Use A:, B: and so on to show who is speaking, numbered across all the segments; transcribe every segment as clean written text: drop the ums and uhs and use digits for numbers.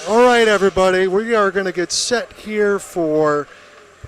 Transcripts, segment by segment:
A: All right, everybody, we are going to get set here for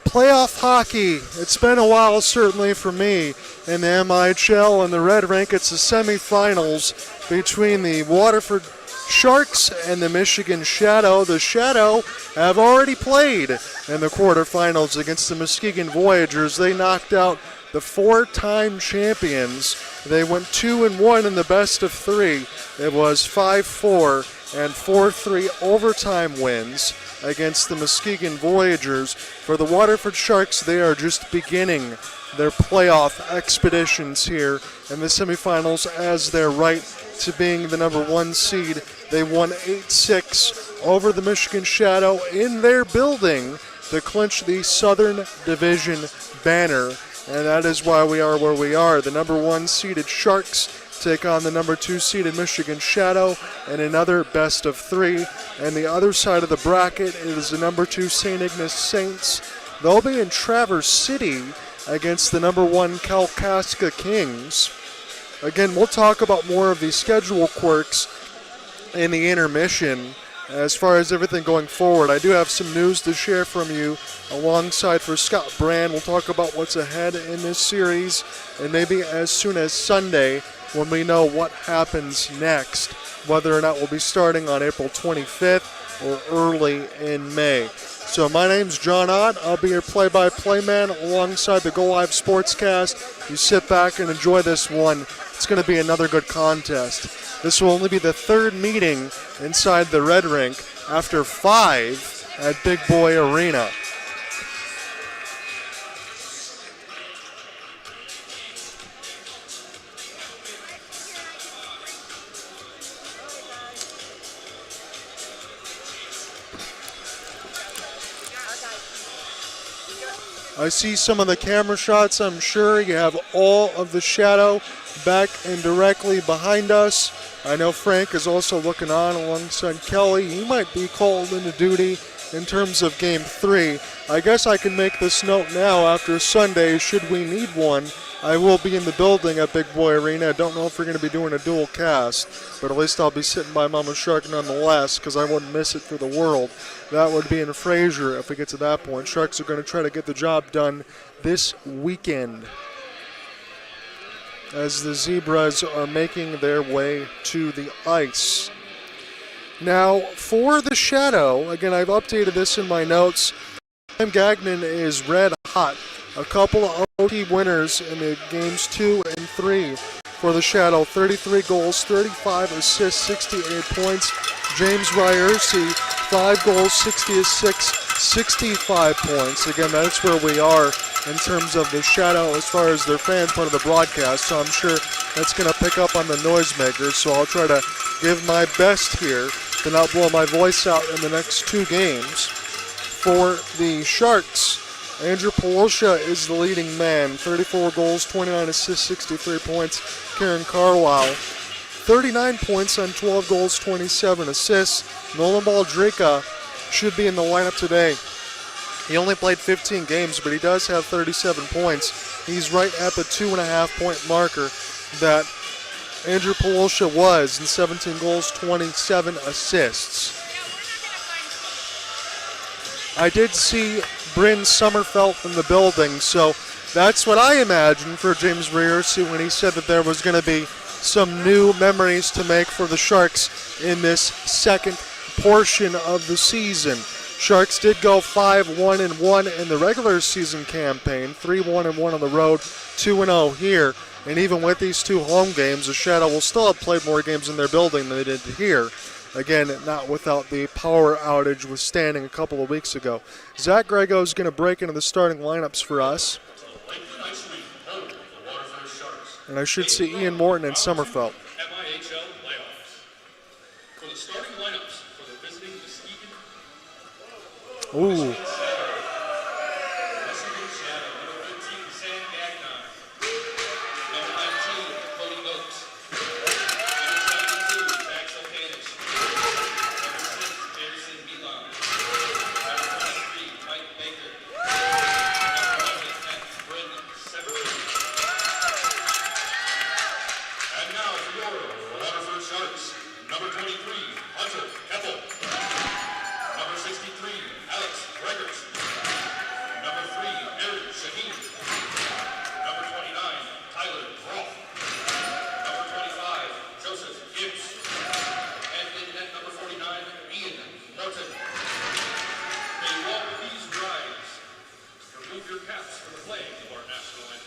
A: playoff hockey. It's been a while, certainly, for me in the MIHL and the Red Rink. It's the semifinals between the Waterford Sharks and the Michigan Shadow. The Shadow have already played in the quarterfinals against the Muskegon Voyagers. They knocked out the four-time champions. They went 2-1 in the best of three. It was 5-4 and 4-3 overtime wins against the Muskegon Voyagers. For the Waterford Sharks, they are just beginning their playoff expeditions here in the semifinals as they're right to being the number one seed. They won 8-6 over the Michigan Shadow in their building to clinch the Southern Division banner, and that is why we are where we are. The number one seeded Sharks take on the number two seeded Michigan Shadow in another best of three. And the other side of the bracket is the number two St. Ignace Saints. They'll be in Traverse City against the number one Kalkaska Kings. Again, we'll talk about more of the schedule quirks in the intermission as far as everything going forward. I do have some news to share from you alongside for Scott Brand. We'll talk about what's ahead in this series and maybe as soon as Sunday when we know what happens next, whether or not we'll be starting on April 25th or early in May. So my name's John Ott. I'll be your play-by-play man alongside the Go Live Sportscast. You sit back and enjoy this one. It's going to be another good contest. This will only be the third meeting inside the Red Rink after 5 at Big Boy Arena. I see some of the camera shots. I'm sure you have all of the Shadow back and directly behind us. I know Frank is also looking on alongside Kelly. He might be called into duty in terms of Game 3. I guess I can make this note now after Sunday, should we need one. I will be in the building at Big Boy Arena. I don't know if we're going to be doing a dual cast, but at least I'll be sitting by Mama Shark nonetheless because I wouldn't miss it for the world. That would be in Fraser if we get to that point. Sharks are going to try to get the job done this weekend as the Zebras are making their way to the ice. Now, for the Shadow, again, I've updated this in my notes. Sam Gagnon is red hot. A couple of OT winners in the games 2 and 3 for the Shadow. 33 goals, 35 assists, 68 points. James Ryerson, 5 goals, 60 assists, 65 points. Again, that's where we are in terms of the Shadow as far as their fan part of the broadcast. So I'm sure that's going to pick up on the noisemakers. So I'll try to give my best here to not blow my voice out in the next 2 games. For the Sharks, Andrew Polosha is the leading man. 34 goals, 29 assists, 63 points. Karen Carlisle, 39 points on 12 goals, 27 assists. Nolan Baldrika should be in the lineup today. He only played 15 games, but he does have 37 points. He's right at the 2.5-point marker that Andrew Polosha was in 17 goals, 27 assists. I did see Bryn Sommerfeld in the building, so that's what I imagined for James Ryerson when he said that there was going to be some new memories to make for the Sharks in this second portion of the season. Sharks did go 5-1-1 in the regular season campaign, 3-1-1 on the road, 2-0 here. And even with these 2 home games, the Shadow will still have played more games in their building than they did here. Again, not without the power outage withstanding a couple of weeks ago. Zach Grego is going to break into the starting lineups for us. And I should see Ian Morton and Sommerfeld.
B: MIHL playoffs. For the starting lineups for the visiting Muskegon.
A: Ooh.
B: Michigan Shadow, number 15, Sam Gagnon. Number 19, Cody Oates. Number 72, Max O'Hanish. Number 6, Jason Milan. Number 23, Mike Baker. Number 10, Brendan Severin. And now for your Waterford Sharks, number 23, Hunter Keppel. remove your caps for the playing of our national anthem.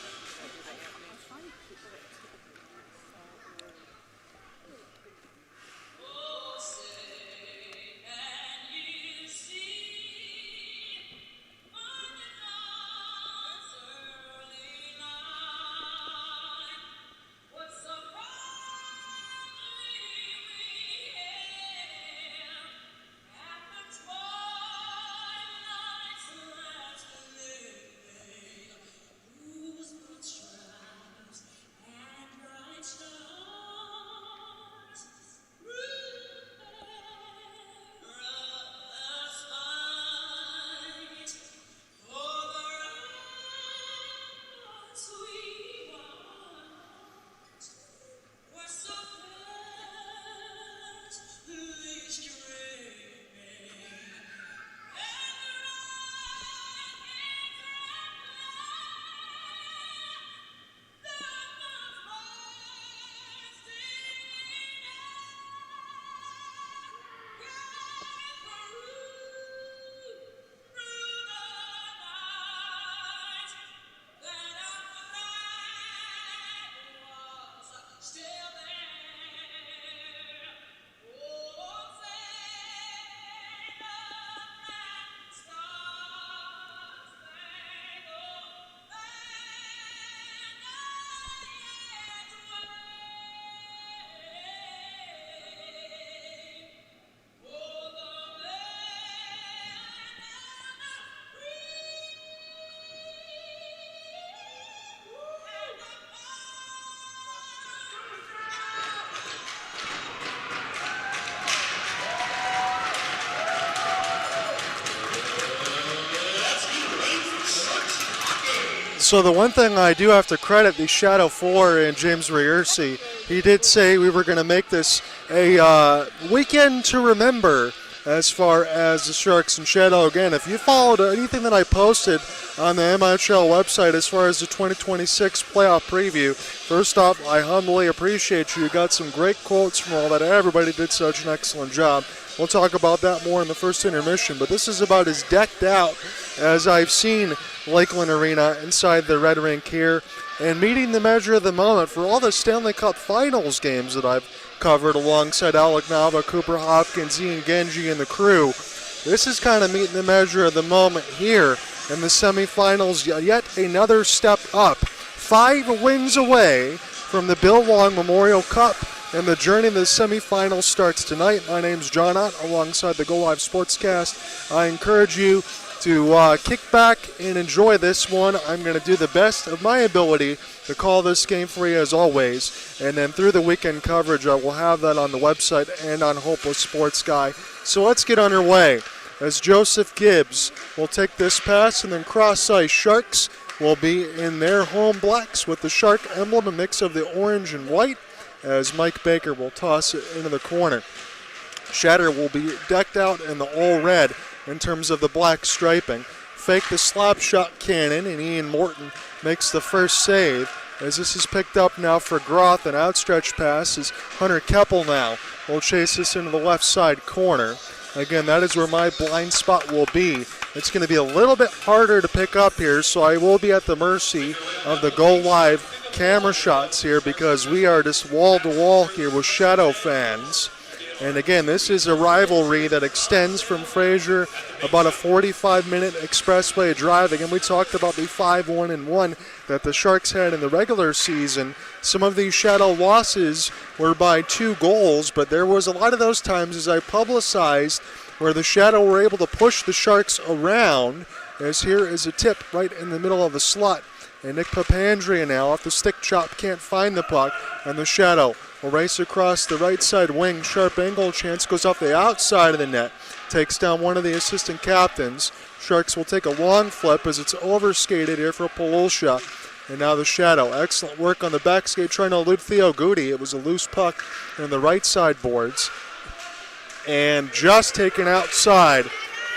A: So the one thing I do have to credit the Shadow for and James Rearcy, he did say we were going to make this a weekend to remember as far as the Sharks and Shadow. Again, if you followed anything that I posted on the MIHL website as far as the 2026 playoff preview, first off, I humbly appreciate you. You got some great quotes from all that. Everybody did such an excellent job. We'll talk about that more in the first intermission, but this is about as decked out as I've seen Lakeland Arena inside the Red Rink here, and meeting the measure of the moment for all the Stanley Cup Finals games that I've covered alongside Alec Nava, Cooper Hopkins, Ian Genji, and the crew. This is kind of meeting the measure of the moment here in the semifinals. Yet another step up. 5 wins away from the Bill Long Memorial Cup, and the journey to the semifinals starts tonight. My name's John Ott, alongside the Go Live Sportscast. I encourage you to kick back and enjoy this one. I'm going to do the best of my ability to call this game for you as always, and then through the weekend coverage I will have that on the website and on Hopeless Sports Guy. So let's get underway as Joseph Gibbs will take this pass, and then cross ice Sharks will be in their home blacks with the Shark emblem, a mix of the orange and white, as Mike Baker will toss it into the corner. Shatter will be decked out in the all red in terms of the black striping. Fake the slap shot cannon, and Ian Morton makes the first save as this is picked up now for Groth. An outstretched pass as Hunter Keppel now will chase this into the left side corner. Again, that is where my blind spot will be. It's going to be a little bit harder to pick up here, so I will be at the mercy of the Go Live camera shots here, because we are just wall to wall here with Shadow fans. And again, this is a rivalry that extends from Fraser, about a 45-minute expressway drive. Again, we talked about the 5-1-1 that the Sharks had in the regular season. Some of these Shadow losses were by 2 goals, but there was a lot of those times, as I publicized, where the Shadow were able to push the Sharks around, as here is a tip right in the middle of the slot. And Nick Papandrea now off the stick chop can't find the puck, and the Shadow will race across the right side wing. Sharp angle chance goes off the outside of the net, takes down one of the assistant captains. Sharks will take a long flip as it's overskated here for Polosha. And now the Shadow, excellent work on the back skate trying to elude Theo Goody. It was a loose puck in the right side boards, and just taken outside.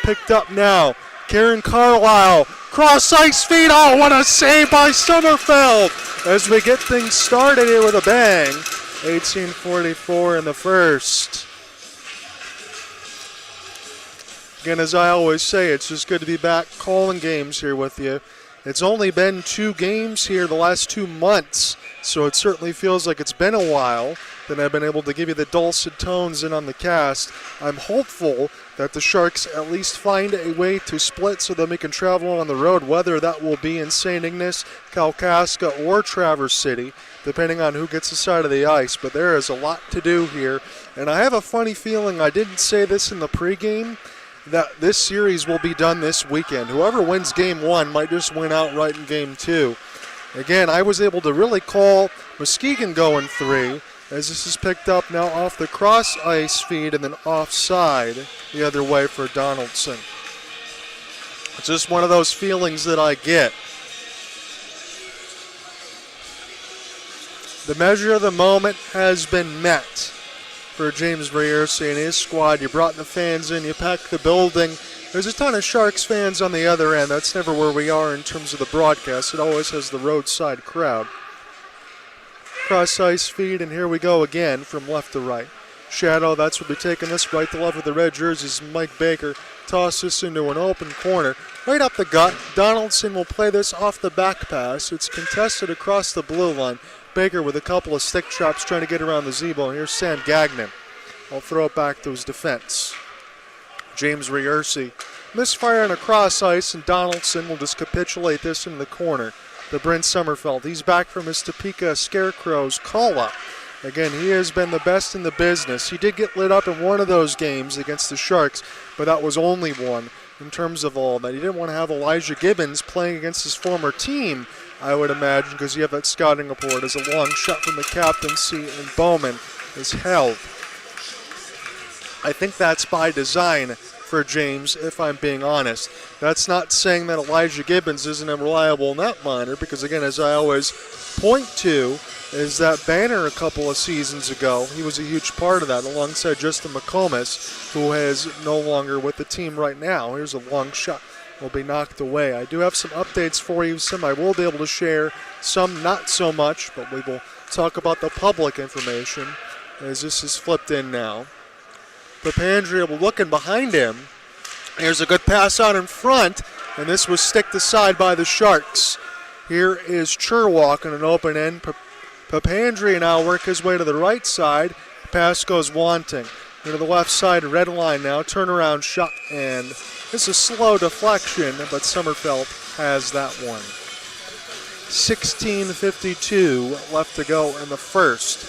A: Picked up now, Karen Carlisle, cross ice feed. Oh, what a save by Sommerfeld as we get things started here with a bang. 18:44 in the first. Again, as I always say, it's just good to be back calling games here with you. It's only been 2 games here the last 2 months, so it certainly feels like it's been a while that I've been able to give you the dulcet tones in on the cast. I'm hopeful that the Sharks at least find a way to split so that we can travel on the road, whether that will be in St. Ignace, Kalkaska, or Traverse City, depending on who gets the side of the ice. But there is a lot to do here, and I have a funny feeling, I didn't say this in the pregame, that this series will be done this weekend. Whoever wins Game 1 might just win outright in Game 2. Again, I was able to really call Muskegon going 3, as this is picked up now off the cross ice feed and then offside the other way for Donaldson. It's just one of those feelings that I get. The measure of the moment has been met for James Rearcy and his squad. You brought the fans in, you packed the building. There's a ton of Sharks fans on the other end. That's never where we are in terms of the broadcast. It always has the roadside crowd. Cross ice feed, and here we go again from left to right. Shadow, that's what we're taking this right to left with the red jerseys. Mike Baker tosses this into an open corner. Right up the gut, Donaldson will play this off the back pass. It's contested across the blue line. Baker with a couple of stick chops trying to get around the Z-ball. Here's Sam Gagnon. I'll throw it back to his defense. James Rearcy. Misfire on a cross ice, and Donaldson will just capitulate this in the corner to Brent Sommerfeld. He's back from his Topeka Scarecrows call-up. Again, he has been the best in the business. He did get lit up in one of those games against the Sharks, but that was only one in terms of all that. He didn't want to have Elijah Gibbons playing against his former team, I would imagine, because you have that scouting report as a long shot from the captaincy and Bowman is held. I think that's by design for James, if I'm being honest. That's not saying that Elijah Gibbons isn't a reliable netminder, because again, as I always point to, is that banner a couple of seasons ago. He was a huge part of that, alongside Justin McComas, who is no longer with the team right now. Here's a long shot. Will be knocked away. I do have some updates for you. Some I will be able to share, some not so much, but we will talk about the public information as this is flipped in now. Papandrea looking behind him. Here's a good pass out in front, and this was sticked aside by the Sharks. Here is Cherwalk in an open end. Papandrea now work his way to the right side. Pass goes wanting. Into the left side, red line now. Turnaround shot, and this is a slow deflection, but Sommerfeld has that one. 16:52 left to go in the first.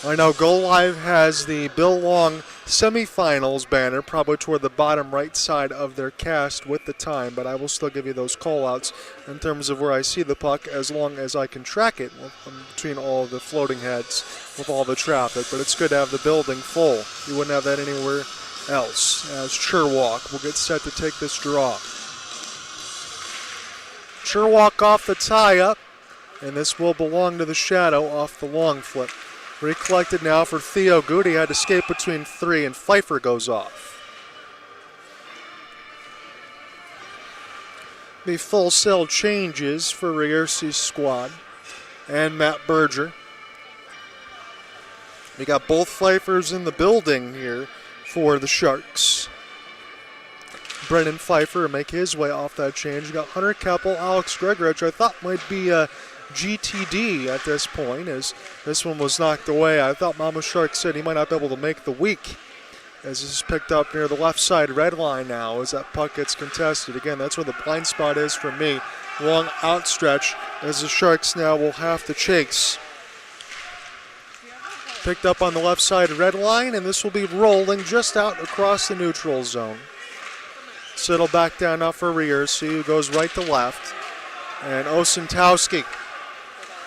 A: I know Go Live has the Bill Long Semifinals banner probably toward the bottom right side of their cast with the time, but I will still give you those call-outs in terms of where I see the puck as long as I can track it between all of the floating heads with all the traffic. But it's good to have the building full. You wouldn't have that anywhere else, as Cherwalk will get set to take this draw. Cherwalk off the tie-up, and this will belong to the Shadow off the long flip. Recollected now for Theo Goody. Had to skate between 3, and Pfeiffer goes off. The full cell changes for Rearcy's squad and Matt Berger. We got both Pfeiffers in the building here for the Sharks. Brendan Pfeiffer make his way off that change. You got Hunter Keppel, Alex Gregorich, I thought might be a GTD at this point, as this one was knocked away. I thought Mama Shark said he might not be able to make the week, as this is picked up near the left side red line now as that puck gets contested. Again, that's where the blind spot is for me. Long outstretch as the Sharks now will have to chase. Picked up on the left side red line, and this will be rolling just out across the neutral zone. Settle back down now for Rearcy, who goes right to left. And Osentowski,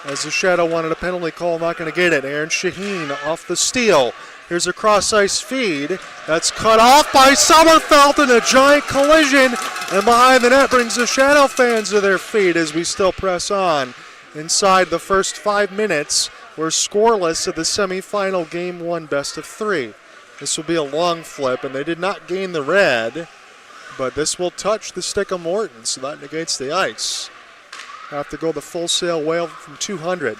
A: as the Shadow wanted a penalty call, not going to get it. Aaron Shaheen off the steal. Here's a cross-ice feed. That's cut off by Sommerfeld in a giant collision. And behind the net brings the Shadow fans to their feet as we still press on. Inside the first 5 minutes, we're scoreless at the semifinal Game 1 best of 3. This will be a long flip, and they did not gain the red, but this will touch the stick of Morton, so that negates the ice. Have to go the full sail whale from 200.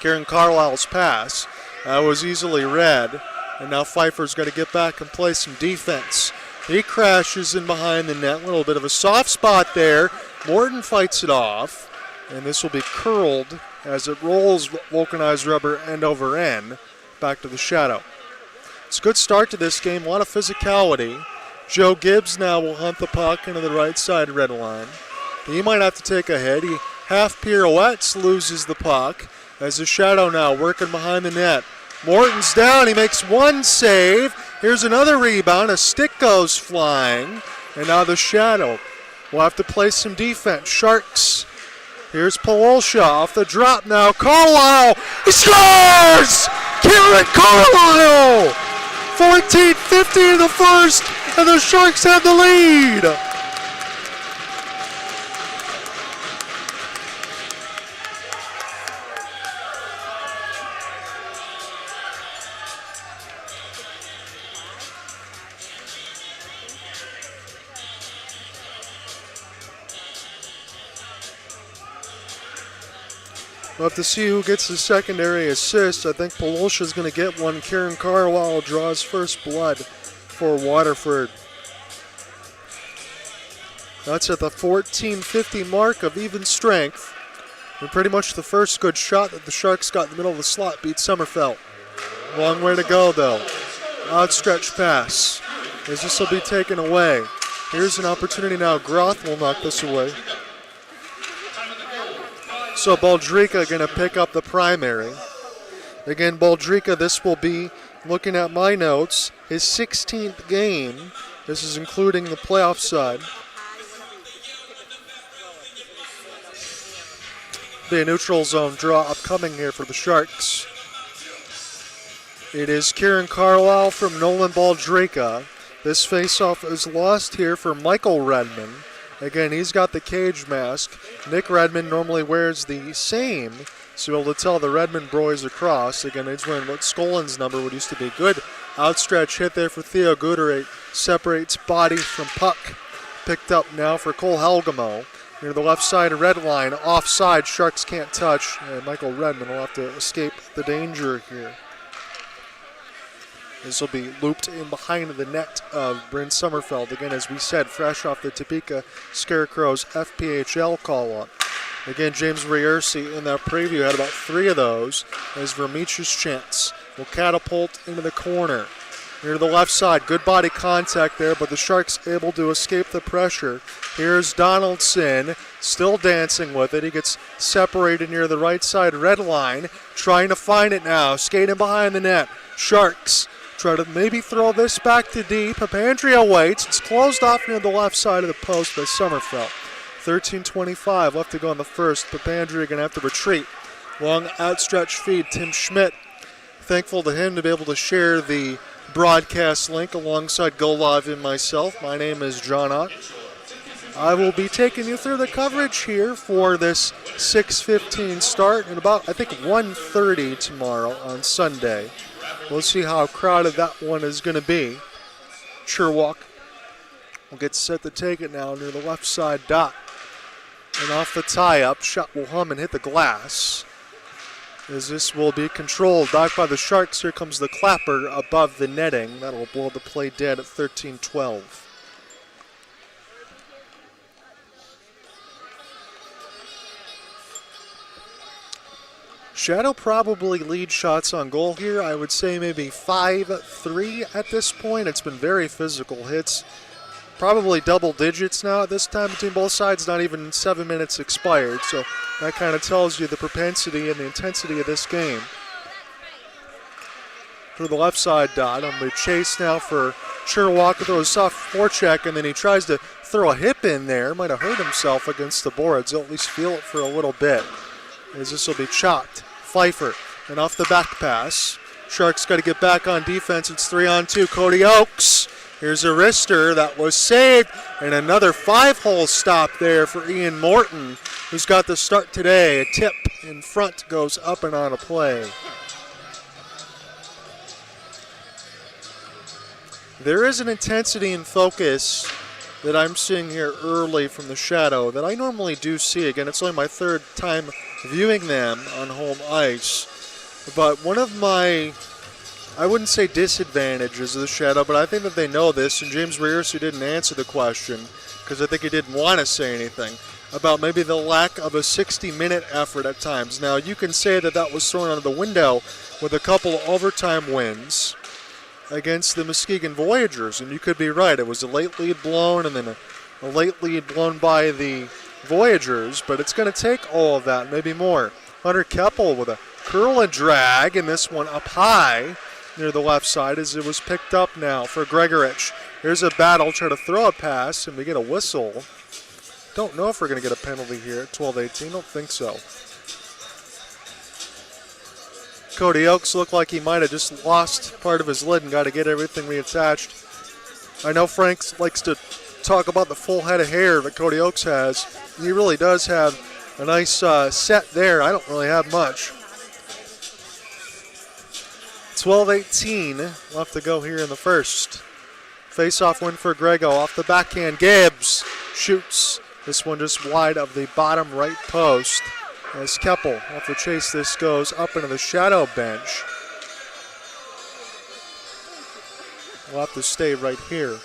A: Kieran Carlisle's pass was easily read, and now Pfeiffer's got to get back and play some defense. He crashes in behind the net. A little bit of a soft spot there. Morton fights it off, and this will be curled as it rolls vulcanized rubber end over end back to the Shadow. It's a good start to this game, a lot of physicality. Joe Gibbs now will hunt the puck into the right side red line. He might have to take a hit. He half pirouettes, loses the puck as the Shadow now working behind the net. Morton's down, he makes one save. Here's another rebound, a stick goes flying, and now the Shadow will have to play some defense. Sharks. Here's Polosha off the drop now. Carlisle, he scores! Kieran Carlisle! 14:50 in the first, and the Sharks have the lead. We'll have to see who gets the secondary assist. I think Polosha's going to get one. Kieran Carlisle draws first blood for Waterford. That's at the 14:50 mark of even strength. And pretty much the first good shot that the Sharks got in the middle of the slot beat Summerfelt. Long way to go, though. Outstretched pass, as this will be taken away. Here's an opportunity now. Groth will knock this away. So Baldrika going to pick up the primary. Again, Baldrika, this will be, looking at my notes, his 16th game. This is including the playoff side. Be a neutral zone draw upcoming here for the Sharks. It is Kieran Carlisle from Nolan Baldrika. This faceoff is lost here for Michael Redmond. Again, he's got the cage mask. Nick Redmond normally wears the same, so you'll be able to tell the Redmond boys across. Again, he's wearing what Scolin's number would used to be. Good outstretch hit there for Theo Guterate. Separates body from puck. Picked up now for Cole Helgamo. Near the left side red line, offside, Sharks can't touch. And Michael Redmond will have to escape the danger here. This will be looped in behind the net of Bryn Summerfeld. Again, as we said, fresh off the Topeka Scarecrows FPHL call-up. Again, James Riersi in that preview had about 3 of those as Vermeech's chance will catapult into the corner. Near the left side, good body contact there, but the Sharks able to escape the pressure. Here's Donaldson, still dancing with it. He gets separated near the right side red line, trying to find it now, skating behind the net. Sharks try to maybe throw this back to deep. Papandrea waits. It's closed off near the left side of the post by Summerfelt. 13:25 left to go in the first. Papandrea going to have to retreat. Long outstretched feed. Tim Schmidt, thankful to him to be able to share the broadcast link alongside Go Live and myself. My name is John Ott. I will be taking you through the coverage here for this 6:15 start and about, I think, 1:30 tomorrow on Sunday. We'll see how crowded that one is going to be. Sherwalk will get set to take it now near the left side dot. And off the tie-up, shot will hum and hit the glass. As this will be controlled back by the Sharks. Here comes the clapper above the netting. That'll blow the play dead at 13:12. Shadow probably lead shots on goal here. I would say maybe 5-3 at this point. It's been very physical hits. Probably double digits now at this time between both sides. Not even 7 minutes expired. So that kind of tells you the propensity and the intensity of this game. To the left side dot. I'm going to chase now for Sherwalk with a soft forecheck, and then he tries to throw a hip in there. Might have hurt himself against the boards. He'll at least feel it for a little bit. As this will be chopped. Pfeiffer, and off the back pass. Sharks got to get back on defense. It's 3-on-2. Cody Oakes. Here's a wrister that was saved, and another 5-hole stop there for Ian Morton, who's got the start today. A tip in front goes up and on a play. There is an intensity and focus that I'm seeing here early from the Shadow that I normally do see. Again, it's only my 3rd time viewing them on home ice. But one of my I wouldn't say disadvantages of the Shadow, but I think that they know this, and James Rearsu didn't answer the question because I think he didn't want to say anything about maybe the lack of a 60-minute effort at times. Now, you can say that that was thrown out of the window with a couple of overtime wins against the Muskegon Voyagers, and you could be right. It was a late lead blown and then a late lead blown by the Voyagers, but it's going to take all of that, maybe more. Hunter Keppel with a curl and drag, and this one up high near the left side as it was picked up now for Gregorich. Here's a battle, try to throw a pass, and we get a whistle. Don't know if we're going to get a penalty here at 12-18. Don't think so. Cody Oakes looked like he might have just lost part of his lid and got to get everything reattached. I know Frank likes to talk about the full head of hair that Cody Oakes has. He really does have a nice set there. I don't really have much. 12-18 left to go here in the first. Face-off win for Grego. Off the backhand, Gibbs shoots. This one just wide of the bottom right post as Keppel, off the chase, this goes up into the shadow bench. We'll have to stay right here.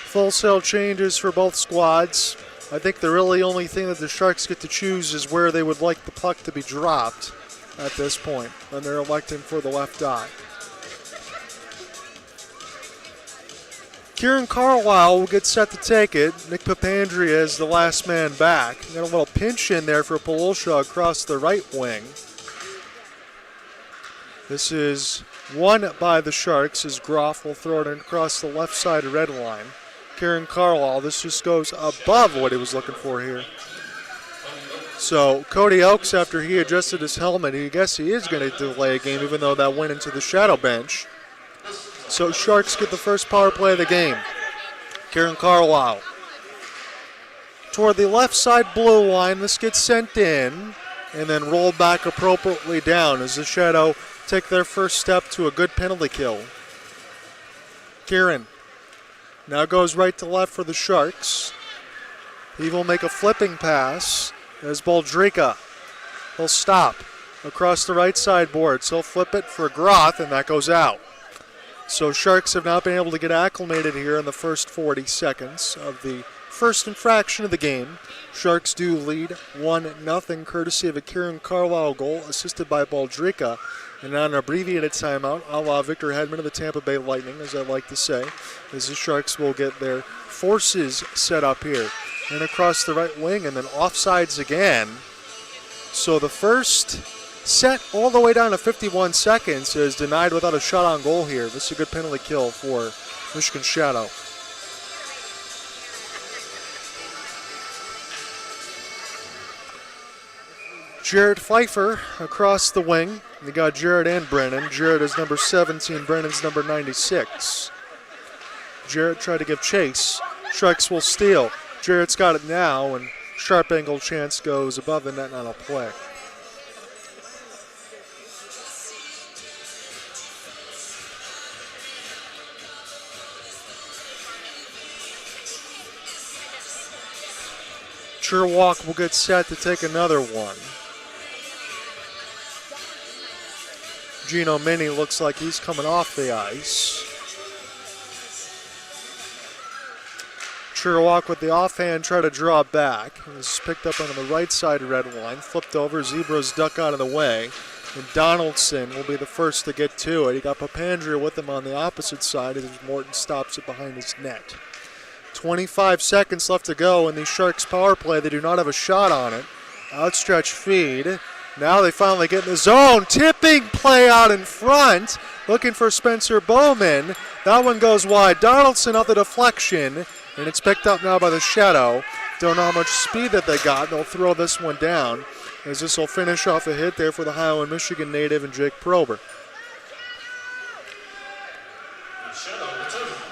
A: Full cell changes for both squads. I think the really only thing that the Sharks get to choose is where they would like the puck to be dropped at this point, and they're electing for the left eye. Kieran Carlisle will get set to take it. Nick Papandrea is the last man back. Got a little pinch in there for Polosha across the right wing. This is won by the Sharks as Groff will throw it across the left side red line. Kieran Carlisle, this just goes above what he was looking for here. So Cody Oakes, after he adjusted his helmet, I guess he is going to delay a game even though that went into the shadow bench. So Sharks get the first power play of the game. Kieran Carlisle. Toward the left side blue line, this gets sent in and then rolled back appropriately down as the Shadow take their first step to a good penalty kill. Kieran now goes right to left for the Sharks. He will make a flipping pass as Baldrika will stop across the right side boards. He'll flip it for Groth, and that goes out. So Sharks have not been able to get acclimated here in the first 40 seconds of the first infraction of the game. Sharks do lead 1-0 courtesy of a Kieran Carlisle goal assisted by Baldrika. And on an abbreviated timeout, a la Victor Hedman of the Tampa Bay Lightning, as I like to say, as the Sharks will get their forces set up here. And across the right wing and then offsides again. So the first set all the way down to 51 seconds is denied without a shot on goal here. This is a good penalty kill for Michigan Shadow. Jared Pfeiffer across the wing. They got Jared and Brennan. Jared is number 17, Brennan's number 96. Jared tried to give chase. Sharks will steal. Jared's got it now, and sharp angle chance goes above the net on a play. Sherwalk will get set to take another one. Gino Mini looks like he's coming off the ice. Sherwalk with the offhand, try to draw back. It was picked up on the right side red line, flipped over, Zebras duck out of the way. And Donaldson will be the first to get to it. He got Papandrea with him on the opposite side as Morton stops it behind his net. 25 seconds left to go in the Sharks power play. They do not have a shot on it. Outstretched feed. Now they finally get in the zone. Tipping play out in front. Looking for Spencer Bowman. That one goes wide. Donaldson off the deflection. And it's picked up now by the Shadow. Don't know how much speed that they got. They'll throw this one down as this will finish off a hit there for the Highland Michigan native and Jake Prober.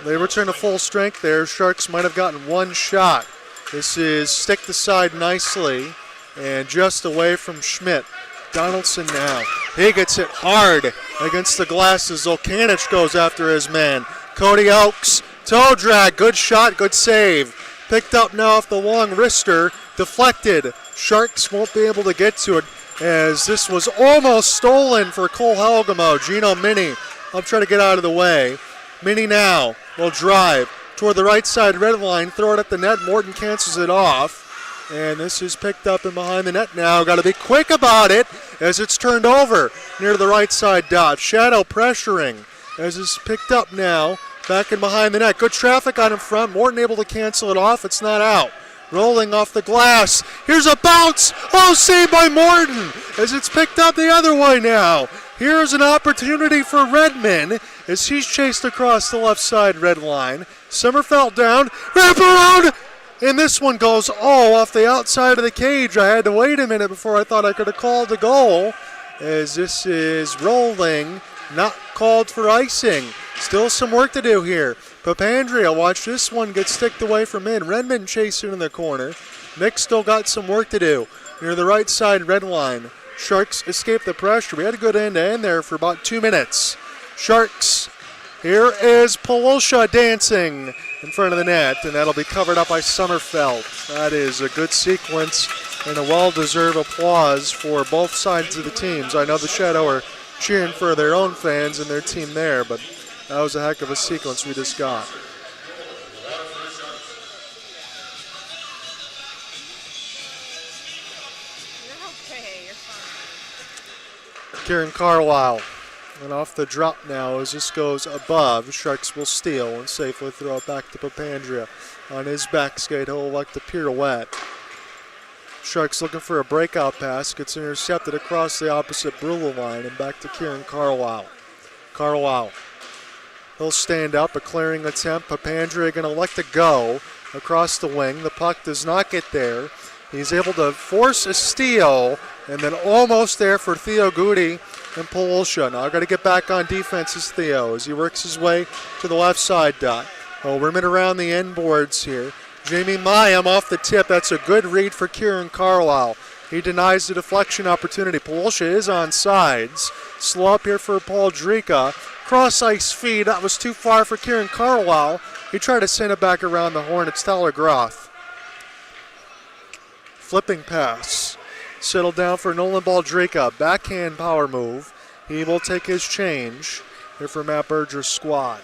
A: They return to full strength there. Sharks might have gotten one shot. This is sticked aside nicely and just away from Schmidt. Donaldson now. He gets hit hard against the glasses. Zolkanich goes after his man. Cody Oakes, toe drag, good shot, good save. picked up now off the long wrister, deflected. Sharks won't be able to get to it as this was almost stolen for Cole Helgamo. Gino Mini will try to get out of the way. Mini now will drive toward the right side red line, throw it at the net. Morton cancels it off. And this is picked up and behind the net now. Got to be quick about it as it's turned over near the right side dot. Shadow pressuring as it's picked up now. Back and behind the net. Good traffic on in front. Morton able to cancel it off. It's not out. Rolling off the glass. Here's a bounce. Oh, saved by Morton as it's picked up the other way now. Here's an opportunity for Redmond as he's chased across the left side red line. Sommerfeld down. Wrap around. And this one goes off the outside of the cage. I had to wait a minute before I thought I could have called the goal as this is rolling. Not called for icing. Still some work to do here. Papandrea, watch this one get sticked away from in. Redmond chasing in the corner. Nick still got some work to do near the right side red line. Sharks escape the pressure. We had a good end-to-end there for about 2 minutes. Sharks, here is Polosha dancing in front of the net, and that'll be covered up by Sommerfeld. That is a good sequence and a well-deserved applause for both sides of the teams. I know the Shadow are cheering for their own fans and their team there, but that was a heck of a sequence we just got.
C: You're okay, you're fine.
A: Kieran Carlisle. And off the drop now as this goes above. Sharks will steal and safely throw it back to Papandrea. On his back skate, he'll elect a pirouette. Sharks looking for a breakout pass. Gets intercepted across the opposite Brula line and back to Kieran Carlisle. Carlisle. He'll stand up, a clearing attempt. Papandrea going to elect to go across the wing. The puck does not get there. He's able to force a steal and then almost there for Theo Goody and Polosha. Now got to get back on defense as Theo as he works his way to the left side dot. He'll rim it around the end boards here. Jamie Mayam off the tip. That's a good read for Kieran Carlisle. He denies the deflection opportunity. Polosha is on sides. Slow up here for Paul Drika. Cross ice feed. That was too far for Kieran Carlisle. He tried to send it back around the horn. It's Tyler Groth. Flipping pass. Settled down for Nolan Baldrika. Backhand power move. He will take his change here for Matt Berger's squad.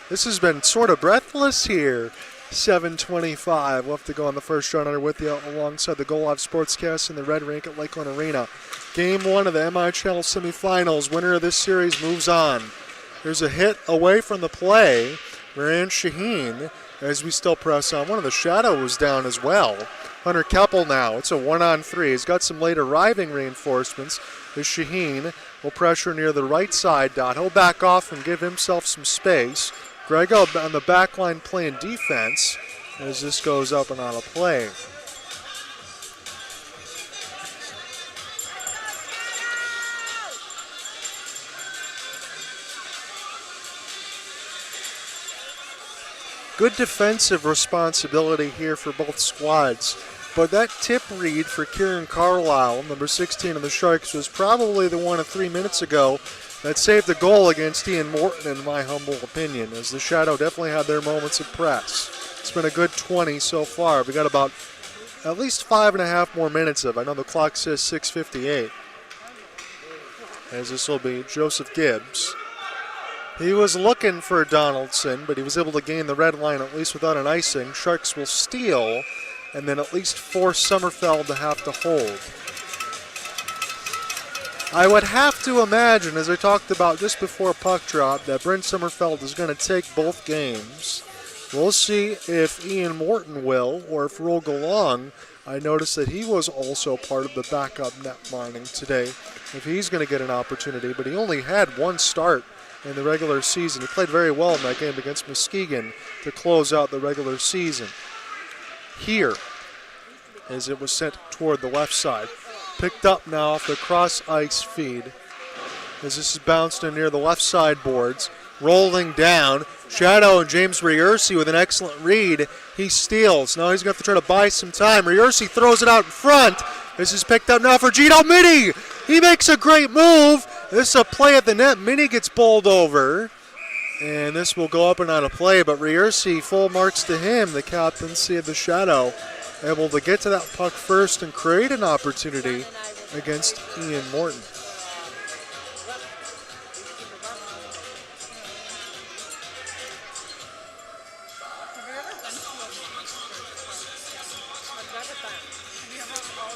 A: This has been sort of breathless here. 7:25 left to go on the first round. With you alongside the Goal Live Sportscast in the Red Rink at Lakeland Arena. Game 1 of the MIHL Semifinals. Winner of this series moves on. There's a hit away from the play. Marianne Shaheen, as we still press on. One of the Shadow was down as well. Hunter Keppel now. It's a 1-on-3. He's got some late arriving reinforcements. As Shaheen will pressure near the right side dot. He'll back off and give himself some space. Grego on the back line playing defense as this goes up and out of play. Good defensive responsibility here for both squads. But that tip read for Kieran Carlisle, number 16 of the Sharks, was probably the one of 3 minutes ago that saved the goal against Ian Morton, in my humble opinion, as the Shadow definitely had their moments of press. It's been a good 20 so far. We got about at least 5.5 more minutes of it. I know the clock says 6:58. As this will be Joseph Gibbs. He was looking for Donaldson, but he was able to gain the red line at least without an icing. Sharks will steal and then at least force Sommerfeld to have to hold. I would have to imagine, as I talked about just before puck drop, that Brent Sommerfeld is going to take both games. We'll see if Ian Morton will, or if Roel Galong. I noticed that he was also part of the backup net lining today, if he's going to get an opportunity, but he only had one start in the regular season. He played very well in that game against Muskegon to close out the regular season. Here, as it was sent toward the left side. Picked up now off the cross ice feed as this is bounced in near the left side boards. Rolling down, Shadow and James Riursi with an excellent read. He steals. Now he's going to have to try to buy some time. Riursi throws it out in front. This is picked up now for Gino Mini. He makes a great move. This is a play at the net. Mini gets bowled over. And this will go up and out of play, but Riersi, full marks to him, the captaincy of the Shadow, able to get to that puck first and create an opportunity against Ian Morton.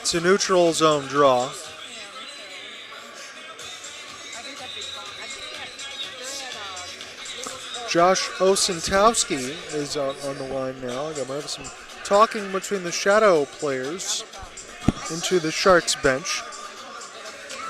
A: It's a neutral zone draw. Josh Osentowski is out on the line now. There might have some talking between the Shadow players into the Sharks bench.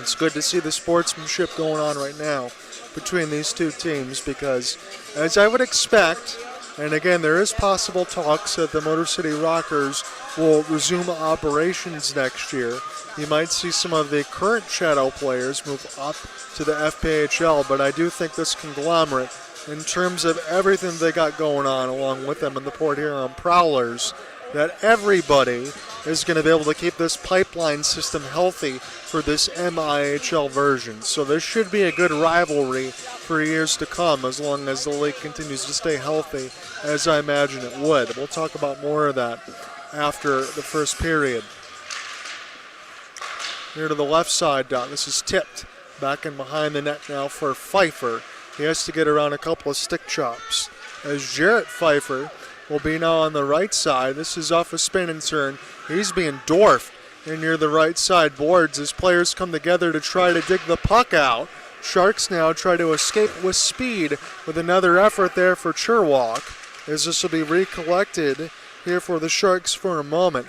A: It's good to see the sportsmanship going on right now between these two teams because, as I would expect, and again, there is possible talks that the Motor City Rockers will resume operations next year. You might see some of the current Shadow players move up to the FPHL, but I do think this conglomerate, in terms of everything they got going on along with them in the Port Huron Prowlers, that everybody is going to be able to keep this pipeline system healthy for this MIHL version. So there should be a good rivalry for years to come as long as the league continues to stay healthy, as I imagine it would. We'll talk about more of that after the first period. Here to the left side, this is tipped back in behind the net now for Pfeiffer. He has to get around a couple of stick chops. As Jarrett Pfeiffer will be now on the right side. This is off a spin and turn. He's being dwarfed in near the right side boards as players come together to try to dig the puck out. Sharks now try to escape with speed with another effort there for Cherwalk as this will be recollected here for the Sharks for a moment.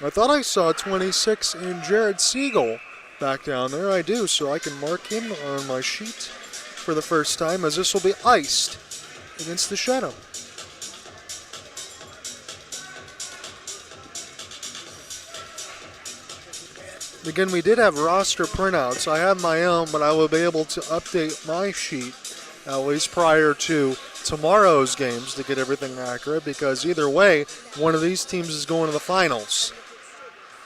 A: I thought I saw 26 in Jared Siegel back down there. I do, so I can mark him on my sheet for the first time as this will be iced against the Shadow. Again, we did have roster printouts. I have my own, but I will be able to update my sheet at least prior to tomorrow's games to get everything accurate, because either way, one of these teams is going to the finals.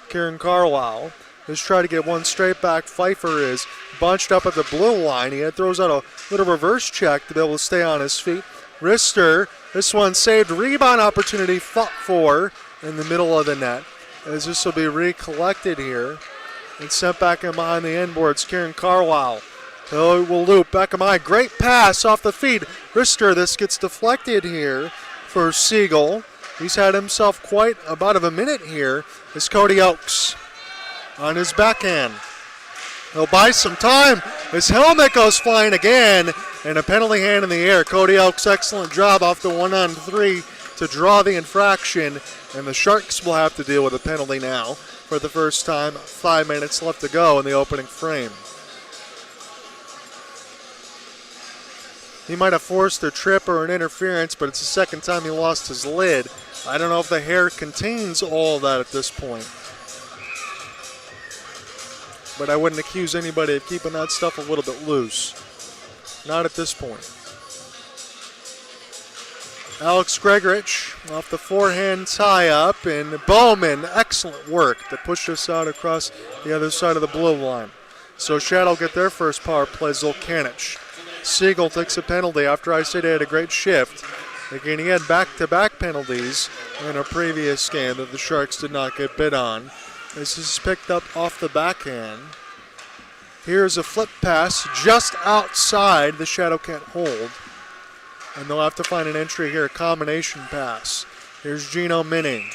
A: Kieran Carlisle is trying to get one straight back. Pfeiffer is bunched up at the blue line. He throws out a little reverse check to be able to stay on his feet. Rister, this one saved, rebound opportunity, fought for in the middle of the net, as this will be recollected here and sent back in behind the end boards. Kieran Carlisle. Oh, it will loop back in behind. Great pass off the feed. Rister, this gets deflected here for Siegel. He's had himself quite about of a minute here as Cody Oakes on his backhand. He'll buy some time. His helmet goes flying again, and a penalty hand in the air. Cody Oakes, excellent job off the 1-on-3 to draw the infraction, and the Sharks will have to deal with a penalty now for the first time. 5 minutes left to go in the opening frame. He might have forced a trip or an interference, but it's the second time he lost his lid. I don't know if the hair contains all of that at this point, but I wouldn't accuse anybody of keeping that stuff a little bit loose. Not at this point. Alex Gregorich off the forehand tie-up, and Bowman, excellent work to push us out across the other side of the blue line. So Shadow get their first power play. Zulkanich. Siegel takes a penalty after I said he had a great shift. Again, he had back-to-back penalties in a previous game that the Sharks did not get bid on. This is picked up off the backhand. Here's a flip pass just outside. The Shadow can't hold. And they'll have to find an entry here, a combination pass. Here's Gino Minning.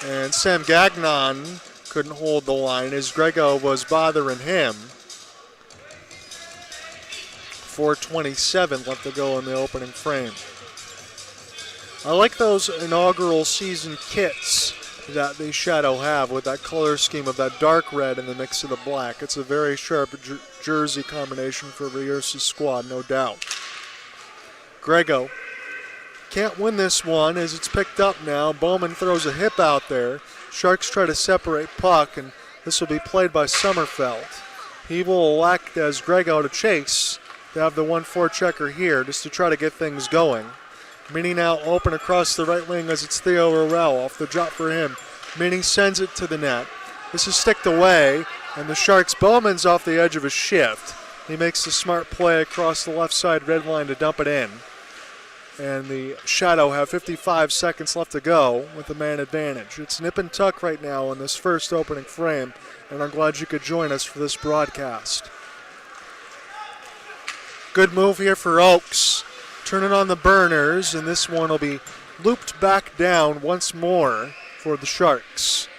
A: And Sam Gagnon couldn't hold the line as Grego was bothering him. 4:27 left to go in the opening frame. I like those inaugural season kits that the Shadow have with that color scheme of that dark red in the mix of the black. It's a very sharp jersey combination for Rierce's squad, no doubt. Grego can't win this one as it's picked up now. Bowman throws a hip out there. Sharks try to separate puck, and this will be played by Sommerfeld. He will elect as Grego to chase to have the 1-4 checker here just to try to get things going. Minnie now open across the right wing as it's Theo Rorell off the drop for him. Minnie sends it to the net. This is sticked away, and the Sharks, Bowman's off the edge of a shift. He makes the smart play across the left side red line to dump it in. and the Shadow have 55 seconds left to go with the man advantage. It's nip and tuck right now in this first opening frame, and I'm glad you could join us for this broadcast. Good move here for Oaks. Turning on the burners, and this one will be looped back down once more for the Sharks.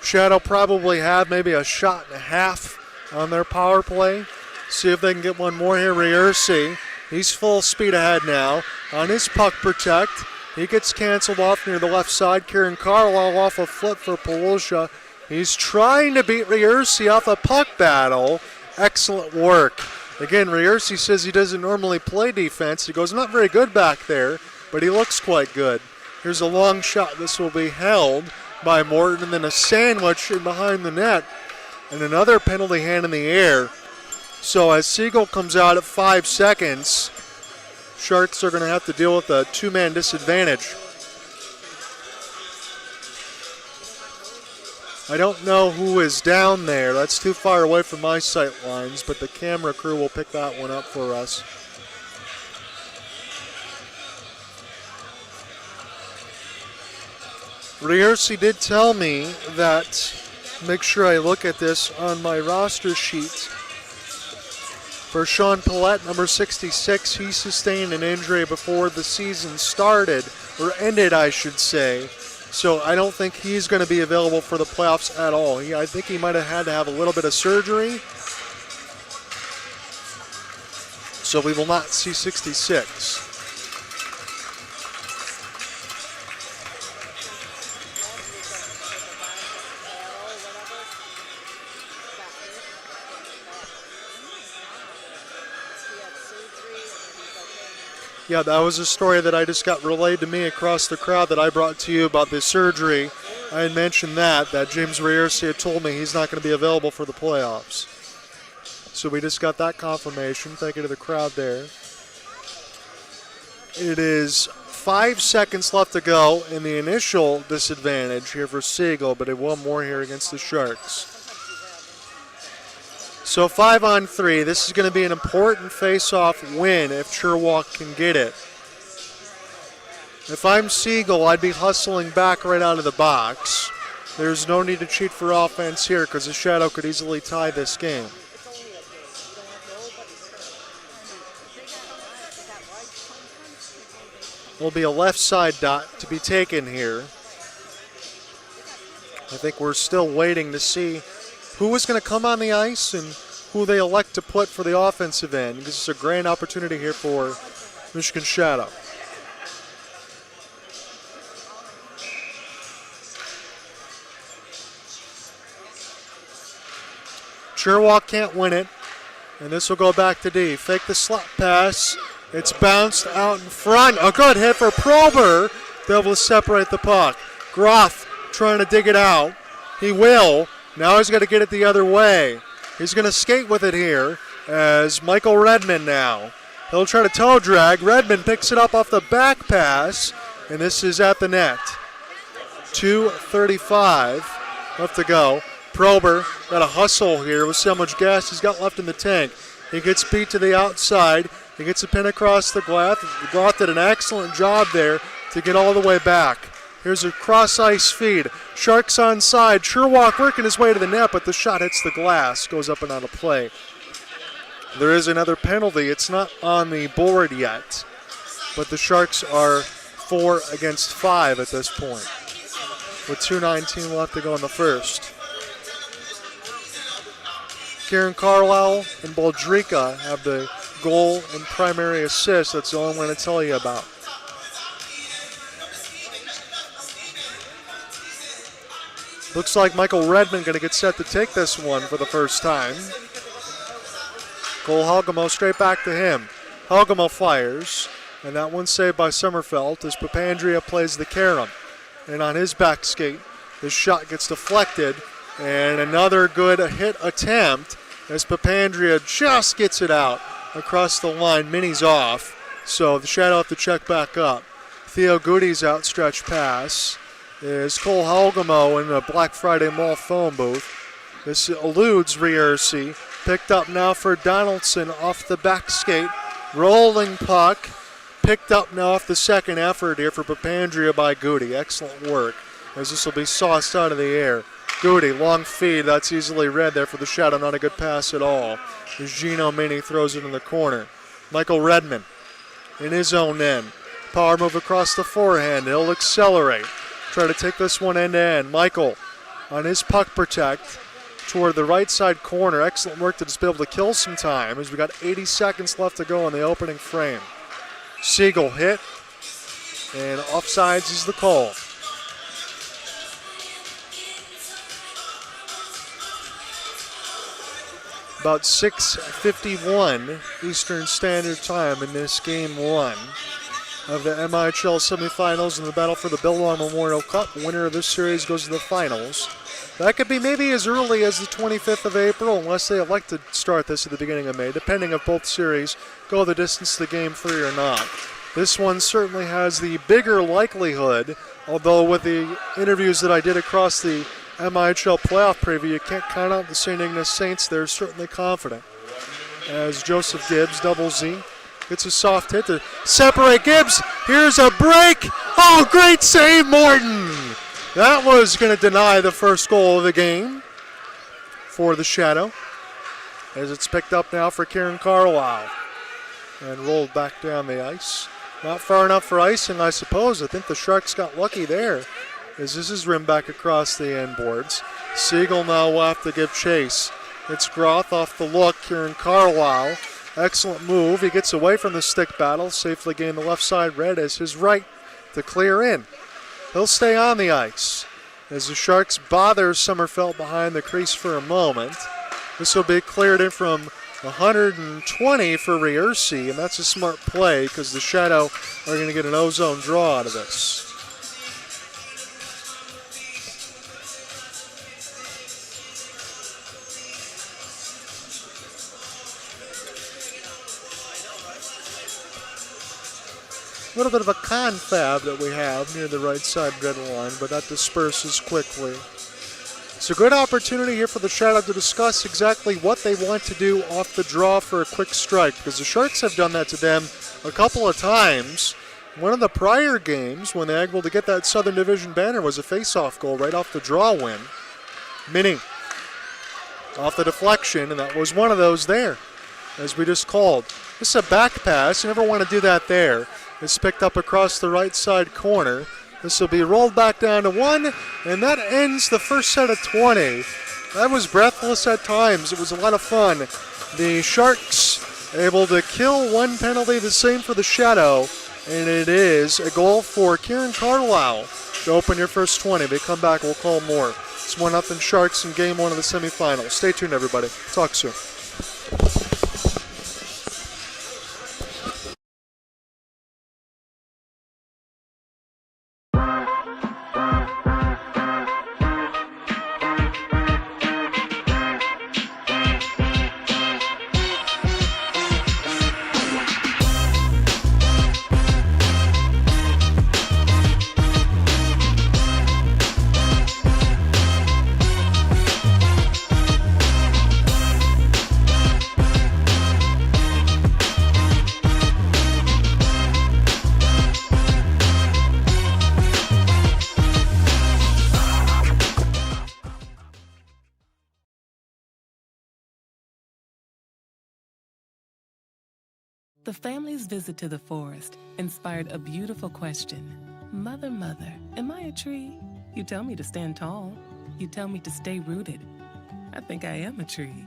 A: Shadow probably have maybe a shot and a half on their power play. See if they can get one more here. Reursi, he's full speed ahead now on his puck protect. He gets canceled off near the left side. Kieran Carlisle off a flip for Palusha. He's trying to beat Reursi off a puck battle. Excellent work. Again, Reursi says he doesn't normally play defense. He goes, not very good back there, but he looks quite good. Here's a long shot. This will be held by Morton, and then a sandwich in behind the net, and another penalty hand in the air. So as Siegel comes out at 5 seconds, Sharks are going to have to deal with a two-man disadvantage. I don't know who is down there. That's too far away from my sight lines, but the camera crew will pick that one up for us. Reursi did tell me that, make sure I look at this on my roster sheet. For Sean Paulette, number 66, he sustained an injury before the season started, or ended, I should say. So I don't think he's going to be available for the playoffs at all. I think he might have had to have a little bit of surgery. So we will not see 66. Yeah, that was a story that I just got relayed to me across the crowd that I brought to you about the surgery. I had mentioned that James Reursi had told me he's not going to be available for the playoffs. So we just got that confirmation. Thank you to the crowd there. It is 5 seconds left to go in the initial disadvantage here for Siegel, but it one more here against the Sharks. So 5-on-3, this is going to be an important face-off win if Sherwalk can get it. If I'm Siegel, I'd be hustling back right out of the box. There's no need to cheat for offense here because the Shadow could easily tie this game. There'll be a left side dot to be taken here. I think we're still waiting to see who is going to come on the ice and who they elect to put for the offensive end. This is a grand opportunity here for Michigan Shadow. Sherwalk can't win it, and this will go back to D. Fake the slap pass. It's bounced out in front. A good hit for Prober. They're able to separate the puck. Groff trying to dig it out. He will. Now he's got to get it the other way. He's going to skate with it here as Michael Redmond now. He'll try to toe drag. Redmond picks it up off the back pass, and this is at the net. 2:35 left to go. Prober got a hustle here with so much gas he's got left in the tank. He gets beat to the outside. He gets a pin across the glass. Groff did an excellent job there to get all the way back. Here's a cross-ice feed. Sharks onside. Sherwalk working his way to the net, but the shot hits the glass, goes up and out of play. There is another penalty. It's not on the board yet, but the Sharks are 4 against 5 at this point, with 2:19 left to go in the first. Kieran Carlisle and Boldrika have the goal and primary assist. That's the only one I'm going to tell you about. Looks like Michael Redmond going to get set to take this one for the first time. Cole Halgamo straight back to him. Halgamo fires, and that one's saved by Sommerfeld as Papandrea plays the carom. And on his back skate, the shot gets deflected, and another good hit attempt as Papandrea just gets it out across the line. Minnie's off, so the Shadow have to check back up. Theo Goody's outstretched pass is Cole Halgamo in the Black Friday Mall phone booth. This eludes Reursi. Picked up now for Donaldson off the back skate. Rolling puck picked up now off the second effort here for Papandrea by Goody. Excellent work as this will be sauced out of the air. Goody, long feed, that's easily read there for the Shadow, not a good pass at all. As Gino Mini throws it in the corner. Michael Redman in his own end. Power move across the forehand, he'll accelerate. Try to take this one end to end. Michael on his puck protect toward the right side corner. Excellent work to just be able to kill some time as we got 80 seconds left to go in the opening frame. Siegel hit, and offsides is the call. About 6:51 Eastern Standard Time in this game one of the MIHL semifinals in the battle for the Bill Long Memorial Cup. Winner of this series goes to the finals. That could be maybe as early as the 25th of April, unless they elect to start this at the beginning of May, depending if both series go the distance to game 3 or not. This one certainly has the bigger likelihood, although with the interviews that I did across the MIHL playoff preview, you can't count out the St. Ignace Saints. They're certainly confident. As Joseph Gibbs, double Z, gets a soft hit to separate Gibbs. Here's a break. Oh, great save, Morton. That was going to deny the first goal of the game for the Shadow. As it's picked up now for Kieran Carlisle and rolled back down the ice. Not far enough for icing, I suppose. I think the Sharks got lucky there, as this is rimmed back across the end boards. Siegel now will have to give chase. It's Groth off the look. Kieran Carlisle, excellent move. He gets away from the stick battle, safely gained the left side red as his right to clear in. He'll stay on the ice as the Sharks bother Sommerfeld behind the crease for a moment. This will be cleared in from 120 for Reursi, and that's a smart play because the Shadow are going to get an ozone draw out of this. A little bit of a confab that we have near the right side red line, but that disperses quickly. It's a good opportunity here for the Shadow to discuss exactly what they want to do off the draw for a quick strike, because the Sharks have done that to them a couple of times. One of the prior games when they were able to get that Southern Division banner was a face-off goal right off the draw win. Mini off the deflection, and that was one of those there, as we just called. This is a back pass. You never want to do that there. It's picked up across the right side corner. This will be rolled back down to 1, and that ends the first set of 20. That was breathless at times. It was a lot of fun. The Sharks able to kill one penalty, the same for the Shadow, and it is a goal for Kieran Carlisle to open your first 20. They come back, we'll call more. It's 1-0 Sharks in game 1 of the semifinals. Stay tuned, everybody. Talk soon.
D: The family's visit to the forest inspired a beautiful question. Mother, mother, am I a tree? You tell me to stand tall. You tell me to stay rooted. I think I am a tree.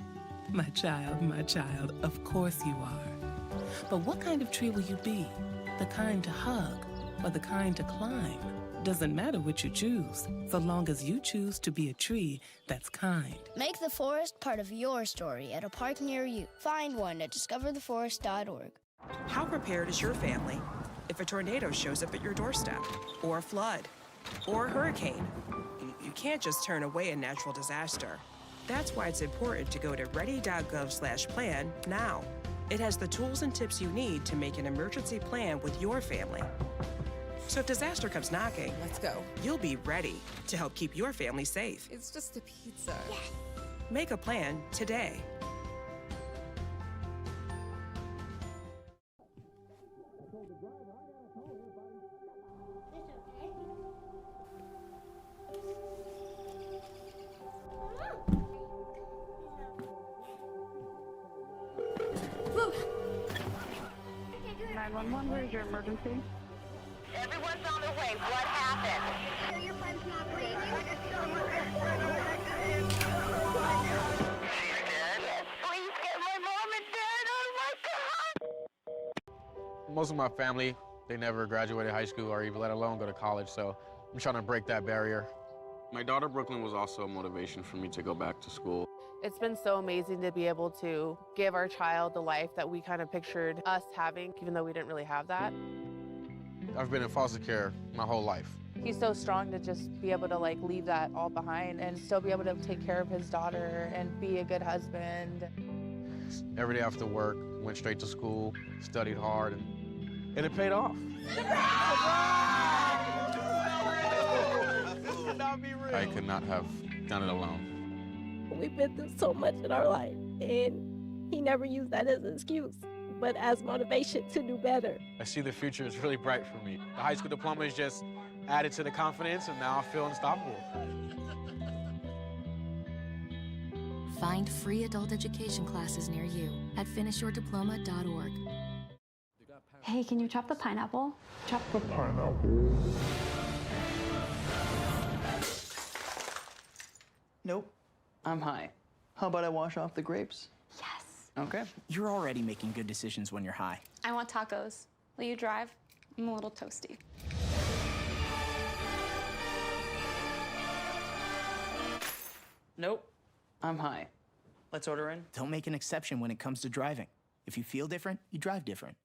D: My child, of course you are. But what kind of tree will you be? The kind to hug or the kind to climb? Doesn't matter which you choose, so long as you choose to be a tree that's kind.
E: Make the forest part of your story at a park near you. Find one at discovertheforest.org.
F: How prepared is your family if a tornado shows up at your doorstep, or a flood, or a hurricane? You can't just turn away a natural disaster. That's why it's important to go to ready.gov/plan now. It has the tools and tips you need to make an emergency plan with your family. So if disaster comes knocking,
C: Let's go.
F: you'll be ready to help keep your family safe.
C: It's just a pizza.
F: Make a plan today.
A: The driver
G: 911, where's your emergency?
H: Everyone's on their way. What happened? Your friend's not breathing. She's dead? Yes, please get my mom and dad. Oh my God!
I: Most of my family, they never graduated high school or even let alone go to college, so I'm trying to break that barrier. My daughter Brooklyn was also a motivation for me to go back to school.
J: It's been so amazing to be able to give our child the life that we kind of pictured us having, even though we didn't really have that.
I: I've been in foster care my whole life.
J: He's so strong to just be able to leave that all behind and still be able to take care of his daughter and be a good husband.
I: Every day after work, went straight to school, studied hard, and it paid off. I could not have done it alone.
K: We've been through so much in our life, and he never used that as an excuse, but as motivation to do better.
I: I see the future is really bright for me. The high school diploma is just added to the confidence, and now I feel unstoppable.
L: Find free adult education classes near you at finishyourdiploma.org.
M: Hey, can you chop the pineapple?
N: Chop the pineapple.
O: Nope. I'm high. How about I wash off the grapes?
M: Yes.
O: Okay.
P: You're already making good decisions when you're high.
M: I want tacos. Will you drive? I'm a little toasty.
O: Nope. I'm high. Let's order in.
P: Don't make an exception when it comes to driving. If you feel different, you drive different.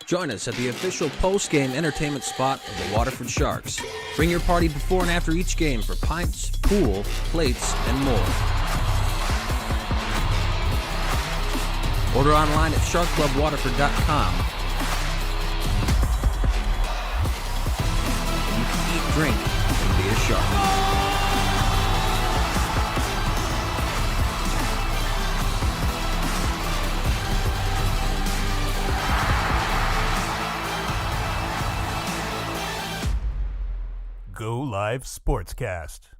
Q: Join us at the official post-game entertainment spot of the Waterford Sharks. Bring your party before and after each game for pints, pool, plates, and more. Order online at sharkclubwaterford.com. You can eat, drink, and be a shark.
R: Go Live Sportscast.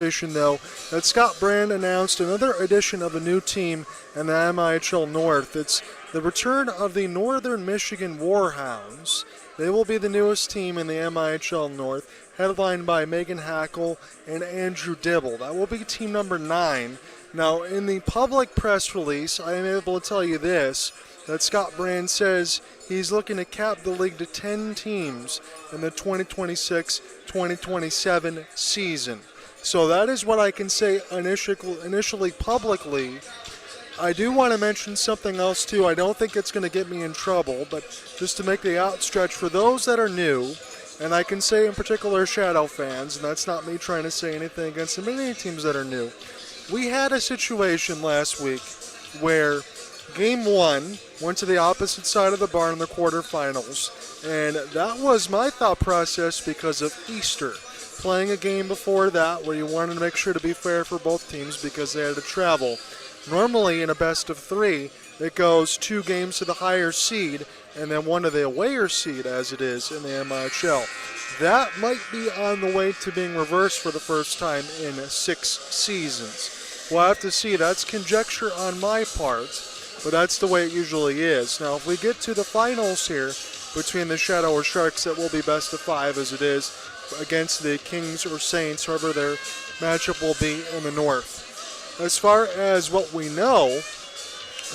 A: Though that Scott Brand announced another edition of a new team in the MIHL North. It's the return of the Northern Michigan Warhounds. They will be the newest team in the MIHL North, headlined by Megan Hackle and Andrew Dibble. That will be team number 9. Now, in the public press release, I am able to tell you this, that Scott Brand says he's looking to cap the league to 10 teams in the 2026-2027 season. So that is what I can say initially publicly. I do want to mention something else too. I don't think it's going to get me in trouble, but just to make the outstretch for those that are new, and I can say in particular Shadow fans, and that's not me trying to say anything against the many teams that are new. We had a situation last week where Game 1 went to the opposite side of the barn in the quarterfinals, and that was my thought process because of Easter. Playing a game before that where you wanted to make sure to be fair for both teams because they had to travel. Normally in a best of 3, it goes 2 games to the higher seed and then 1 to the awayer seed as it is in the MIHL. That might be on the way to being reversed for the first time in 6 seasons. We'll have to see. That's conjecture on my part, but that's the way it usually is. Now, if we get to the finals here between the Shadow or Sharks, it will be best of 5 as it is against the Kings or Saints, whoever their matchup will be in the North. As far as what we know,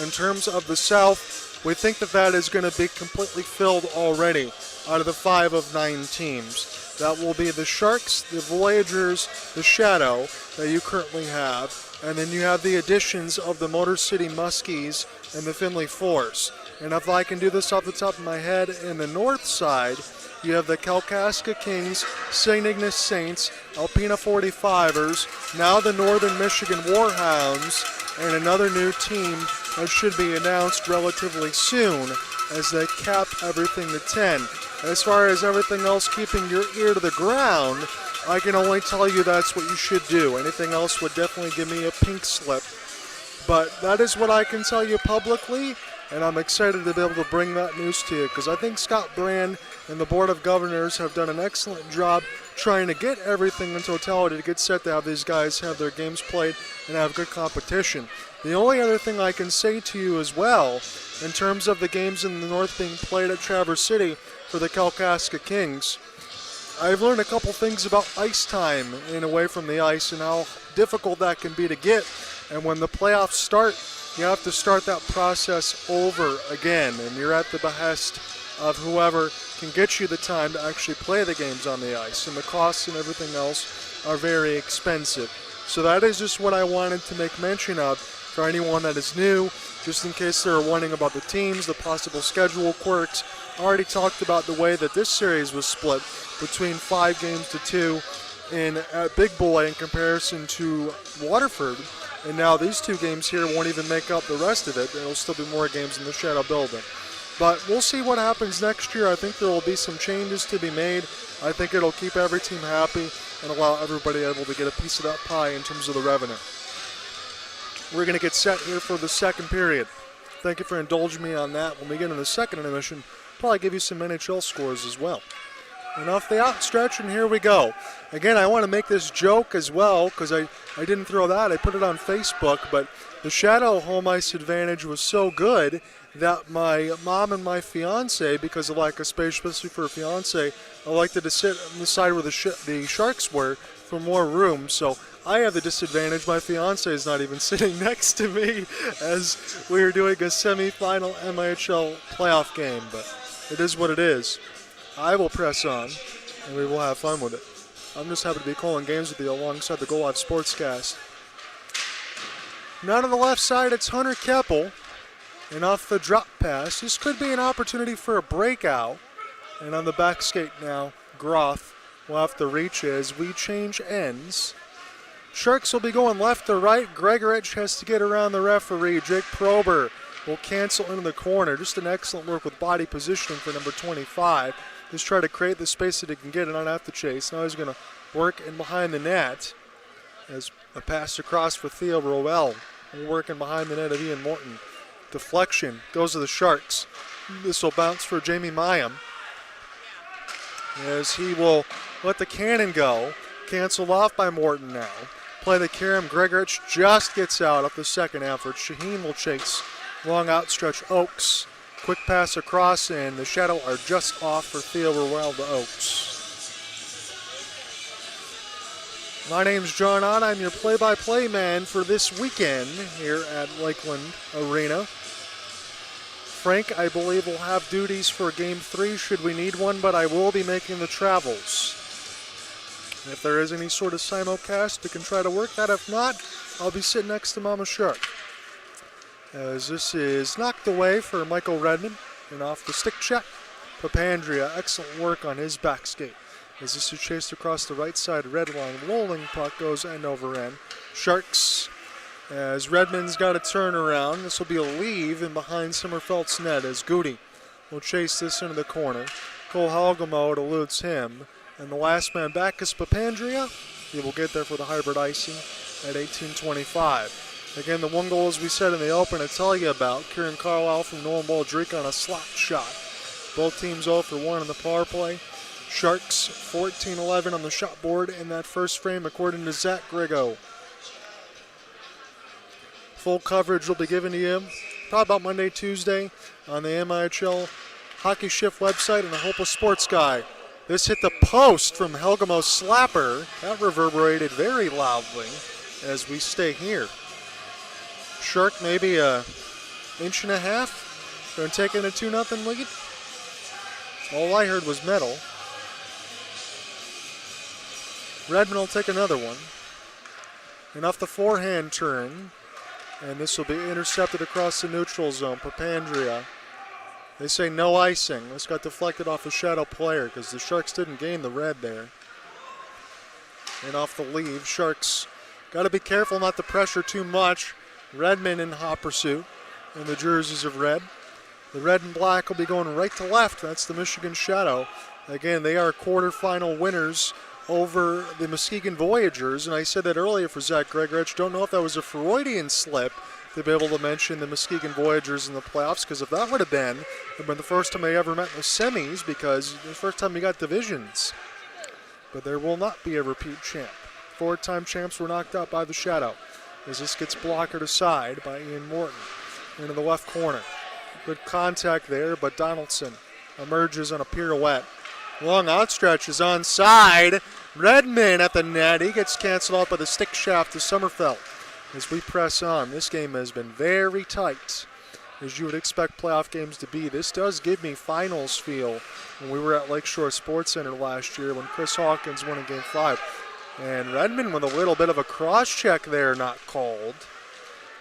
A: in terms of the South, we think that is going to be completely filled already out of the 5 of 9 teams. That will be the Sharks, the Voyagers, the Shadow that you currently have, and then you have the additions of the Motor City Muskies and the Findlay Force. And if I can do this off the top of my head, in the north side, you have the Kalkaska Kings, St. Ignace Saints, Alpena 45ers, now the Northern Michigan Warhounds, and another new team that should be announced relatively soon as they cap everything to 10. As far as everything else keeping your ear to the ground, I can only tell you that's what you should do. Anything else would definitely give me a pink slip. But that is what I can tell you publicly, and I'm excited to be able to bring that news to you because I think Scott Brand and the Board of Governors have done an excellent job trying to get everything in totality to get set to have these guys have their games played and have good competition. The only other thing I can say to you as well, in terms of the games in the North being played at Traverse City for the Kalkaska Kings, I've learned a couple things about ice time and away from the ice and how difficult that can be to get. And when the playoffs start, you have to start that process over again, and you're at the behest of whoever can get you the time to actually play the games on the ice, and the costs and everything else are very expensive. So that is just what I wanted to make mention of for anyone that is new, just in case they're wondering about the teams, the possible schedule quirks. I already talked about the way that this series was split between 5 games to 2 at Big Boy in comparison to Waterford. And now these 2 games here won't even make up the rest of it. There will still be more games in the Shadow Building. But we'll see what happens next year. I think there will be some changes to be made. I think it'll keep every team happy and allow everybody able to get a piece of that pie in terms of the revenue. We're going to get set here for the second period. Thank you for indulging me on that. When we get in the second intermission, probably give you some NHL scores as well. And off the outstretch, and here we go. Again, I want to make this joke as well because I didn't throw that. I put it on Facebook, but the Shadow home ice advantage was so good that my mom and my fiance, because of lack of space, especially for a fiance, elected to sit on the side where the Sharks were for more room. So I have the disadvantage. My fiance is not even sitting next to me as we are doing a semifinal MIHL playoff game, but it is what it is. I will press on, and we will have fun with it. I'm just happy to be calling games with you alongside the Go Live Sportscast. Now to the left side, it's Hunter Keppel. And off the drop pass, this could be an opportunity for a breakout. And on the back skate now, Groff will have to reach as we change ends. Sharks will be going left to right. Gregorich has to get around the referee. Jake Prober will cancel into the corner. Just an excellent work with body positioning for number 25. Just try to create the space that he can get and not have to chase. Now he's going to work in behind the net as a pass across for Theo Rowell. Working behind the net of Ian Morton. Deflection goes to the Sharks. This will bounce for Jamie Mayam as he will let the cannon go. canceled off by Morton now. Play the Karam. Gregorich just gets out of the second effort. Shaheen will chase. Long outstretch Oaks. Quick pass across, and the Shadow are just off for Theo Ruel to Oaks. My name's John Ott. I'm your play-by-play man for this weekend here at Lakeland Arena. Frank, I believe, will have duties for Game 3 should we need one, but I will be making the travels. If there is any sort of simulcast, we can try to work that. If not, I'll be sitting next to Mama Shark. As this is knocked away for Michael Redmond and off the stick check. Papandrea, excellent work on his back skate. As this is chased across the right side red line, rolling puck goes end over end. Sharks, as Redmond's got a turnaround. This will be a leave in behind Sommerfeld's net as Goody will chase this into the corner. Cole Halgamo eludes him. And the last man back is Papandrea. He will get there for the hybrid icing at 18:25. Again, the one goal, as we said in the open, to tell you about. Kieran Carlisle from Nolan Baldrick on a slap shot. Both teams 0 for 1 in the power play. Sharks 14-11 on the shot board in that first frame, according to Zach Grigo. Full coverage will be given to you probably about Monday, Tuesday on the MIHL Hockey Shift website and the Hope of Sports Guy. This hit the post from Helgamo's slapper. That reverberated very loudly as we stay here. Shark maybe a inch and a half. Going to take in a 2-0 lead. All I heard was metal. Redmond will take another one. And off the forehand turn. And this will be intercepted across the neutral zone. Papandrea. They say no icing. This got deflected off a shadow player because the Sharks didn't gain the red there. And off the leave, Sharks got to be careful not to pressure too much. Redmond in hot pursuit in the jerseys of red. The red and black will be going right to left. That's the Michigan Shadow. Again, they are quarterfinal winners over the Muskegon Voyagers. And I said that earlier for Zach Gregorich. Don't know if that was a Freudian slip to be able to mention the Muskegon Voyagers in the playoffs, because if that would have been, it would have been the first time they ever met in the semis, because the first time we got divisions. But there will not be a repeat champ. 4-time champs were knocked out by the Shadow as this gets blockered aside by Ian Morton into the left corner. Good contact there, but Donaldson emerges on a pirouette. Long outstretch is onside. Redmond at the net. He gets canceled out by the stick shaft to Sommerfeld. As we press on, this game has been very tight, as you would expect playoff games to be. This does give me finals feel when we were at Lakeshore Sports Center last year when Chris Hawkins won in Game 5. And Redmond with a little bit of a cross-check there, not called.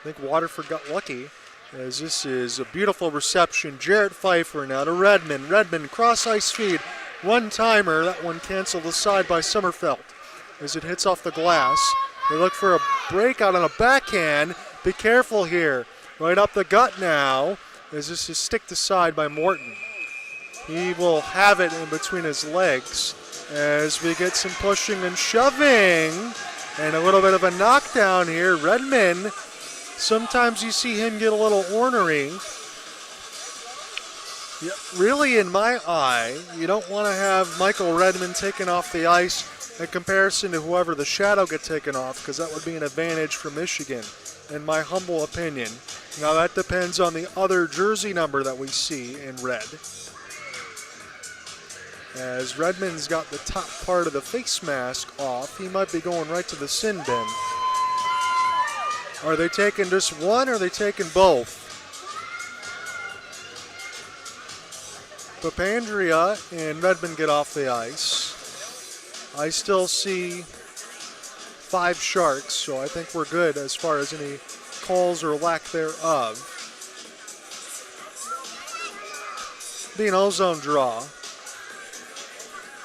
A: I think Waterford got lucky, as this is a beautiful reception. Jarrett Pfeiffer now to Redmond. Redmond cross-ice feed, one-timer. That one canceled aside by Sommerfeld as it hits off the glass. They look for a breakout on a backhand. Be careful here. Right up the gut now, as this is sticked aside by Morton. He will have it in between his legs as we get some pushing and shoving. And a little bit of a knockdown here. Redmond, sometimes you see him get a little ornery. Yeah, really, in my eye, you don't want to have Michael Redmond taken off the ice in comparison to whoever the Shadow get taken off, because that would be an advantage for Michigan, in my humble opinion. Now that depends on the other jersey number that we see in red. As Redmond's got the top part of the face mask off, he might be going right to the sin bin. Are they taking just one, or are they taking both? Papandrea and Redmond get off the ice. I still see 5 Sharks, so I think we're good as far as any calls or lack thereof. Be an ozone draw.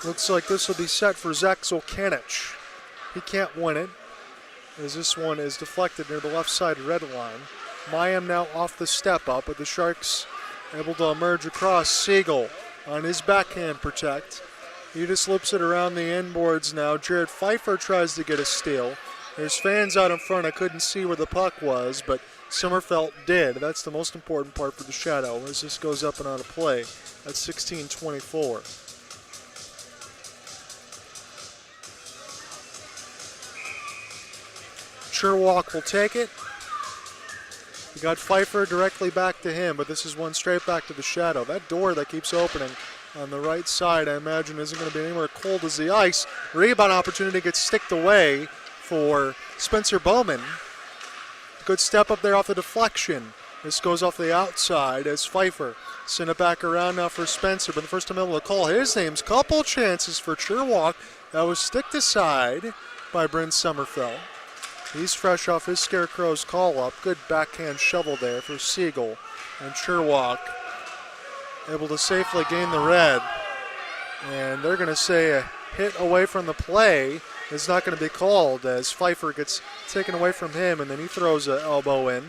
A: Looks like this will be set for Zach Zolkanich. He can't win it, as this one is deflected near the left side red line. Mayam now off the step up, with the Sharks able to emerge across. Siegel on his backhand protect. He just loops it around the end boards now. Jared Pfeiffer tries to get a steal. There's fans out in front. I couldn't see where the puck was, but Sommerfeld did. That's the most important part for the Shadow as this goes up and out of play at 16:24. Sherlock will take it. You got Pfeiffer directly back to him, but this is one straight back to the Shadow. That door that keeps opening on the right side, I imagine, isn't going to be anywhere cold as the ice. Rebound opportunity gets sticked away for Spencer Bowman. Good step up there off the deflection. This goes off the outside as Pfeiffer send it back around now for Spencer, but the first time able to call his names. Couple chances for Sherlock. That was sticked aside by Bryn Sommerfeld. He's fresh off his Scarecrow's call-up. Good backhand shovel there for Siegel. And Sherlock able to safely gain the red. And they're going to say a hit away from the play is not going to be called as Pfeiffer gets taken away from him, and then he throws an elbow in.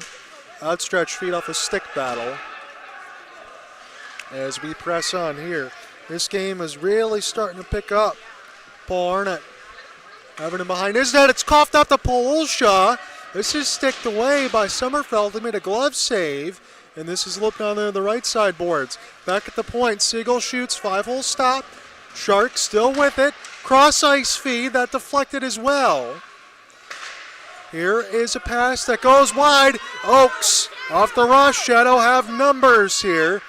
A: Outstretched feet off a stick battle. As we press on here. This game is really starting to pick up. Paul Arnott having him behind his net. It's coughed out to Polshaw. This is sticked away by Sommerfeld. He made a glove save, and this is looped down there to the right side boards. Back at the point, Siegel shoots, 5-hole stop. Sharks still with it. Cross ice feed, that deflected as well. Here is a pass that goes wide. Oaks off the rush. Shadow have numbers here.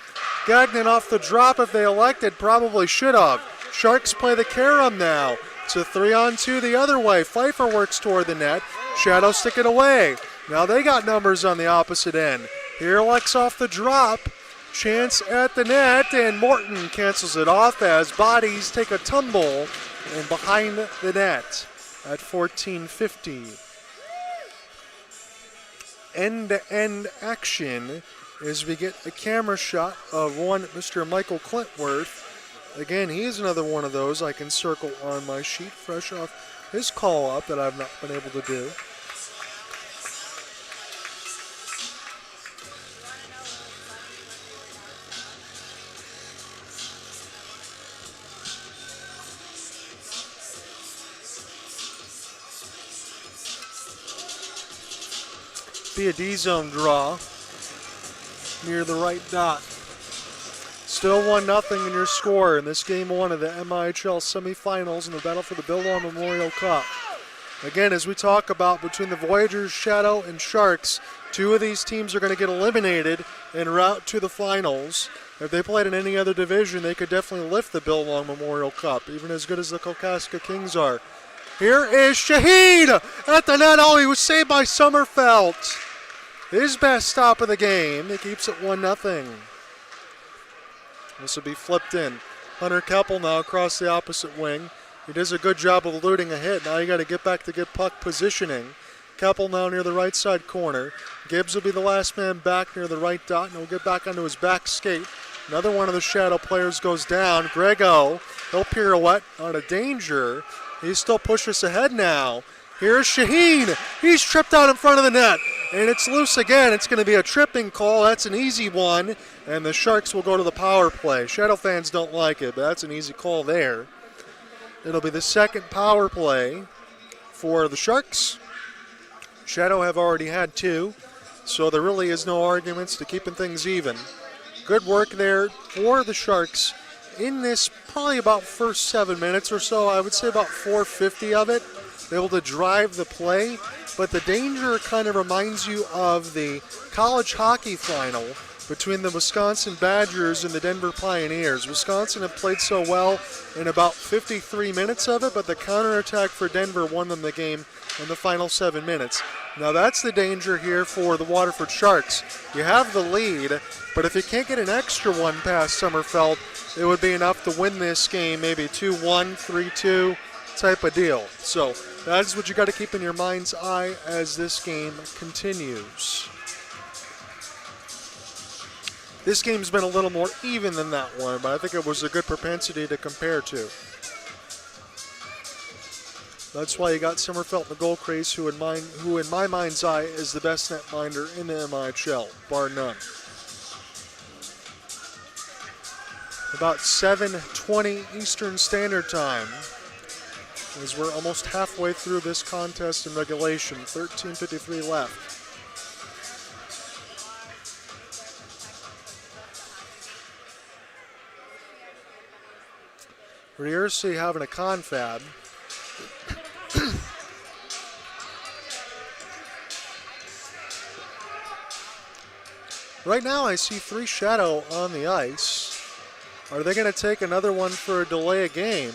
A: Gagnon off the drop if they elected, probably should have. Sharks play the carom now. It's a 3-on-2 the other way. Pfeiffer works toward the net. Shadow stick it away. Now they got numbers on the opposite end. Here Lex off the drop. Chance at the net, and Morton cancels it off as bodies take a tumble and behind the net at 14:50. End-to-end action as we get a camera shot of one Mr. Michael Clintworth. Again, he's another one of those I can circle on my sheet, fresh off his call-up that I've not been able to do. Be a D-zone draw near the right dot. Still 1-0 in your score in this game one of the MIHL semifinals in the battle for the Bill Law Memorial Cup. Again, as we talk about between the Voyagers, Shadow, and Sharks, two of these teams are going to get eliminated en route to the finals. If they played in any other division, they could definitely lift the Bill Long Memorial Cup, even as good as the Kalkaska Kings are. Here is Shaheen at the net. Oh, he was saved by Sommerfeld. His best stop of the game. He keeps it 1-0. This will be flipped in. Hunter Keppel now across the opposite wing. He does a good job of eluding a hit. Now you got to get back to get puck positioning. Keppel now near the right side corner. Gibbs will be the last man back near the right dot, and he'll get back onto his back skate. Another one of the Shadow players goes down. Grego, he'll pirouette out of danger. He still pushes ahead now. Here's Shaheen. He's tripped out in front of the net, and it's loose again. It's going to be a tripping call. That's an easy one, and the Sharks will go to the power play. Shadow fans don't like it, but that's an easy call there. It'll be the second power play for the Sharks. Shadow have already had two, so there really is no arguments to keeping things even. Good work there for the Sharks in this probably about first 7 minutes or so. I would say about 450 of it. They're able to drive the play, but the danger kind of reminds you of the college hockey final between the Wisconsin Badgers and the Denver Pioneers. Wisconsin have played so well in about 53 minutes of it, but the counterattack for Denver won them the game in the final 7 minutes. Now that's the danger here for the Waterford Sharks. You have the lead, but if you can't get an extra one past Sommerfeld, it would be enough to win this game, maybe 2-1, 3-2 type of deal. So that is what you got to keep in your mind's eye as this game continues. This game's been a little more even than that one, but I think it was a good propensity to compare to. That's why you got Sommerfeld in the goal crease, who in my mind's eye is the best netminder in the MIHL, bar none. About 7:20 Eastern Standard Time, as we're almost halfway through this contest in regulation. 13:53 left. Riercy having a confab. Right now I see 3 Shadow on the ice. Are they going to take another one for a delay of game?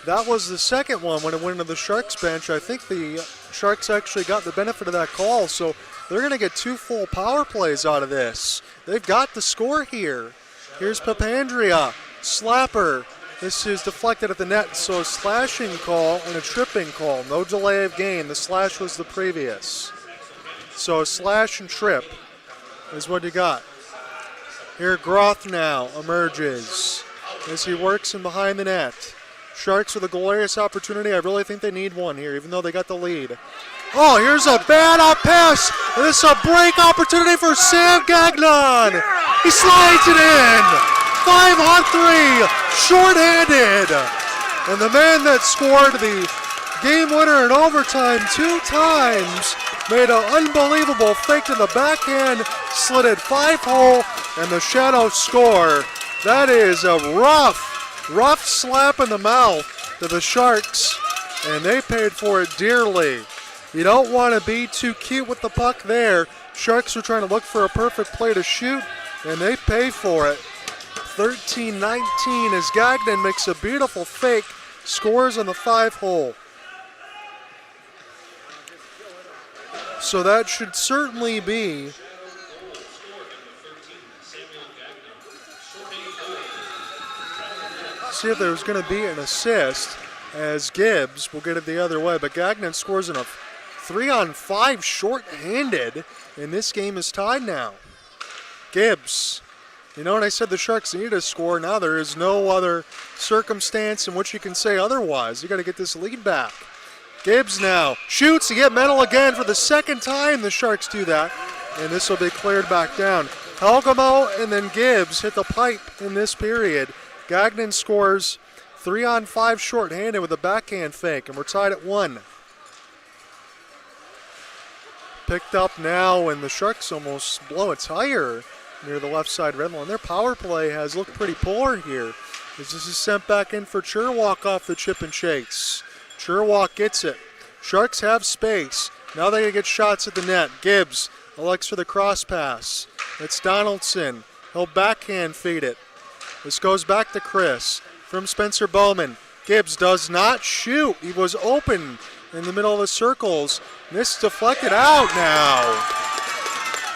A: That was the second one when it went into the Sharks bench. I think the Sharks actually got the benefit of that call, so they're going to get 2 full power plays out of this. They've got the score here. Here's Papandrea, slapper. This is deflected at the net, so a slashing call and a tripping call. No delay of game. The slash was the previous. So a slash and trip is what you got. Here Groth now emerges as he works in behind the net. Sharks with a glorious opportunity. I really think they need one here, even though they got the lead. Oh, here's a bad up pass. And this is a break opportunity for Sam Gagnon. He slides it in. 5-on-3, shorthanded. And the man that scored the game winner in overtime 2 times made an unbelievable fake to the backhand, slid it 5-hole, and the Shadow score. That is a rough slap in the mouth to the Sharks, and they paid for it dearly. You don't want to be too cute with the puck there. Sharks were trying to look for a perfect play to shoot, and they pay for it. 13-19 as Gagnon makes a beautiful fake, scores on the 5-hole. So that should certainly be see if there's going to be an assist as Gibbs will get it the other way, but Gagnon scores in a 3-on-5 short-handed, and this game is tied now. Gibbs, you know when I said the Sharks needed a score, now there is no other circumstance in which you can say otherwise. You got to get this lead back. Gibbs now shoots to get medal again for the second time the Sharks do that, and this will be cleared back down. Helgamo and then Gibbs hit the pipe in this period. Gagnon scores 3-on-5 shorthanded with a backhand fake, and we're tied at 1. Picked up now, and the Sharks almost blow a tire near the left side red line. Their power play has looked pretty poor here. As this is sent back in for Cherwalk off the chip and chase. Cherwalk gets it. Sharks have space. Now they get shots at the net. Gibbs elects for the cross pass. It's Donaldson. He'll backhand feed it. This goes back to Chris from Spencer Bowman. Gibbs does not shoot. He was open in the middle of the circles. This deflected out now.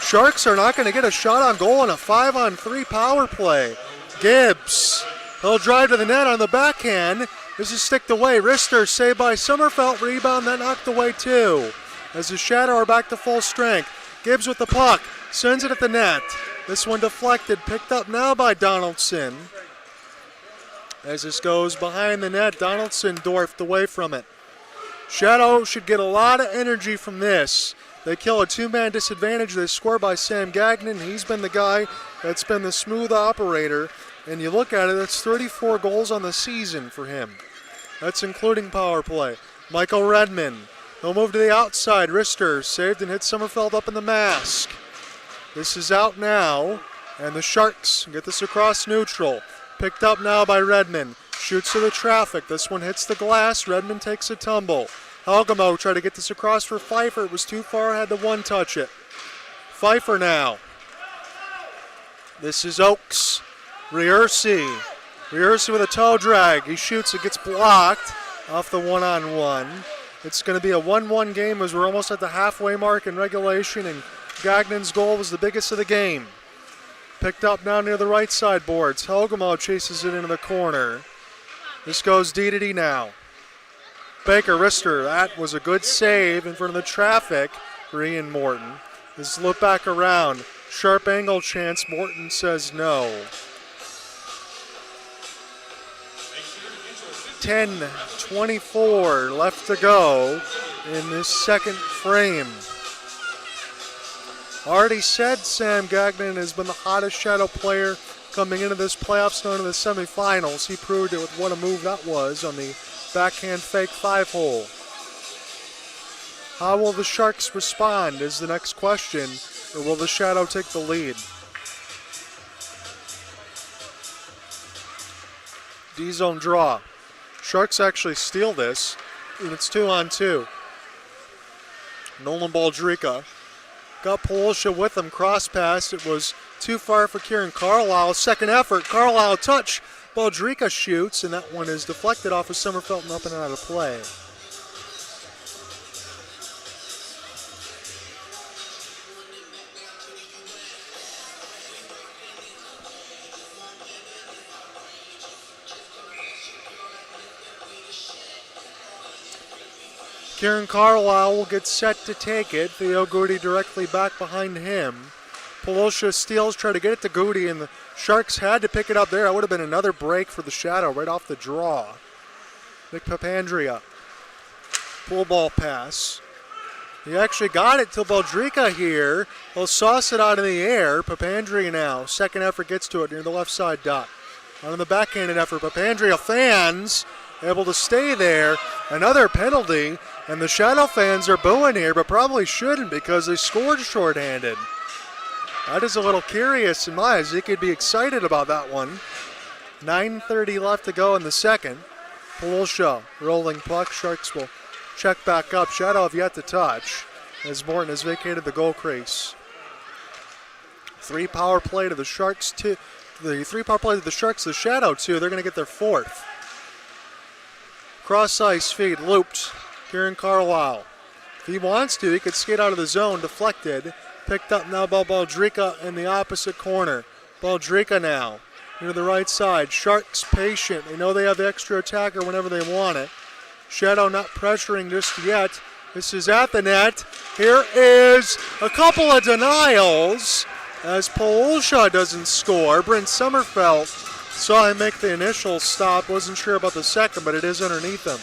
A: Sharks are not going to get a shot on goal in a 5-on-3 power play. Gibbs, he'll drive to the net on the backhand. This is sticked away. Rister saved by Sommerfeld. Rebound, then knocked away too. As the Shadow are back to full strength. Gibbs with the puck. Sends it at the net. This one deflected. Picked up now by Donaldson. As this goes behind the net, Donaldson dwarfed away from it. Shadow should get a lot of energy from this. They kill a 2-man disadvantage. They score by Sam Gagnon. He's been the guy that's been the smooth operator. And you look at it, that's 34 goals on the season for him. That's including power play. Michael Redmond. He'll move to the outside. Rister saved and hit Sommerfeld up in the mask. This is out now, and the Sharks get this across neutral. Picked up now by Redmond. Shoots to the traffic. This one hits the glass. Redmond takes a tumble. Helgamo tried to get this across for Pfeiffer. It was too far, had to one-touch it. Pfeiffer now. This is Oakes. Riersi with a toe drag. He shoots, it gets blocked off the 1-on-1. It's going to be a 1-1 game as we're almost at the halfway mark in regulation, and Gagnon's goal was the biggest of the game. Picked up now near the right side boards. Helgamo chases it into the corner. This goes D-to-D now. Baker Rister, that was a good save in front of the traffic for Ian Morton. This look back around. Sharp angle chance. Morton says no. 10:24 left to go in this second frame. Already said Sam Gagnon has been the hottest Shadow player coming into this playoffs, known to the semifinals. He proved it with what a move that was on the backhand fake 5-hole. How will the Sharks respond is the next question, or will the Shadow take the lead? D-zone draw. Sharks actually steal this, and it's 2-on-2. Nolan Baldrica got Polosha with him, cross pass. It was too far for Kieran Carlisle. Second effort, Carlisle touch. Baldrica shoots, and that one is deflected off of Sommerfeld and up and out of play. Kieran Carlisle will get set to take it. Theo Goody directly back behind him. Polosha steals, try to get it to Goody, and the Sharks had to pick it up there. That would have been another break for the Shadow right off the draw. Nick Papandrea. Pull ball pass. He actually got it to Baldrica here. He'll sauce it out in the air. Papandrea now. Second effort gets to it near the left side dot. On the backhanded effort, Papandrea fans able to stay there. Another penalty, and the Shadow fans are booing here, but probably shouldn't because they scored shorthanded. That is a little curious in my eyes. They could be excited about that one. 9:30 left to go in the second. Polosha rolling puck. Sharks will check back up. Shadow have yet to touch as Morton has vacated the goal crease. 3 power play to the Sharks, 2. The 3 power play to the Sharks, the Shadow 2. They're going to get their 4th. Cross ice feed looped. Kieran Carlisle. If he wants to, he could skate out of the zone. Deflected. Picked up now by Baldrica in the opposite corner. Baldrica now near the right side. Sharks patient. They know they have the extra attacker whenever they want it. Shadow not pressuring just yet. This is at the net. Here is a couple of denials as Polosha doesn't score. Brent Sommerfeld saw him make the initial stop. Wasn't sure about the second, but it is underneath him.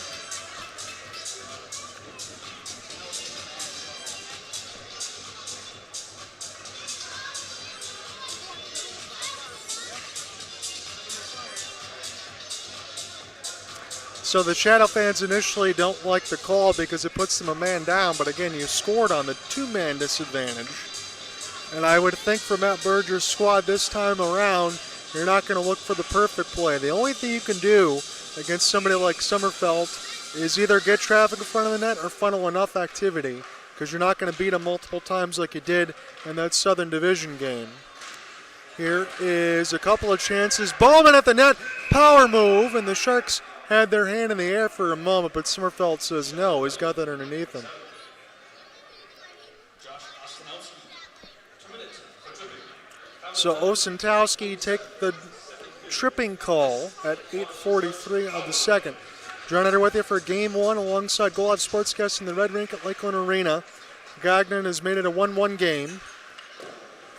A: So the Shadow fans initially don't like the call because it puts them a man down, but again, you scored on the 2-man disadvantage. And I would think for Matt Berger's squad this time around, you're not going to look for the perfect play. The only thing you can do against somebody like Sommerfeld is either get traffic in front of the net or funnel enough activity, because you're not going to beat them multiple times like you did in that Southern Division game. Here is a couple of chances. Bowman at the net, power move, and the Sharks had their hand in the air for a moment, but Sommerfeld says no. He's got that underneath him. So Osentowski take the tripping call at 8:43 of the second. John Eder with you for Game 1 alongside Go Live Sportscast in the Red Rink at Lakeland Arena. Gagnon has made it a 1-1 game.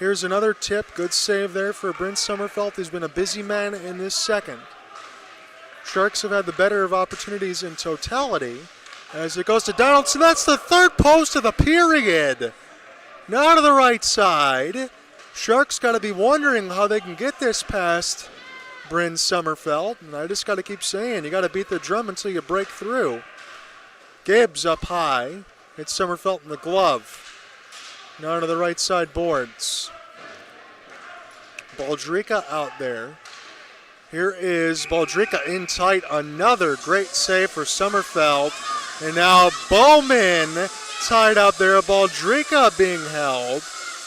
A: Here's another tip. Good save there for Brent Sommerfeld. He's been a busy man in this second. Sharks have had the better of opportunities in totality as it goes to Donaldson. That's the third post of the period. Now to the right side. Sharks got to be wondering how they can get this past Bryn Sommerfeld. And I just got to keep saying, you got to beat the drum until you break through. Gibbs up high. Hits Sommerfeld in the glove. Now to the right side boards. Baldrica out there. Here is Baldrica in tight. Another great save for Sommerfeld. And now Bowman tied up there. Baldrica being held.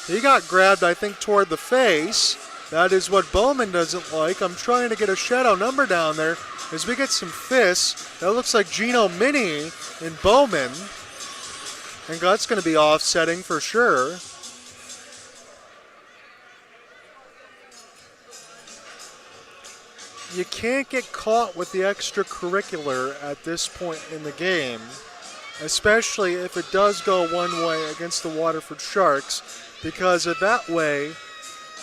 A: He got grabbed, I think, toward the face. That is what Bowman doesn't like. I'm trying to get a Shadow number down there as we get some fists. That looks like Gino Mini and Bowman. And that's going to be offsetting for sure. You can't get caught with the extracurricular at this point in the game, especially if it does go one way against the Waterford Sharks, because of that way,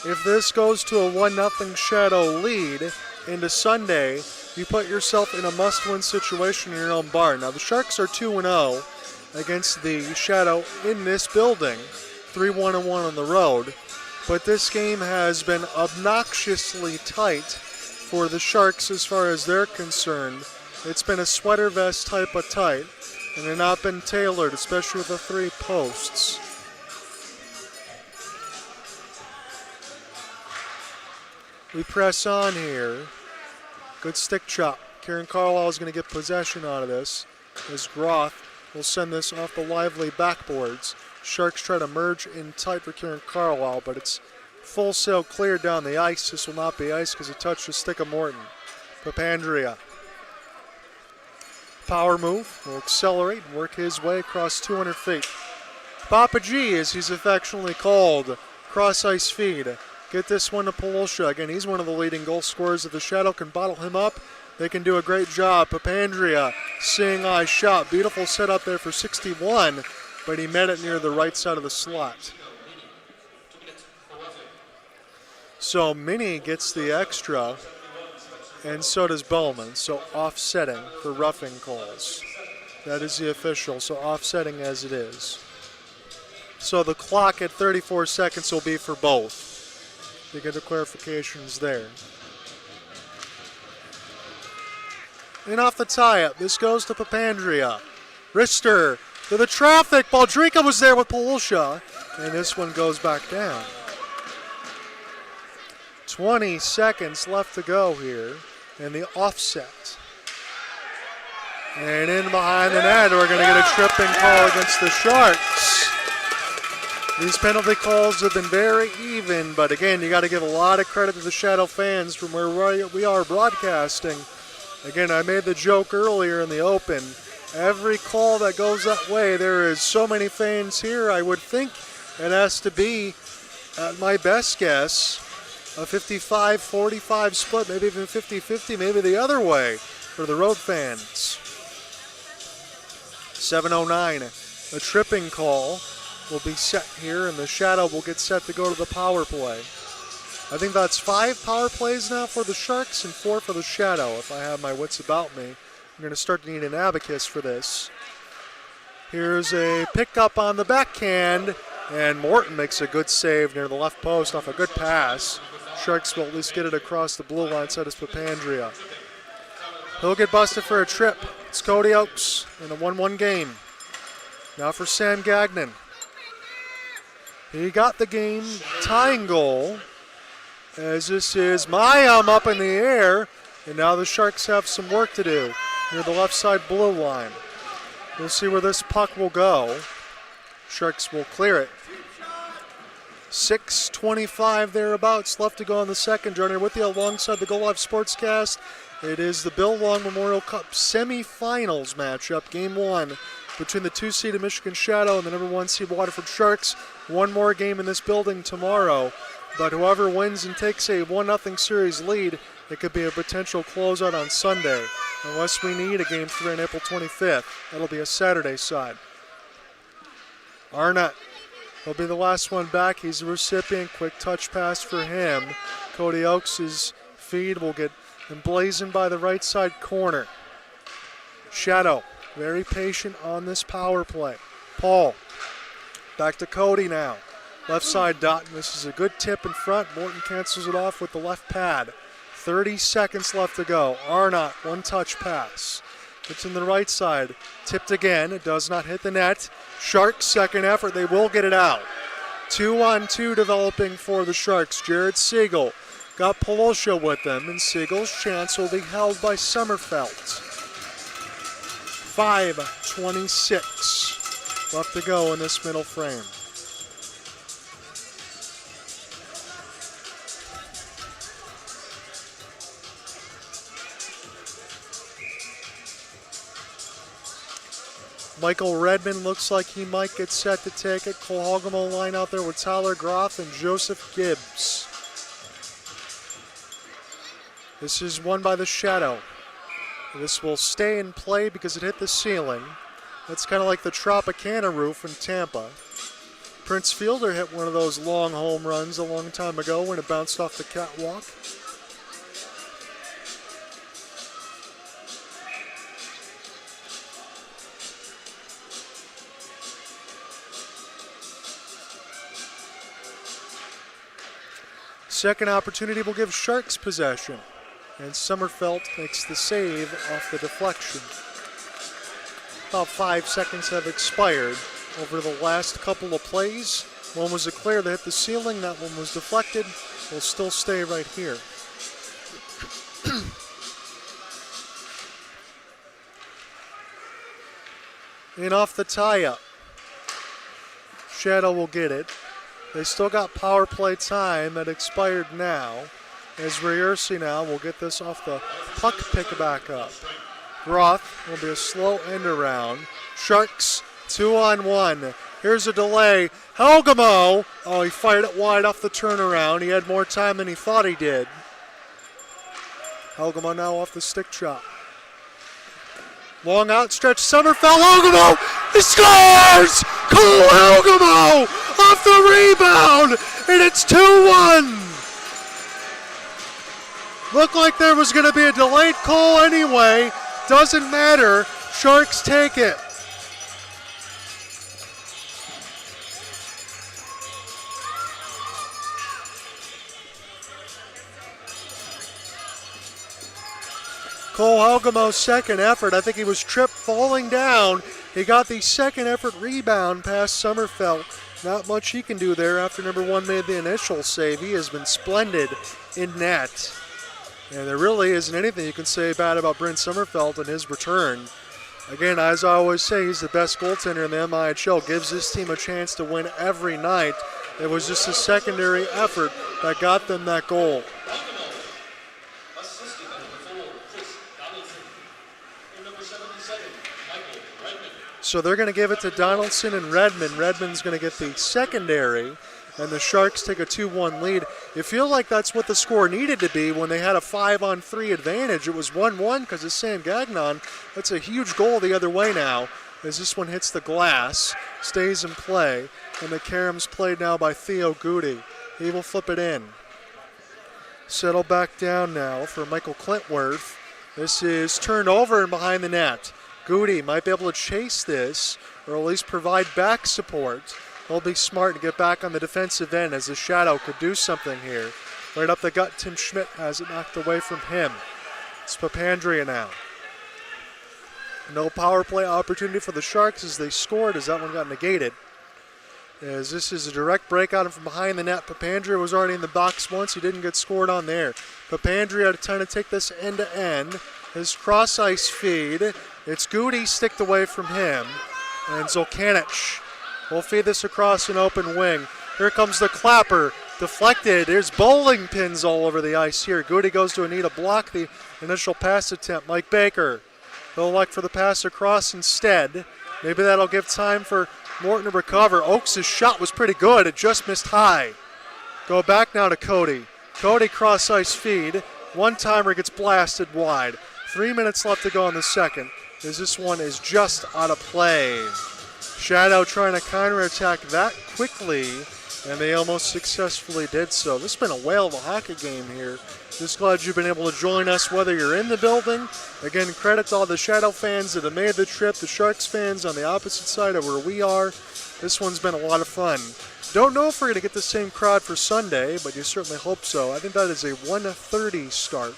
A: if this goes to a 1-0 Shadow lead into Sunday, you put yourself in a must-win situation in your own barn. Now, the Sharks are 2-0 against the Shadow in this building, 3-1-1 on the road, but this game has been obnoxiously tight for the Sharks as far as they're concerned. It's been a sweater vest type of tight, and they've not been tailored, especially with the 3 posts. We press on here. Good stick chop. Kieran Carlisle is going to get possession out of this as Groth will send this off the lively backboards. Sharks try to merge in tight for Kieran Carlisle, but it's full sail clear down the ice. This will not be ice because it touched the stick of Morton. Papandrea. Power move, will accelerate and work his way across 200 feet. Papa G, as he's affectionately called, cross ice feed. Get this one to Polosha. Again, he's one of the leading goal scorers. If the Shadow can bottle him up, they can do a great job. Papandrea, seeing eye shot. Beautiful setup there for 61, but he met it near the right side of the slot. So Minnie gets the extra, and so does Bowman. So offsetting for roughing calls. That is the official, so offsetting as it is. So the clock at 34 seconds will be for both. You get the clarifications there. And off the tie-up, this goes to Papandrea. Rister to the traffic. Baldrika was there with Polosha, and this one goes back down. 20 seconds left to go here in the offset. And in behind the net, we're going to get a tripping call against the Sharks. These penalty calls have been very even, but again, you got to give a lot of credit to the Shadow fans from where we are broadcasting. Again, I made the joke earlier in the open. Every call that goes that way, there is so many fans here, I would think it has to be, at my best guess, a 55-45 split, maybe even 50-50, maybe the other way for the road fans. 7:09, a tripping call will be set here, and the Shadow will get set to go to the power play. I think that's 5 power plays now for the Sharks and 4 for the Shadow, if I have my wits about me. I'm going to start to need an abacus for this. Here's a pickup on the backhand, and Morton makes a good save near the left post off a good pass. Sharks will at least get it across the blue line, so does Papandrea. He'll get busted for a trip. It's Cody Oakes in a 1-1 game. Now for Sam Gagnon. He got the game tying goal, as this is Mayam up in the air, and now the Sharks have some work to do near the left side blue line. We'll see where this puck will go. Sharks will clear it. 6:25 thereabouts left to go on the second. Joining with you alongside the Go Live Sportscast, it is the Bill Long Memorial Cup Semifinals matchup, Game 1 between the 2-seeded Michigan Shadow and the number 1 seed Waterford Sharks. One more game in this building tomorrow, but whoever wins and takes a 1-0 series lead, it could be a potential closeout on Sunday, unless we need a Game 3 on April 25th. That'll be a Saturday side. Arnott will be the last one back. He's the recipient. Quick touch pass for him. Cody Oakes' feed will get emblazoned by the right side corner. Shadow, very patient on this power play. Paul, back to Cody now. Left side dot, and this is a good tip in front. Morton cancels it off with the left pad. 30 seconds left to go. Arnott, one touch pass. It's in the right side. Tipped again. It does not hit the net. Sharks' second effort. They will get it out. 2-on-2 developing for the Sharks. Jared Siegel got Polosha with them, and Siegel's chance will be held by Sommerfeld. 5:26 left to go in this middle frame. Michael Redmond looks like he might get set to take it. Cole Hogemo line out there with Tyler Groff and Joseph Gibbs. This is won by the Shadow. This will stay in play because it hit the ceiling. That's kind of like the Tropicana roof in Tampa. Prince Fielder hit one of those long home runs a long time ago when it bounced off the catwalk. Second opportunity will give Sharks possession, and Sommerfeld makes the save off the deflection. About 5 seconds have expired over the last couple of plays. One was a clear that hit the ceiling, that one was deflected. Will still stay right here. in off the tie-up. Shadow will get it. They still got power play time that expired now. As Riorsi now will get this off the puck pick back up. Groth will be a slow end around. Sharks 2-on-1. Here's a delay. Helgamo. Oh, he fired it wide off the turnaround. He had more time than he thought he did. Helgamo now off the stick chop. Long outstretch. Sommerfeld. Helgamo. He scores! Cole Helgamo off the rebound. And it's 2-1. Looked like there was going to be a delayed call anyway. Doesn't matter. Sharks take it. Cole Helgamo's second effort. I think he was tripped falling down. He got the second effort rebound past Sommerfeld. Not much he can do there after number one made the initial save. He has been splendid in net. And there really isn't anything you can say bad about Brent Sommerfeld and his return. Again, as I always say, he's the best goaltender in the MIHL. Gives this team a chance to win every night. It was just a secondary effort that got them that goal. So they're going to give it to Donaldson and Redmond. Redmond's going to get the secondary, and the Sharks take a 2-1 lead. You feel like that's what the score needed to be when they had a 5-on-3 advantage. It was 1-1 because of Sam Gagnon. That's a huge goal the other way now as this one hits the glass, stays in play, and the caroms played now by Theo Goody. He will flip it in. Settle back down now for Michael Clintworth. This is turned over and behind the net. Goody might be able to chase this or at least provide back support. He'll be smart to get back on the defensive end as the Shadow could do something here. Right up the gut, Tim Schmidt has it knocked away from him. It's Papandrea now. No power play opportunity for the Sharks as they scored as that one got negated. As this is a direct break out from behind the net. Papandrea was already in the box once. He didn't get scored on there. Papandrea had time to take this end to end. His cross ice feed. It's Goody sticked away from him. And Zolkanich will feed this across an open wing. Here comes the clapper. Deflected. There's bowling pins all over the ice here. Goody goes to a knee to block the initial pass attempt. Mike Baker. He'll elect for the pass across instead. Maybe that'll give time for Morton to recover. Oaks' shot was pretty good. It just missed high. Go back now to Cody. Cody cross ice feed. One-timer gets blasted wide. 3 minutes left to go in the second as this one is just out of play. Shadow trying to counterattack that quickly, and they almost successfully did so. This has been a whale of a hockey game here. Just glad you've been able to join us whether you're in the building. Again, credit to all the Shadow fans that have made the trip, the Sharks fans on the opposite side of where we are. This one's been a lot of fun. Don't know if we're going to get the same crowd for Sunday, but you certainly hope so. I think that is a 1:30 start.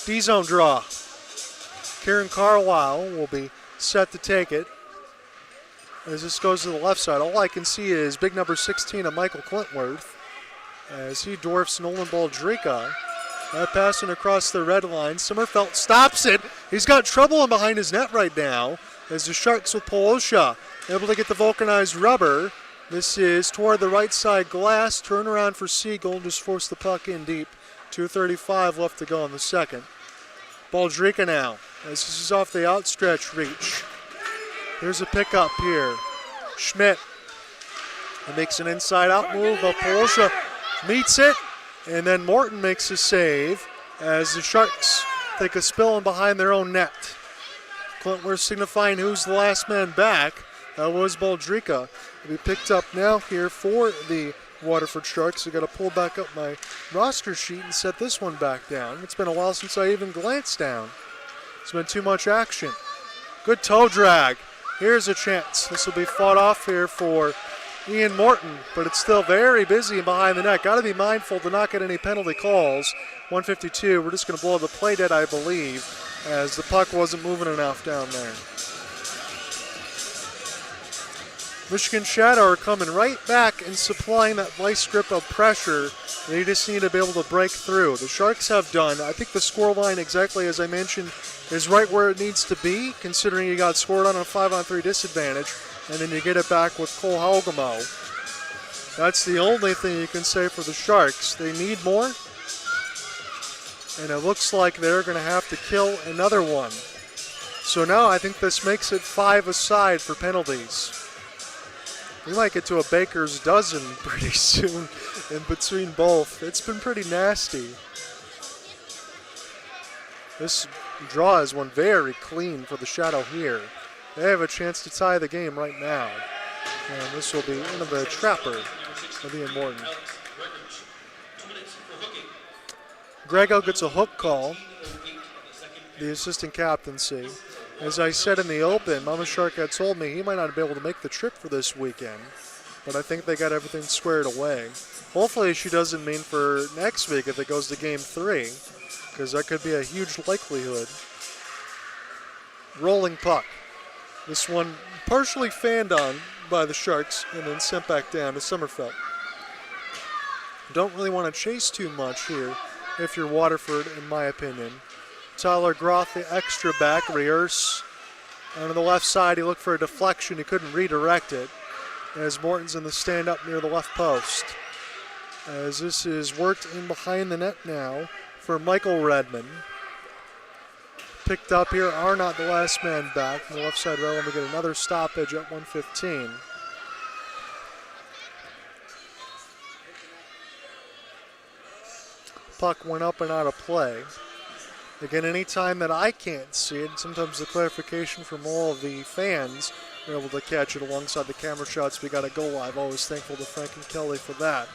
A: D-zone draw. Kieran Carlisle will be set to take it. As this goes to the left side, all I can see is big number 16 of Michael Clintworth as he dwarfs Nolan Baldrika. That passing across the red line. Sommerfeld stops it. He's got trouble in behind his net right now as the Sharks with Polosha able to get the vulcanized rubber. This is toward the right side glass. Turnaround for Siegel. Just force the puck in deep. 2:35 left to go in the second. Baldrika now as this is off the outstretched reach. Here's a pickup here. Schmidt makes an inside-out move. Polosha meets it, and then Morton makes a save as the Sharks take a spill in behind their own net. Clintworth signifying who's the last man back. That was Baldrika. Will be picked up now here for the Waterford Sharks. I got to pull back up my roster sheet and set this one back down. It's been a while since I even glanced down. It's been too much action. Good toe drag. Here's a chance. This will be fought off here for Ian Morton, but it's still very busy behind the net. Got to be mindful to not get any penalty calls. 152. We're just going to blow the play dead, I believe, as the puck wasn't moving enough down there. Michigan Shadow are coming right back and supplying that vice grip of pressure. They just need to be able to break through. The Sharks have done. I think the scoreline, exactly as I mentioned, is right where it needs to be, considering you got scored on a 5-on-3 disadvantage, and then you get it back with Cole Halgamo. That's the only thing you can say for the Sharks. They need more, and it looks like they're going to have to kill another one. So now I think this makes it 5 aside for penalties. We might get to a baker's dozen pretty soon in between both. It's been pretty nasty. This draw is one very clean for the Shadow here. They have a chance to tie the game right now. And this will be into the trapper of Ian Morton. Grego gets a hook call, the assistant captaincy. As I said in the open, Mama Shark had told me he might not be able to make the trip for this weekend, but I think they got everything squared away. Hopefully she doesn't mean for next week if it goes to game 3, because that could be a huge likelihood. Rolling puck. This one partially fanned on by the Sharks and then sent back down to Sommerfeld. Don't really want to chase too much here if you're Waterford, in my opinion. Tyler Groth, the extra back, rehearse. On the left side, he looked for a deflection. He couldn't redirect it. As Morton's in the stand-up near the left post. As this is worked in behind the net now for Michael Redmond. Picked up here, Arnott, the last man back. From the left side rail, and we get another stoppage at 1:15. Puck went up and out of play. Again, anytime that I can't see it, sometimes the clarification from all of the fans are able to catch it alongside the camera shots. We got to go live. Always thankful to Frank and Kelly for that.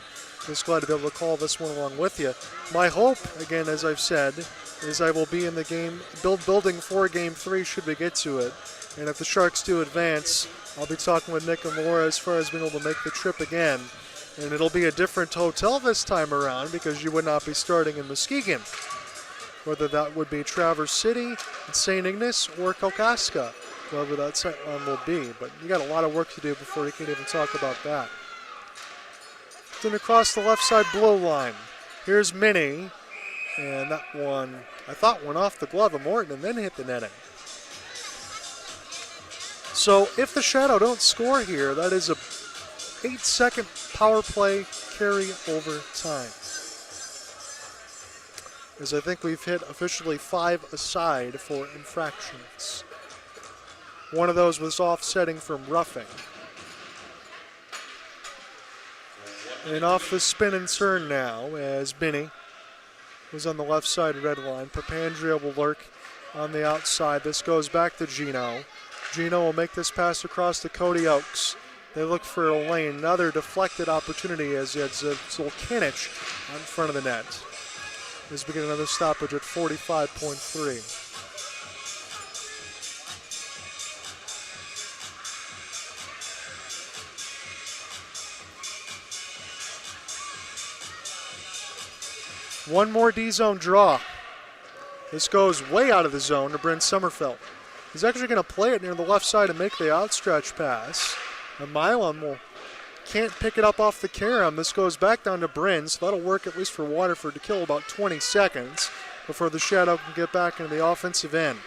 A: Just glad to be able to call this one along with you. My hope, again, as I've said, is I will be in the game, building for game 3 should we get to it. And if the Sharks do advance, I'll be talking with Nick and Laura as far as being able to make the trip again. And it'll be a different hotel this time around because you would not be starting in Muskegon. Whether that would be Traverse City, St. Ignace, or Kalkaska, wherever that sight line will be. But you got a lot of work to do before you can even talk about that. Then across the left side blue line. Here's Minnie. And that one, I thought, went off the glove of Morton and then hit the netting. So if the Shadow don't score here, that is a 8-second power play carry over time. As I think we've hit officially 5 aside for infractions. One of those was offsetting from roughing. And off the spin and turn now as Binney was on the left side red line. Papandrea will lurk on the outside. This goes back to Gino. Gino will make this pass across to Cody Oakes. They look for a lane. Another deflected opportunity as you had Zulkanich on front of the net. As we get another stoppage at 45.3. One more D-zone draw. This goes way out of the zone to Brent Sommerfeld. He's actually going to play it near the left side and make the outstretch pass. And Milam can't pick it up off the carom. This goes back down to Bryn, so that'll work at least for Waterford to kill about 20 seconds before the Shadow can get back into the offensive end.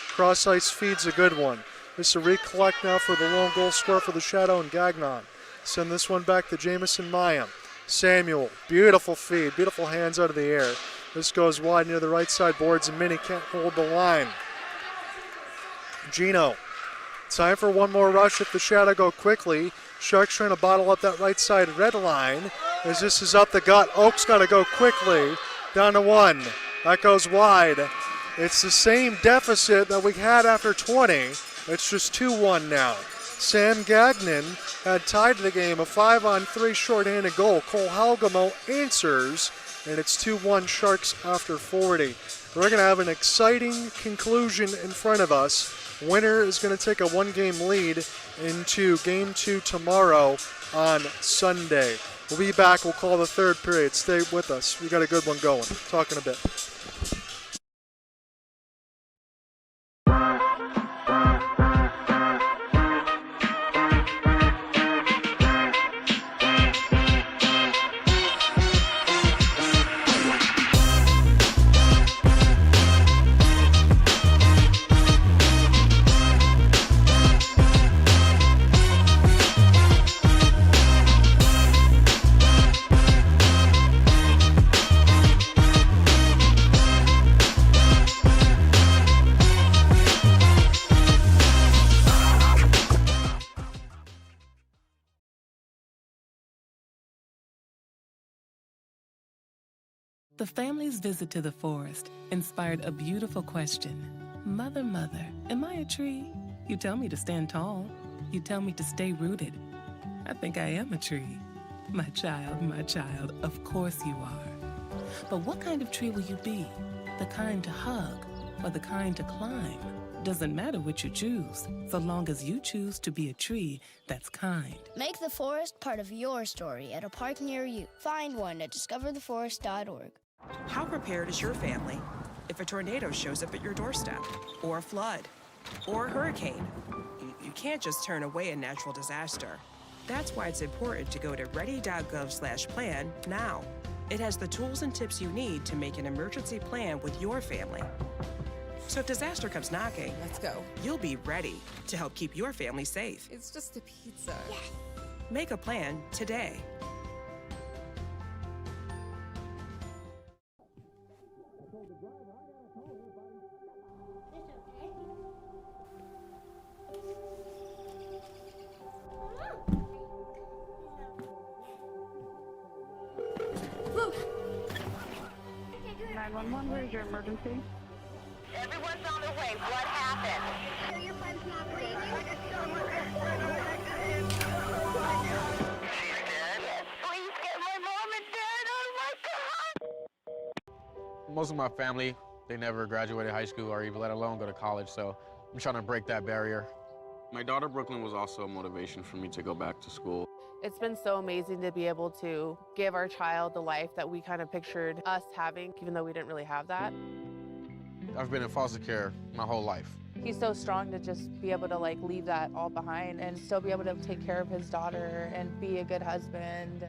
A: Cross ice feed's a good one. This is a recollect now for the lone goal scorer for the Shadow and Gagnon. Send this one back to Jamison Mayam. Samuel, beautiful feed, beautiful hands out of the air. This goes wide near the right side boards and Minnie can't hold the line. Gino, time for one more rush if the Shadow go quickly. Sharks trying to bottle up that right side red line as this is up the gut. Oak's got to go quickly, down to 1. That goes wide. It's the same deficit that we had after 20. It's just 2-1 now. Sam Gagnon had tied the game, a 5-on-3 shorthanded goal. Cole Halgamo answers, and it's 2-1 Sharks after 40. We're going to have an exciting conclusion in front of us. Winner is going to take a 1-game lead into Game 2 tomorrow on Sunday. We'll be back. We'll call the third period. Stay with us. We got a good one going. Talk in a bit.
D: The family's visit to the forest inspired a beautiful question. Mother, mother, am I a tree? You tell me to stand tall. You tell me to stay rooted. I think I am a tree. My child, of course you are. But what kind of tree will you be? The kind to hug or the kind to climb? Doesn't matter which you choose, so long as you choose to be a tree that's kind.
E: Make the forest part of your story at a park near you. Find one at discovertheforest.org.
F: How prepared is your family if a tornado shows up at your doorstep, or a flood, or a hurricane? You can't just turn away a natural disaster. That's why it's important to go to ready.gov/plan now. It has the tools and tips you need to make an emergency plan with your family. So if disaster comes knocking,
C: Let's go.
F: you'll be ready to help keep your family safe.
C: It's just a pizza.
F: Make a plan today.
H: Where's your emergency? Everyone's on their way. What happened? Your friend's not breathing. Yes, please get my mom and dad. Oh my God!
I: Most of my family, they never graduated high school or even let alone go to college, so I'm trying to break that barrier. My daughter Brooklyn was also a motivation for me to go back to school.
J: It's been so amazing to be able to give our child the life that we kind of pictured us having, even though we didn't really have that.
I: I've been in foster care my whole life.
J: He's so strong to just be able to leave that all behind and still be able to take care of his daughter and be a good husband.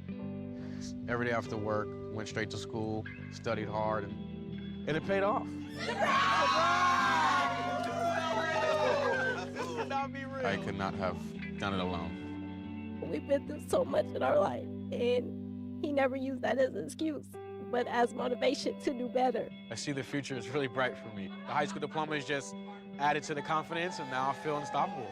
I: Every day after work, went straight to school, studied hard, and it paid off. I could not have done it alone.
K: We've been through so much in our life, and he never used that as an excuse, but as motivation to do better.
I: I see the future is really bright for me. The high school diploma is just added to the confidence, and now I feel unstoppable.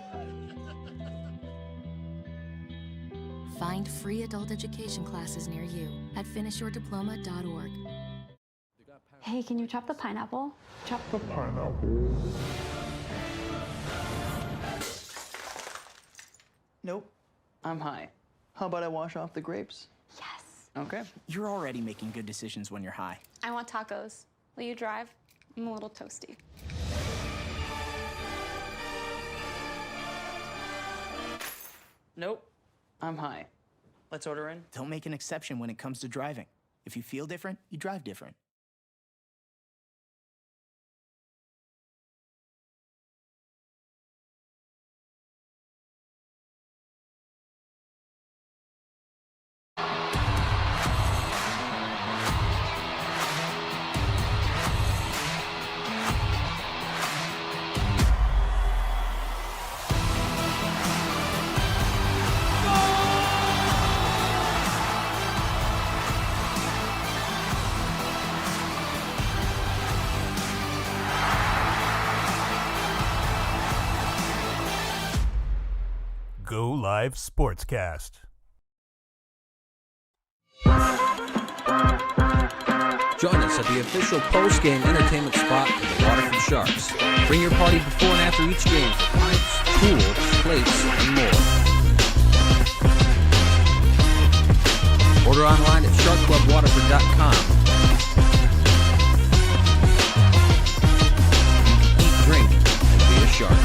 L: Find free adult education classes near you at finishyourdiploma.org.
M: Hey, can you chop the pineapple?
N: Chop the pineapple.
O: Nope. I'm high. How about I wash off the grapes?
M: Yes.
O: Okay.
P: You're already making good decisions when you're high.
M: I want tacos. Will you drive? I'm a little toasty.
O: Nope. I'm high. Let's order in.
P: Don't make an exception when it comes to driving. If you feel different, you drive different.
R: Go Live Sportscast.
Q: Join us at the official post-game entertainment spot of the Waterford Sharks. Bring your party before and after each game for pints, pool, plates, and more. Order online at sharkclubwaterford.com. Eat, drink, and be a shark.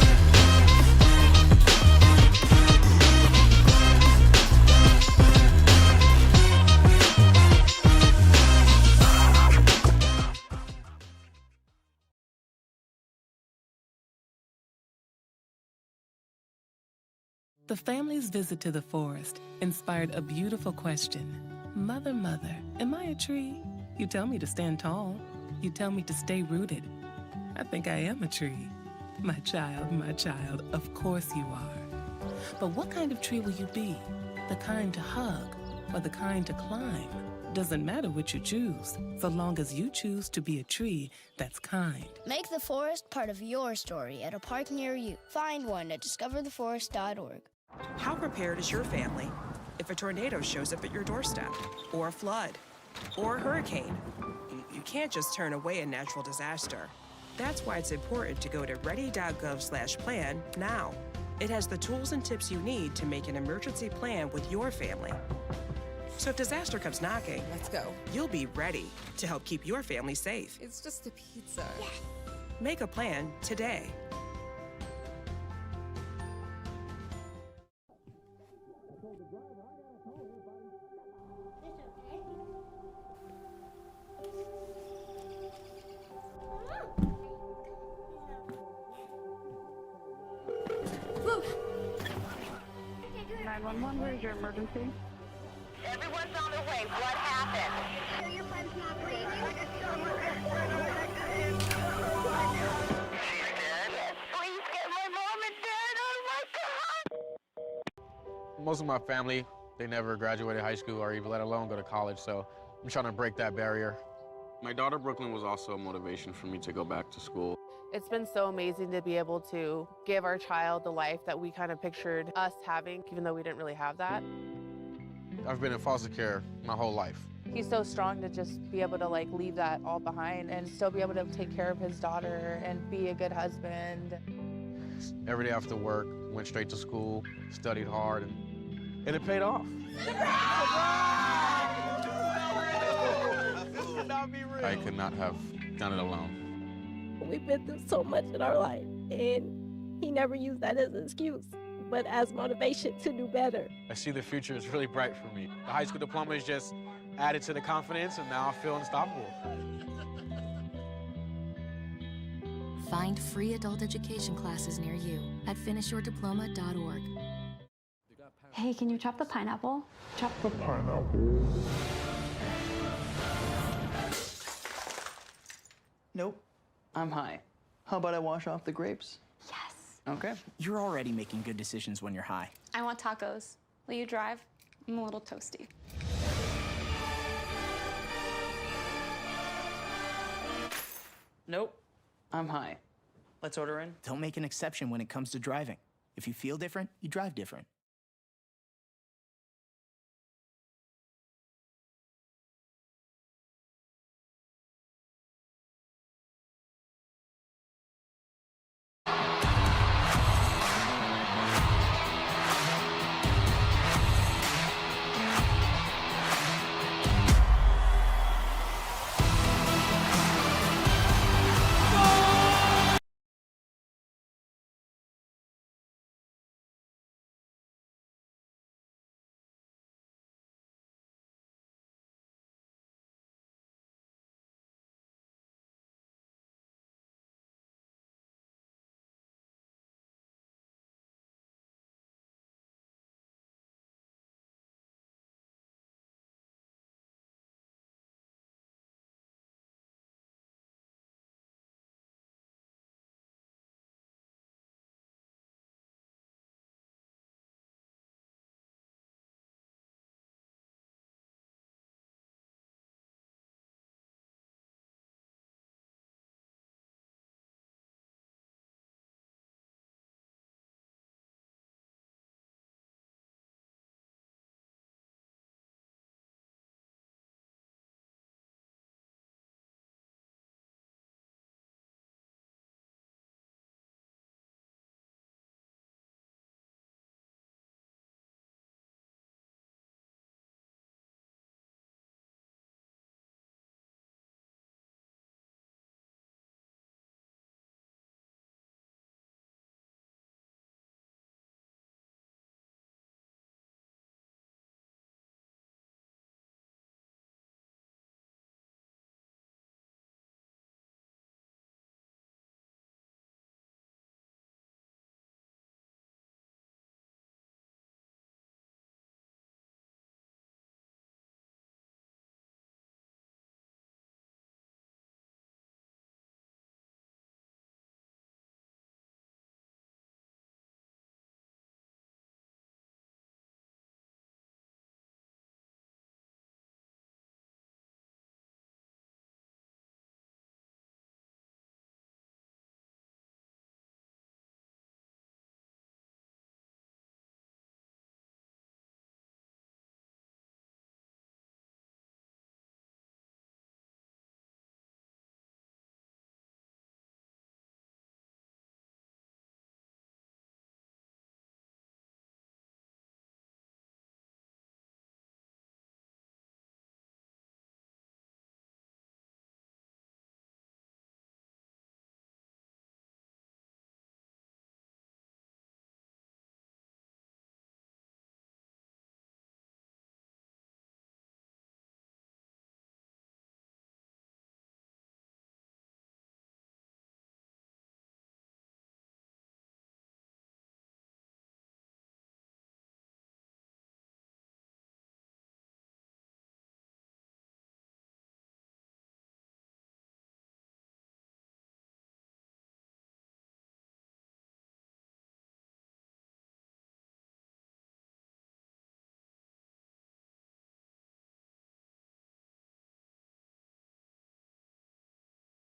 D: The family's visit to the forest inspired a beautiful question. Mother, mother, am I a tree? You tell me to stand tall. You tell me to stay rooted. I think I am a tree. My child, of course you are. But what kind of tree will you be? The kind to hug or the kind to climb? Doesn't matter which you choose, so long as you choose to be a tree that's kind.
E: Make the forest part of your story at a park near you. Find one at discovertheforest.org.
F: How prepared is your family if a tornado shows up at your doorstep, or a flood, or a hurricane? can't just turn away a natural disaster. That's why it's important to go to ready.gov/plan now. It has the tools and tips you need to make an emergency plan with your family. So if disaster comes knocking,
C: Let's go.
F: you'll be ready to help keep your family safe.
C: It's just a pizza.
F: Make a plan today.
H: Where's your emergency? Everyone's on their way. What happened? Your friend's not breathing. She's dead? Yes, please get my mom and dad. Oh my God!
I: Most of my family, they never graduated high school or even let alone go to college, so I'm trying to break that barrier. My daughter Brooklyn was also a motivation for me to go back to school.
J: It's been so amazing to be able to give our child the life that we kind of pictured us having, even though we didn't really have that.
I: I've been in foster care my whole life.
J: He's so strong to just be able to like leave that all behind and still be able to take care of his daughter and be a good husband.
I: Every day after work, went straight to school, studied hard, and it paid off.
O: This cannot be real.
I: I could not have done it alone.
K: We've been through so much in our life, and he never used that as an excuse, but as motivation to do better.
I: I see the future is really bright for me. The high school diploma is just added to the confidence, and now I feel unstoppable.
L: Find free adult education classes near you at finishyourdiploma.org.
M: Hey, can you chop the pineapple?
N: Chop the pineapple.
O: Nope. I'm high. How about I wash off the grapes?
M: Yes.
O: Okay.
P: You're already making good decisions when you're high.
M: I want tacos. Will you drive? I'm a little toasty.
O: Nope. I'm high. Let's order in.
P: Don't make an exception when it comes to driving. If you feel different, you drive different.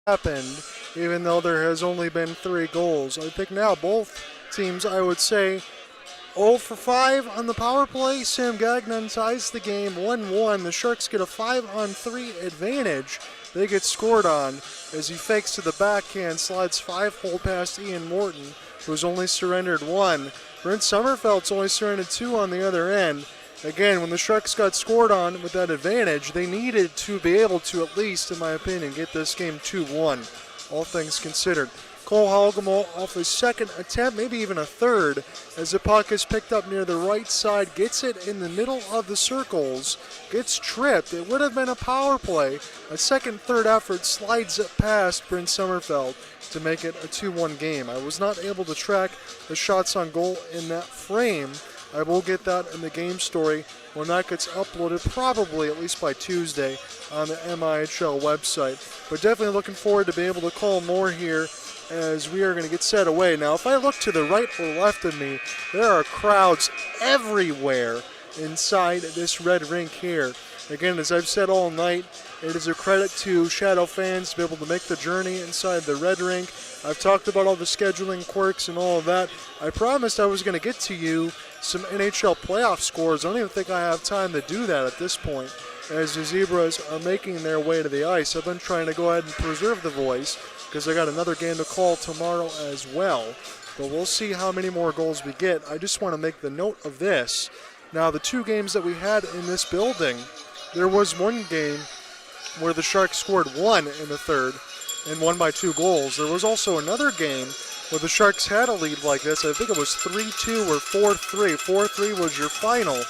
A: happened, even though there has only been 3 goals. I think now both teams, I would say, 0 for 5 on the power play. Sam Gagnon ties the game 1-1. The Sharks get a 5-on-3 advantage. They get scored on as he fakes to the backhand, slides 5-hole past Ian Morton, who's only surrendered 1. Brent Sommerfeld's only surrendered 2 on the other end. Again, when the Sharks got scored on with that advantage, they needed to be able to at least, in my opinion, get this game 2-1, all things considered. Cole Halgamo off his second attempt, maybe even a third, as the puck is picked up near the right side, gets it in the middle of the circles, gets tripped. It would have been a power play. A second, third effort slides it past Brent Sommerfeld to make it a 2-1 game. I was not able to track the shots on goal in that frame. I will get that in the game story when that gets uploaded, probably at least by Tuesday on the MIHL website. But definitely looking forward to being able to call more here as we are going to get set away. Now, if I look to the right or left of me, there are crowds everywhere inside this red rink here. Again, as I've said all night, it is a credit to Shadow fans to be able to make the journey inside the red rink. I've talked about all the scheduling quirks and all of that. I promised I was going to get to you some NHL playoff scores. I don't even think I have time to do that at this point, as the Zebras are making their way to the ice. I've been trying to go ahead and preserve the voice because I got another game to call tomorrow as well. But we'll see how many more goals we get. I just want to make the note of this. Now, the 2 games that we had in this building, there was one game where the Sharks scored 1 in the third and won by 2 goals. There was also another game where the Sharks had a lead like this. I think it was 3-2 or 4-3. 4-3 was your final,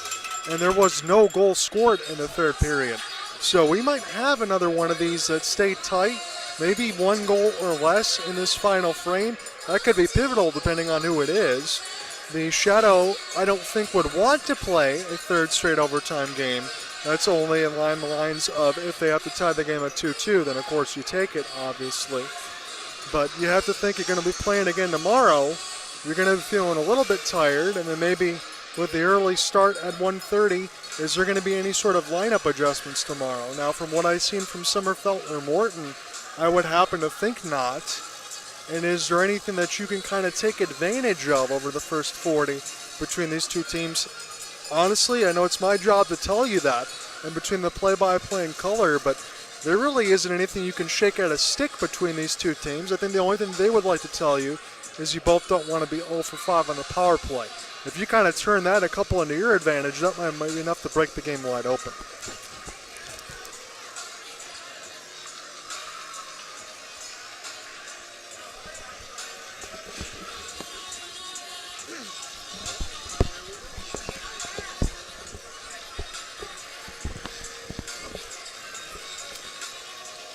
A: and there was no goal scored in the third period. So we might have another one of these that stay tight, maybe 1 goal or less in this final frame. That could be pivotal depending on who it is. The Shadow, I don't think, would want to play a third straight overtime game. That's only in the lines of if they have to tie the game at 2-2, then of course you take it, obviously. But you have to think you're going to be playing again tomorrow. You're going to be feeling a little bit tired, and then maybe with the early start at 1:30, is there going to be any sort of lineup adjustments tomorrow? Now, from what I've seen from Sommerfeld or Morton, I would happen to think not. And is there anything that you can kind of take advantage of over the first 40 between these 2 teams? Honestly, I know it's my job to tell you that, and between the play-by-play and color, but there really isn't anything you can shake out a stick between these 2 teams. I think the only thing they would like to tell you is you both don't want to be 0 for 5 on the power play. If you kind of turn that a couple into your advantage, that might be enough to break the game wide open.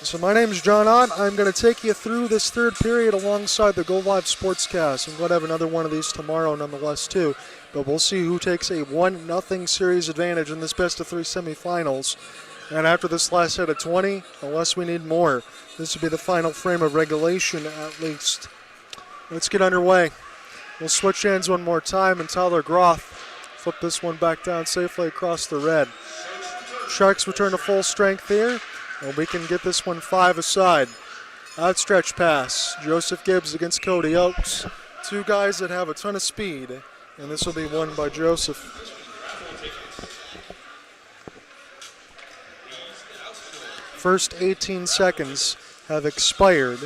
A: So my name is John Ott. I'm going to take you through this third period alongside the Go Live Sportscast. I'm going to have another one of these tomorrow nonetheless too. But we'll see who takes a 1-0 series advantage in this best-of-3 semifinals. And after this last set of 20, unless we need more, this will be the final frame of regulation at least. Let's get underway. We'll switch ends one more time, and Tyler Groth flip this one back down safely across the red. Sharks return to full strength here. And we can get this one 5 aside. Outstretched pass. Joseph Gibbs against Cody Oakes. 2 guys that have a ton of speed. And this will be won by Joseph. First 18 seconds have expired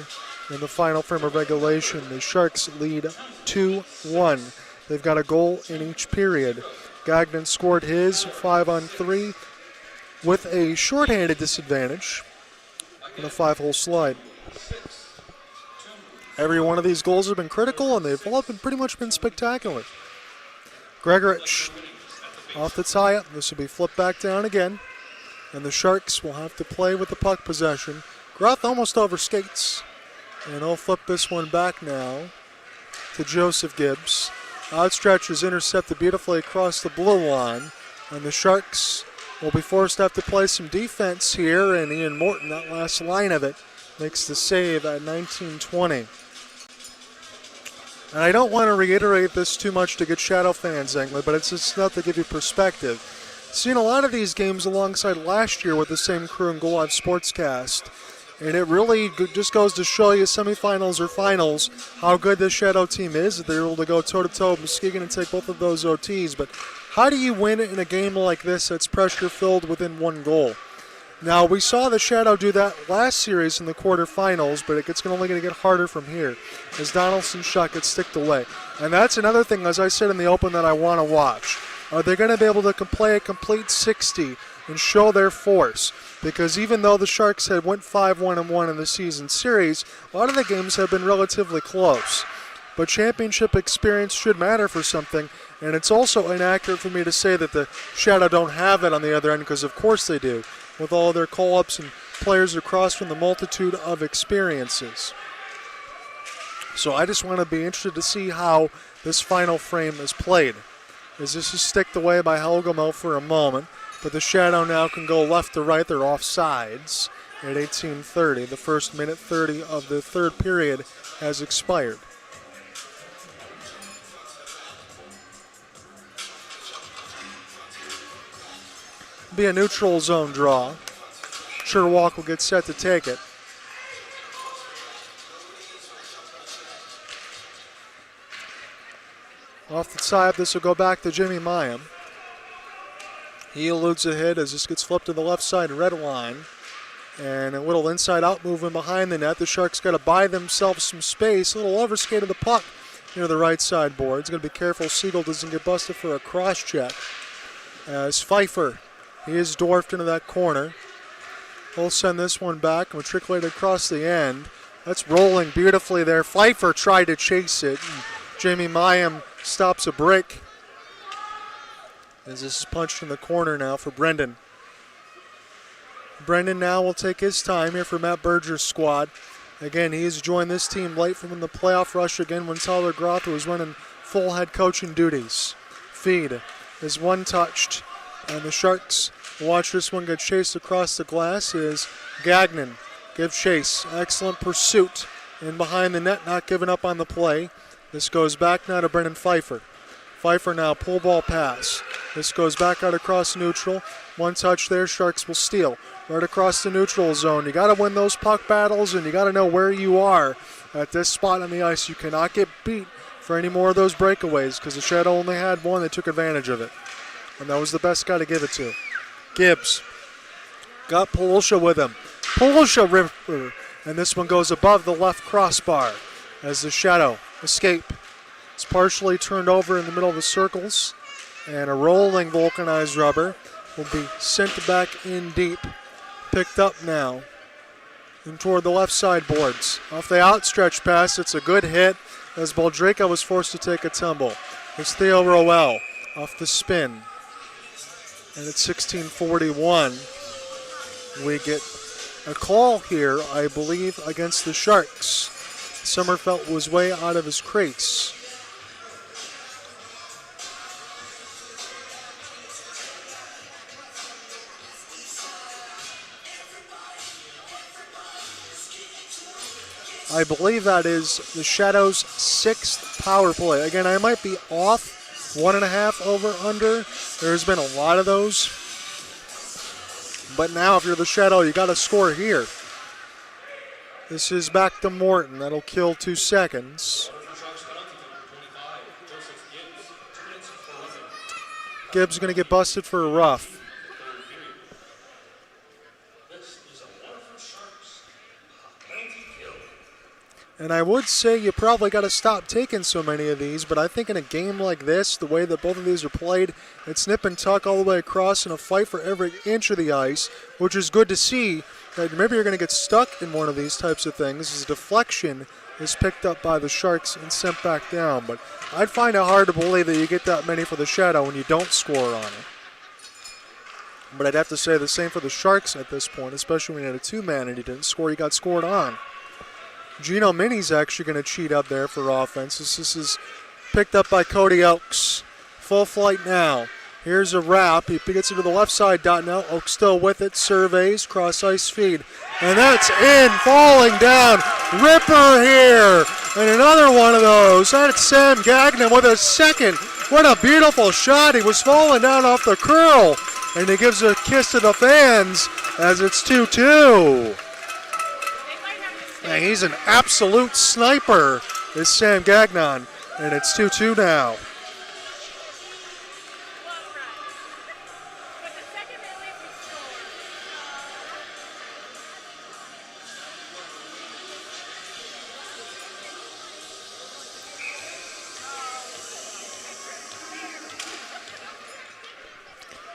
A: in the final frame of regulation. The Sharks lead 2-1. They've got a goal in each period. Gagnon scored his 5-on-3. With a shorthanded disadvantage and a 5-hole slide. Every one of these goals have been critical, and they've all pretty much been spectacular. Gregorich off the tie-up. This will be flipped back down again, and the Sharks will have to play with the puck possession. Groth almost overskates, and he'll flip this one back now to Joseph Gibbs. Outstretch is intercepted beautifully across the blue line, and the Sharks will be forced to have to play some defense here, and Ian Morton, that last line of it, makes the save at 19-20. And I don't want to reiterate this too much to get Shadow fans angry, but it's just enough to give you perspective. Seen a lot of these games alongside last year with the same crew in Go Live Sportscast, And it really just goes to show you, semifinals or finals, how good this Shadow team is. That they're able to go toe-to-toe with Muskegon and take both of those OTs. But how do you win in a game like this that's pressure-filled within one goal? Now, we saw the Shadow do that last series in the quarterfinals, but it's only going to get harder from here as Donaldson's shot gets sticked away. And that's another thing, as I said in the open, that I want to watch. Are they going to be able to play a complete 60 and show their force? Because even though the Sharks had went 5-1-1 in the season series, a lot of the games have been relatively close. But championship experience should matter for something, and it's also inaccurate for me to say that the Shadow don't have it on the other end, because of course they do, with all their call-ups and players across from the multitude of experiences. So I just want to be interested to see how this final frame is played, as this is sticked away by Helgemel for a moment, but the Shadow now can go left to right. They're off sides at 18:30. The first minute 30 of the third period has expired. Be a neutral zone draw. Sherwalk will get set to take it. Off the side, this will go back to Jimmy Mayam. He eludes a hit as this gets flipped to the left side red line. And a little inside-out movement behind the net. The Sharks got to buy themselves some space. A little overskate of the puck near the right side boards. Got to be careful Siegel doesn't get busted for a cross check. As Pfeiffer, he is dwarfed into that corner. He'll send this one back, matriculated across the end. That's rolling beautifully there. Pfeiffer tried to chase it. And Jamie Mayam stops a break. As this is punched in the corner now for Brendan. Brendan now will take his time here for Matt Berger's squad. Again, he's joined this team late from the playoff rush again when Tyler Groth was running full head coaching duties. Feed is one-touched, and the Sharks watch this one get chased across the glass as Gagnon gives chase. Excellent pursuit in behind the net, not giving up on the play. This goes back now to Brendan Pfeiffer. Pfeiffer now, pull ball pass. This goes back out across neutral. One touch there, Sharks will steal. Right across the neutral zone. You got to win those puck battles, and you got to know where you are at this spot on the ice. You cannot get beat for any more of those breakaways because the Shadow only had one. They took advantage of it. And that was the best guy to give it to. Gibbs got Polusha with him. Polusha River, and this one goes above the left crossbar as the Shadow escape. It's partially turned over in the middle of the circles, and a rolling vulcanized rubber will be sent back in deep. Picked up now and toward the left side boards. Off the outstretched pass, it's a good hit as Baldreka was forced to take a tumble. It's Theo Roel off the spin. And at 16:41, we get a call here, I believe, against the Sharks. Sommerfeld was way out of his crease. I believe that is the Shadows' 6th power play. Again, I might be off 1.5 over under. There's been a lot of those. But now if you're the Shadow, you got to score here. This is back to Morton. That'll kill 2 seconds. Gibbs going to get busted for a rough. And I would say you probably got to stop taking so many of these, but I think in a game like this, the way that both of these are played, it's nip and tuck all the way across and a fight for every inch of the ice, which is good to see. That maybe you're going to get stuck in one of these types of things as a deflection is picked up by the Sharks and sent back down. But I'd find it hard to believe that you get that many for the Shadow when you don't score on it. But I'd have to say the same for the Sharks at this point, especially when you had a two-man and you didn't score, you got scored on. Gino Mini's actually going to cheat up there for offense. This is picked up by Cody Oakes. Full flight now. Here's a wrap. He gets it to the left side. Now Oakes still with it. Surveys. Cross ice feed. And that's in. Falling down. Ripper here. And another one of those. That's Sam Gagnon with a second. What a beautiful shot. He was falling down off the curl. And he gives a kiss to the fans as it's 2-2. And he's an absolute sniper, is Sam Gagnon. And it's 2-2 now.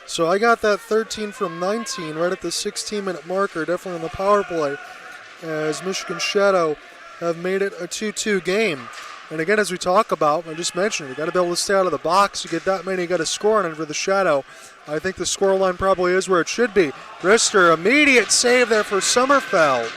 A: So I got that 13 from 19 right at the 16-minute marker, definitely on the power play, as Michigan Shadow have made it a 2-2 game. And again, as we talk about, I just mentioned, you got to be able to stay out of the box. You get that many, you got to score on it for the Shadow. I think the scoreline probably is where it should be. Brister, immediate save there for Sommerfeld.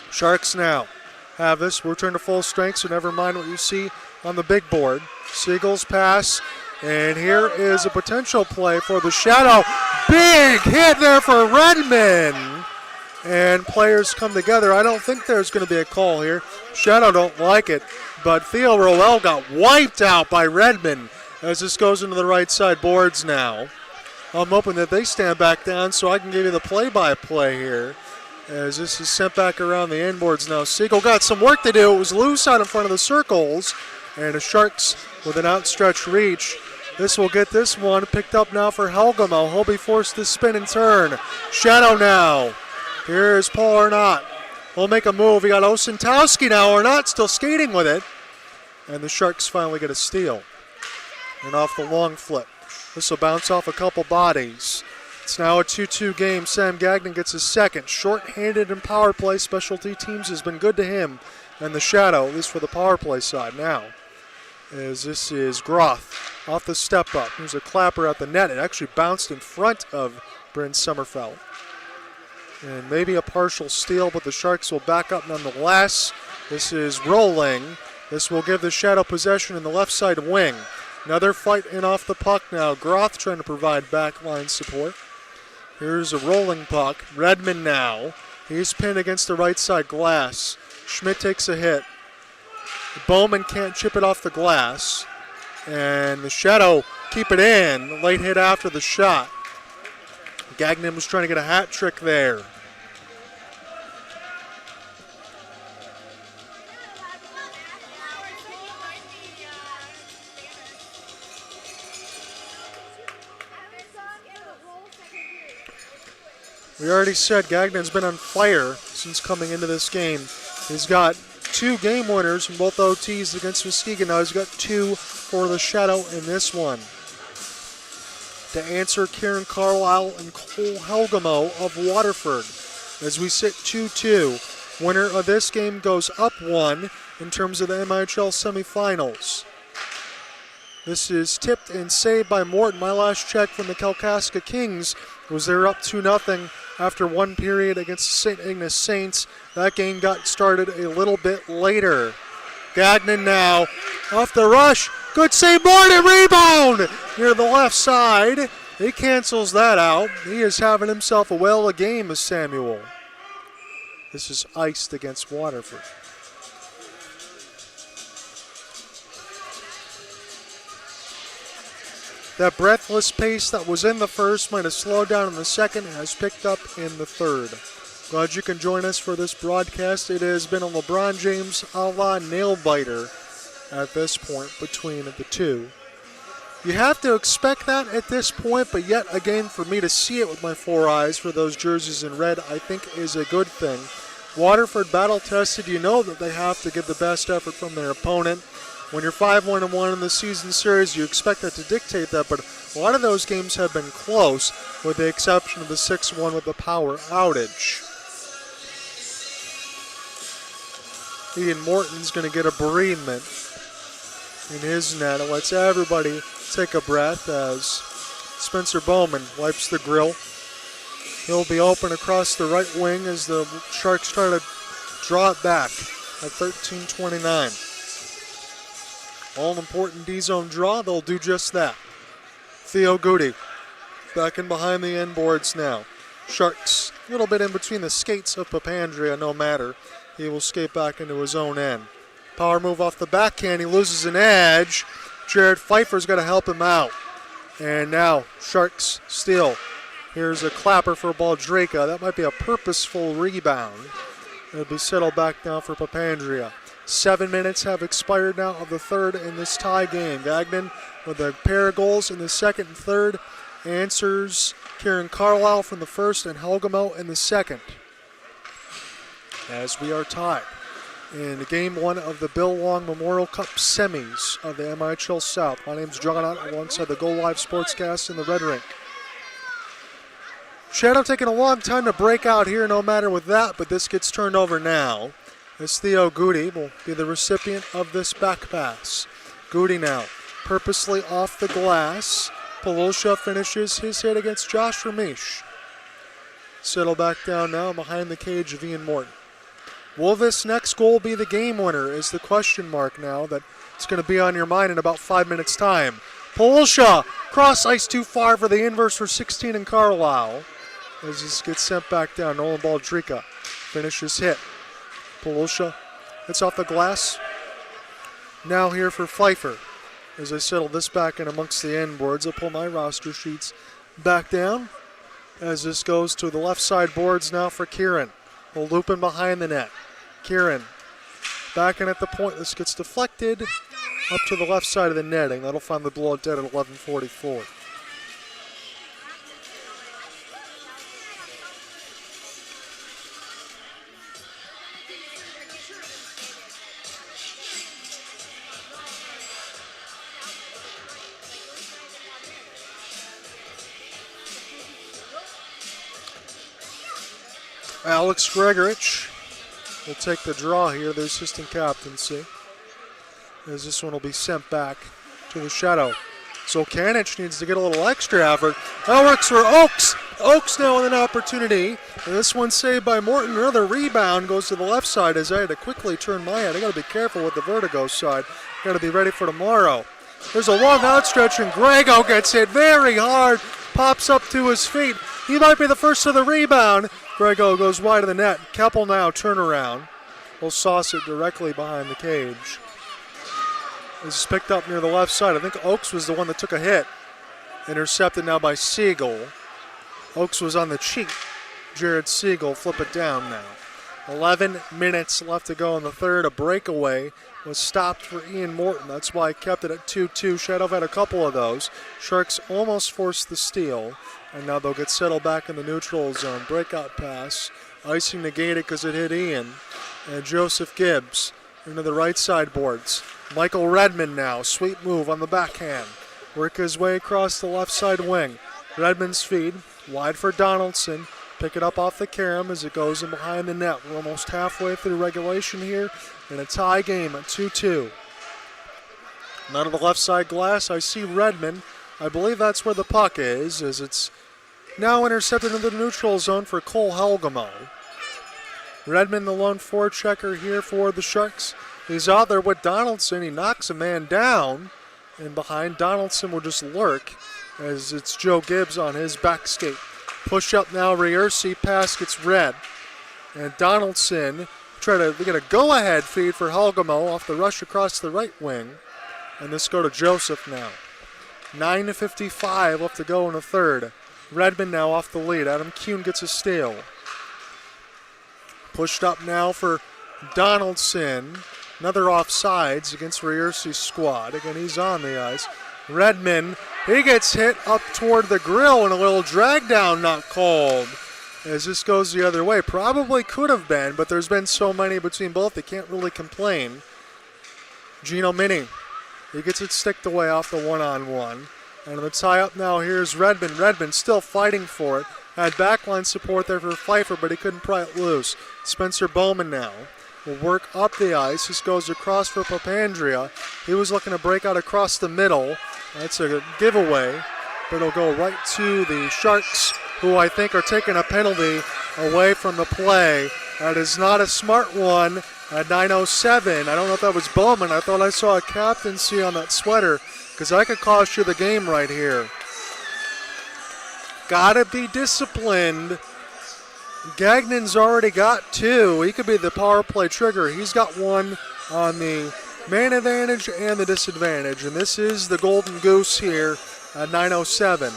A: Sharks now have this. We'll return to full strength, so never mind what you see on the big board. Siegel's pass. And here is a potential play for the Shadow. Big hit there for Redmond. And players come together. I don't think there's going to be a call here. Shadow don't like it. But Theo Roel got wiped out by Redmond as this goes into the right side boards now. I'm hoping that they stand back down so I can give you the play-by-play here. As this is sent back around the inboards now. Siegel got some work to do. It was loose out in front of the circles. And the Sharks with an outstretched reach. This will get this one picked up now for Helgamo. He'll be forced to spin and turn. Shadow now. Here's Paul Arnott. He'll make a move. We got Osentowski now. Arnott still skating with it. And the Sharks finally get a steal. And off the long flip. This will bounce off a couple bodies. It's now a 2-2 game. Sam Gagnon gets his second. Short-handed in power play. Specialty teams has been good to him. And the Shadow, at least for the power play side now, as this is Groth off the step up. There's a clapper at the net. It actually bounced in front of Bryn Sommerfeld. And maybe a partial steal, but the Sharks will back up nonetheless. This is rolling. This will give the Shadow possession in the left side wing. Another fight in off the puck now. Groth trying to provide backline support. Here's a rolling puck. Redmond now. He's pinned against the right side glass. Schmidt takes a hit. Bowman can't chip it off the glass. And the Shadow keep it in. Late hit after the shot. Gagnon was trying to get a hat trick there. We already said Gagnon's been on fire since coming into this game. He's got 2 game winners in both OTs against Muskegon. Now he's got 2 for the Shadow in this one. To answer Kieran Carlisle and Cole Helgamo of Waterford. As we sit 2-2, winner of this game goes up 1 in terms of the MIHL semifinals. This is tipped and saved by Morton. My last check from the Kalkaska Kings was they're up 2-0 after 1 period against the St. Ignace Saints. That game got started a little bit later. Gagnon now off the rush. Good save, Morton, rebound near the left side. He cancels that out. He is having himself a whale of a game as Samuel. This is iced against Waterford. That breathless pace that was in the first might have slowed down in the second and has picked up in the third. Glad you can join us for this broadcast. It has been a LeBron James a la nail-biter at this point between the two. You have to expect that at this point, but yet again, for me to see it with my 4 eyes for those jerseys in red, I think is a good thing. Waterford battle-tested, you know that they have to give the best effort from their opponent. When you're 5-1-1 in the season series, you expect that to dictate that, but a lot of those games have been close, with the exception of the 6-1 with the power outage. Ian Morton's going to get a bereavement in his net. It lets everybody take a breath as Spencer Bowman wipes the grill. He'll be open across the right wing as the Sharks try to draw it back at 13:29. All-important D-zone draw, they'll do just that. Theo Goody back in behind the end boards now. Sharks a little bit in between the skates of Papandrea, no matter. He will skate back into his own end. Power move off the backhand, he loses an edge. Jared Pfeiffer's got to help him out. And now, Sharks steal. Here's a clapper for Baldraka. That might be a purposeful rebound. It'll be settled back now for Papandrea. 7 minutes have expired now of the third in this tie game. Gagnon with a pair of goals in the second and third. Answers Kieran Carlisle from the first and Helgamo in the second. As we are tied in game one of the Bill Long Memorial Cup semis of the MIHL South. My name's John Ott alongside the Go Live Sportscast in the Red Rink. Shadow taking a long time to break out here, no matter with that, but this gets turned over now. As Theo Goody will be the recipient of this back pass. Goody now purposely off the glass. Polosha finishes his hit against Josh Ramesh. Settle back down now behind the cage of Ian Morton. Will this next goal be the game winner is the question mark now that it's going to be on your mind in about 5 minutes' time. Polosha cross ice too far for the inverse for 16 and Carlisle. As this gets sent back down, Nolan Baldrika finishes hit. Polosha hits off the glass. Now here for Pfeiffer. As I settle this back in amongst the end boards, I'll pull my roster sheets back down. As this goes to the left side boards now for Kieran. We'll loop in behind the net. Kieran back in at the point. This gets deflected up to the left side of the netting. That'll find the blowout dead at 11:44. Alex Gregorich will take the draw here, the assistant captaincy, as this one will be sent back to the Shadow. So Kanich needs to get a little extra effort. That works for Oaks. Oaks now with an opportunity. And this one saved by Morton. Another rebound goes to the left side as I had to quickly turn my head. I got to be careful with the vertigo side. Got to be ready for tomorrow. There's a long outstretch and Grego gets hit very hard. Pops up to his feet. He might be the first of the rebound. Grego goes wide of the net. Keppel now turnaround. Will sauce it directly behind the cage. This is picked up near the left side. I think Oaks was the one that took a hit. Intercepted now by Siegel. Oaks was on the cheek. Jared Siegel flip it down now. 11 minutes left to go in the third. A breakaway was stopped for Ian Morton. That's why I kept it at 2-2. Shadow had a couple of those. Sharks almost forced the steal. And now they'll get settled back in the neutral zone. Breakout pass. Icing negated because it hit Ian. And Joseph Gibbs into the right side boards. Michael Redmond now. Sweet move on the backhand. Work his way across the left side wing. Redmond's feed. Wide for Donaldson. Pick it up off the carom as it goes in behind the net. We're almost halfway through regulation here in a tie game at 2-2. None of the left side glass. I see Redmond. I believe that's where the puck is, as it's now intercepted into the neutral zone for Cole Helgamo. Redmond, the lone forechecker here for the Sharks. He's out there with Donaldson. He knocks a man down, and behind Donaldson will just lurk as it's Joe Gibbs on his back skate. Push up now, Reursi, pass gets red. And Donaldson try to get a go-ahead feed for Helgamo off the rush across the right wing. And this go to Joseph now. 9:55 left to go in the third. Redmond now off the lead. Adam Kuhn gets a steal. Pushed up now for Donaldson. Another offsides against Reursi's squad. Again, he's on the ice. Redmond, he gets hit up toward the grill and a little drag down not called. As this goes the other way. Probably could have been, but there's been so many between both they can't really complain. Gino Mini. He gets it sticked away off the one-on-one. And the tie-up now, here's Redmond. Redmond still fighting for it. Had backline support there for Pfeiffer, but he couldn't pry it loose. Spencer Bowman now will work up the ice. This goes across for Papandrea. He was looking to break out across the middle. That's a giveaway, but it'll go right to the Sharks, who I think are taking a penalty away from the play. That is not a smart one at 9:07. I don't know if that was Bowman. I thought I saw a captaincy on that sweater, because I could cost you the game right here. Gotta be disciplined. Gagnon's already got two. He could be the power play trigger. He's got one on the man advantage and the disadvantage. And this is the Golden Goose here at 9:07.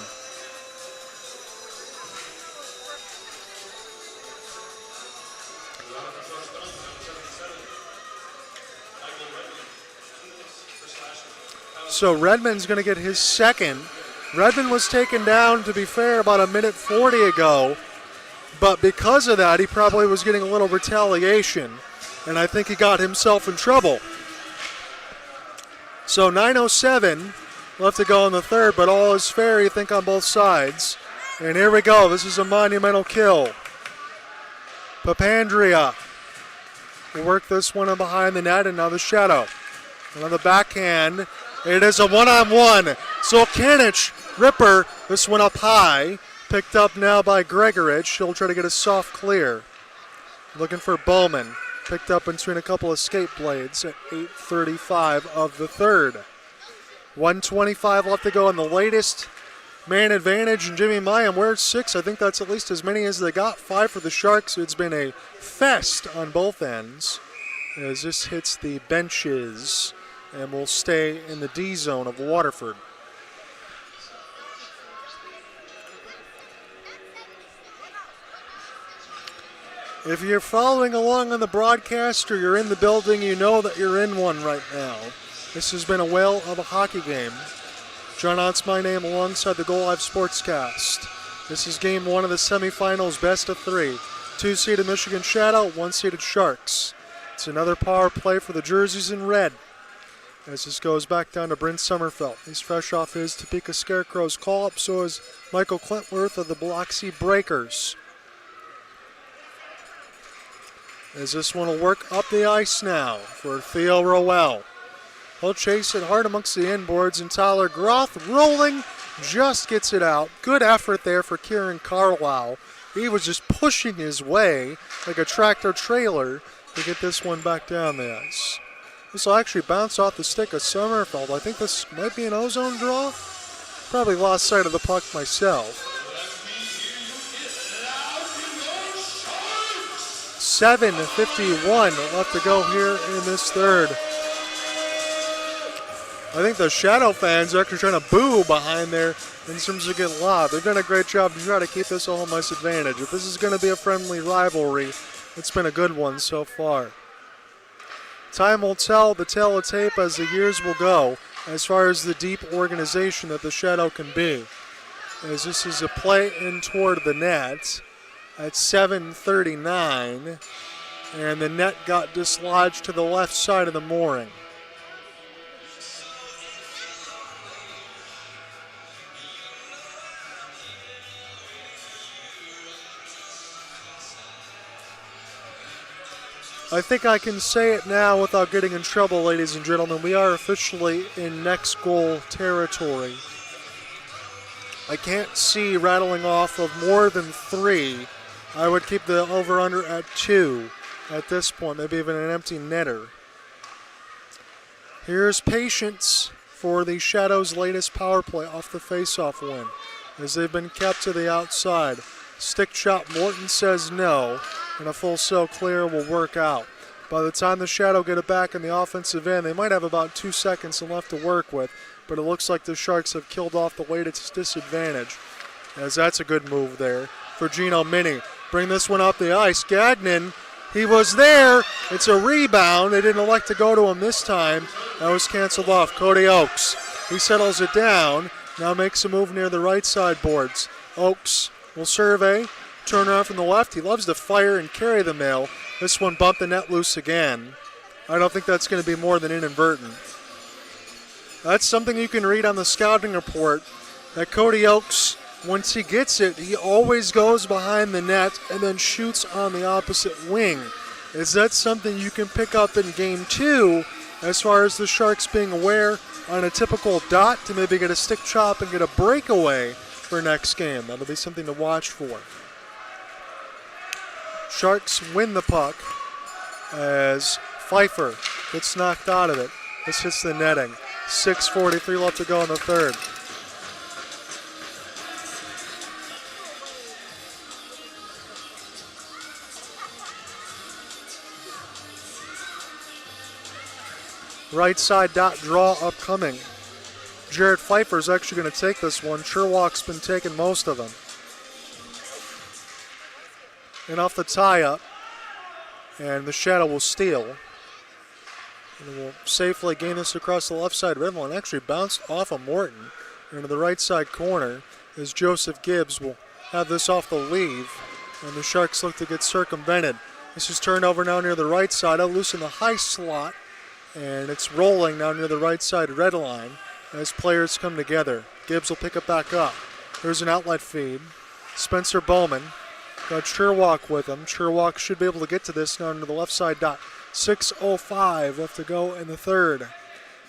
A: So Redmond's going to get his second. Redmond was taken down, to be fair, about a minute 40 ago. But because of that, he probably was getting a little retaliation. And I think he got himself in trouble. So 9:07 left to go in the third, but all is fair, you think, on both sides. And here we go. This is a monumental kill. Papandrea will work this one in behind the net, and now the shadow. And on the backhand, it is a one-on-one. Zulkanich, Ripper, this one up high. Picked up now by Gregorich. He'll try to get a soft clear. Looking for Bowman. Picked up between a couple of skate blades at 8:35 of the third. 1:25 left to go in the latest man advantage, and Jimmy Mayim, we're at 6. I think that's at least as many as they got. 5 for the Sharks. It's been a fest on both ends as this hits the benches and will stay in the D zone of Waterford. If you're following along on the broadcast or you're in the building, you know that you're in one right now. This has been a whale of a hockey game. John Ott's my name alongside the Goal Live Sportscast. This is game 1 of the semifinals, best of 3. 2-seeded Michigan Shadow, 1-seeded Sharks. It's another power play for the jerseys in red. As this goes back down to Bryn Sommerfeld. He's fresh off his Topeka Scarecrows call-up, so is Michael Clintworth of the Biloxi Breakers. As this one will work up the ice now for Theo Rowell. He'll chase it hard amongst the inboards, and Tyler Groth rolling, just gets it out. Good effort there for Kieran Carlisle. He was just pushing his way like a tractor trailer to get this one back down the ice. This will actually bounce off the stick of Sommerfeld. I think this might be an ozone draw. Probably lost sight of the puck myself. 7:51 left to go here in this third. I think the Shadow fans are actually trying to boo behind there in terms of getting lobbed. They've done a great job to try to keep this a home ice advantage. If this is going to be a friendly rivalry, it's been a good one so far. Time will tell the tale of tape as the years will go as far as the deep organization that the Shadow can be. As this is a play in toward the net at 7:39, and the net got dislodged to the left side of the mooring. I think I can say it now without getting in trouble, ladies and gentlemen. We are officially in next goal territory. I can't see rattling off of more than 3. I would keep the over-under at 2 at this point, maybe even an empty netter. Here's patience for the Shadows' latest power play off the face-off win, as they've been kept to the outside. Stick shot, Morton says no, and a full cell clear will work out. By the time the Shadow get it back in the offensive end, they might have about 2 seconds left to work with, but it looks like the Sharks have killed off the latest disadvantage, as that's a good move there for Gino Mini. Bring this one up the ice. Gagnon, he was there. It's a rebound. They didn't elect to go to him this time. That was canceled off. Cody Oakes, he settles it down. Now makes a move near the right side boards. Oakes will survey. Turn around from the left. He loves to fire and carry the mill. This one bumped the net loose again. I don't think that's going to be more than inadvertent. That's something you can read on the scouting report, that Cody Oakes, once he gets it, he always goes behind the net and then shoots on the opposite wing. Is that something you can pick up in game 2 as far as the Sharks being aware on a typical dot to maybe get a stick chop and get a breakaway for next game? That'll be something to watch for. Sharks win the puck as Pfeiffer gets knocked out of it. This hits the netting. 6:43 left to go in the third. Right side dot draw upcoming. Jared Pfeiffer's actually going to take this one. Sherlock's been taking most of them. And off the tie-up, and the Shadow will steal. And will safely gain this across the left side red line. Actually bounced off of Morton into the right side corner as Joseph Gibbs will have this off the leave. And the Sharks look to get circumvented. This is turned over now near the right side. Out loose in the high slot. And it's rolling now near the right side red line as players come together. Gibbs will pick it back up. There's an outlet feed. Spencer Bowman got Sherwalk with him. Sherwalk should be able to get to this now into the left side dot. 6:05 left to go in the third.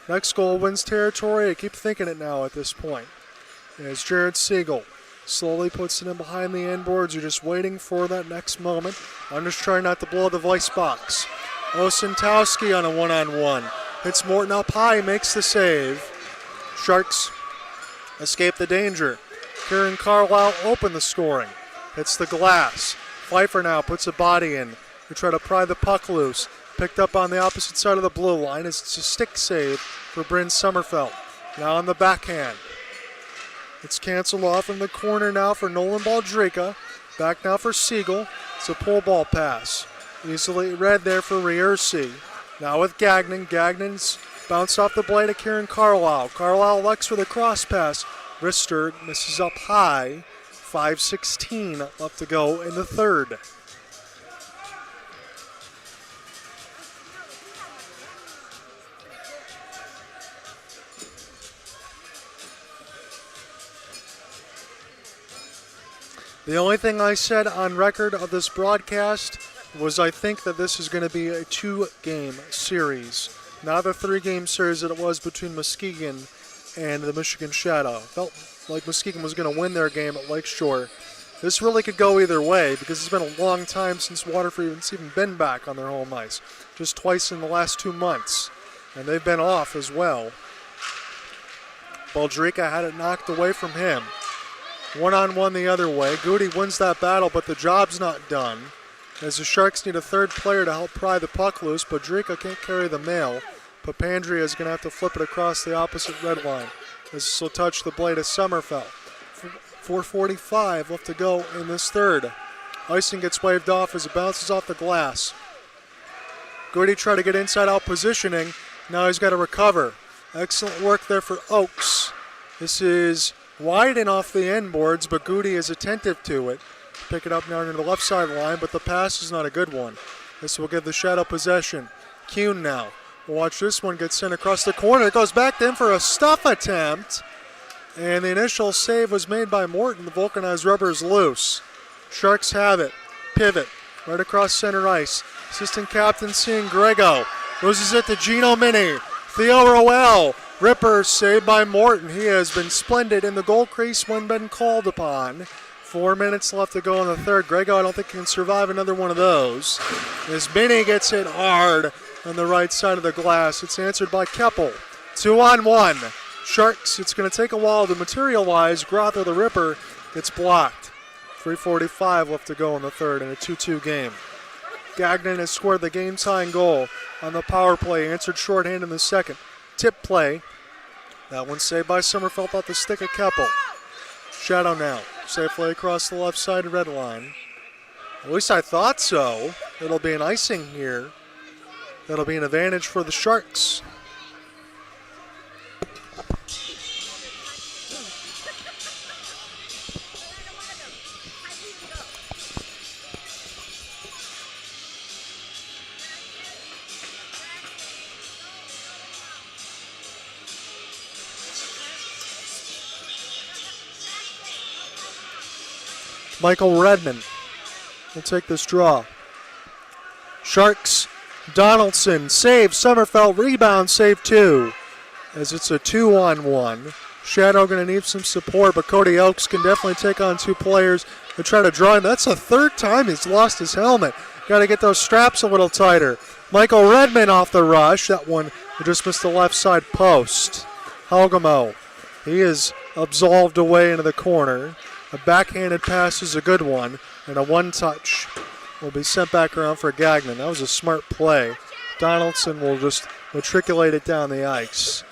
A: Next goal wins territory. I keep thinking it now at this point. As Jared Siegel slowly puts it in behind the end boards. You're just waiting for that next moment. I'm just trying not to blow the vice box. Osentowski on a one-on-one. Hits Morton up high, makes the save. Sharks escape the danger. Kieran Carlisle opened the scoring. Hits the glass. Pfeiffer now puts a body in. We try to pry the puck loose. Picked up on the opposite side of the blue line. It's a stick save for Bryn Sommerfeld. Now on the backhand. It's canceled off in the corner now for Nolan Baldrika. Back now for Siegel. It's a pull ball pass. Easily read there for Riercy. Now with Gagnon. Gagnon's bounced off the blade of Kieran Carlisle. Carlisle elects for the cross pass. Rister misses up high. 5:16 left to go in the third. The only thing I said on record of this broadcast was I think that this is going to be a 2-game series, not a 3-game series that it was between Muskegon and the Michigan Shadow. Felt like Muskegon was going to win their game at Lakeshore. This really could go either way because it's been a long time since Waterford has even been back on their home ice. Just twice in the last 2 months, and they've been off as well. Baldrika had it knocked away from him. One-on-one the other way. Goody wins that battle, but the job's not done. As the Sharks need a third player to help pry the puck loose, Baldrika can't carry the mail. Papandrea is going to have to flip it across the opposite red line. This will touch the blade of Sommerfeld. 4:45 left to go in this third. Icing gets waved off as it bounces off the glass. Goody tried to get inside-out positioning. Now he's got to recover. Excellent work there for Oakes. This is wide and off the end boards, but Goody is attentive to it. Pick it up now near the left side line, but the pass is not a good one. This will give the Shadow possession. Kuhn now. We'll watch this one get sent across the corner. It goes back to him for a stuff attempt. And the initial save was made by Morton. The vulcanized rubber is loose. Sharks have it. Pivot. Right across center ice. Assistant captain seeing Grego. Loses it to Gino Mini. Theo Roel. Ripper saved by Morton. He has been splendid in the goal crease when been called upon. 4 minutes left to go in the third. Grego, I don't think can survive another one of those. As Mini gets hit hard on the right side of the glass. It's answered by Keppel. 2-on-1. Sharks, it's going to take a while to materialize. Grother, the Ripper, gets blocked. 3:45 left to go in the third in a 2-2 game. Gagnon has scored the game-tying goal on the power play. Answered shorthand in the second. Tip play. That one saved by Sommerfeld off the stick of Keppel. Shadow now. Safely across the left side red line. At least I thought so. It'll be an icing here. That'll be an advantage for the Sharks. Michael Redmond will take this draw. Sharks, Donaldson, save, Sommerfeld, rebound, save 2. As it's a 2-on-1. Shadow going to need some support, but Cody Oakes can definitely take on 2 players and try to draw him. That's the 3rd time he's lost his helmet. Got to get those straps a little tighter. Michael Redmond off the rush. That one just missed the left side post. Halgamo, he is absolved away into the corner. A backhanded pass is a good one, and a one-touch will be sent back around for Gagnon. That was a smart play. Donaldson will just matriculate it down the ice.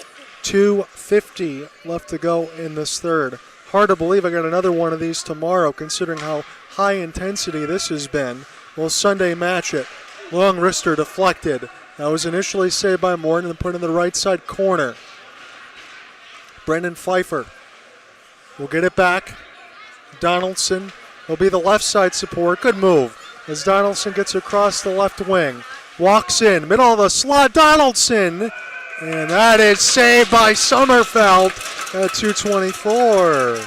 A: 2:50 left to go in this third. Hard to believe I got another one of these tomorrow, considering how high intensity this has been. We'll Sunday match it. Long wrister deflected. That was initially saved by Morton and put in the right side corner. Brendan Pfeiffer will get it back. Donaldson will be the left side support. Good move as Donaldson gets across the left wing. Walks in, middle of the slot, Donaldson. And that is saved by Sommerfeld at 2:24.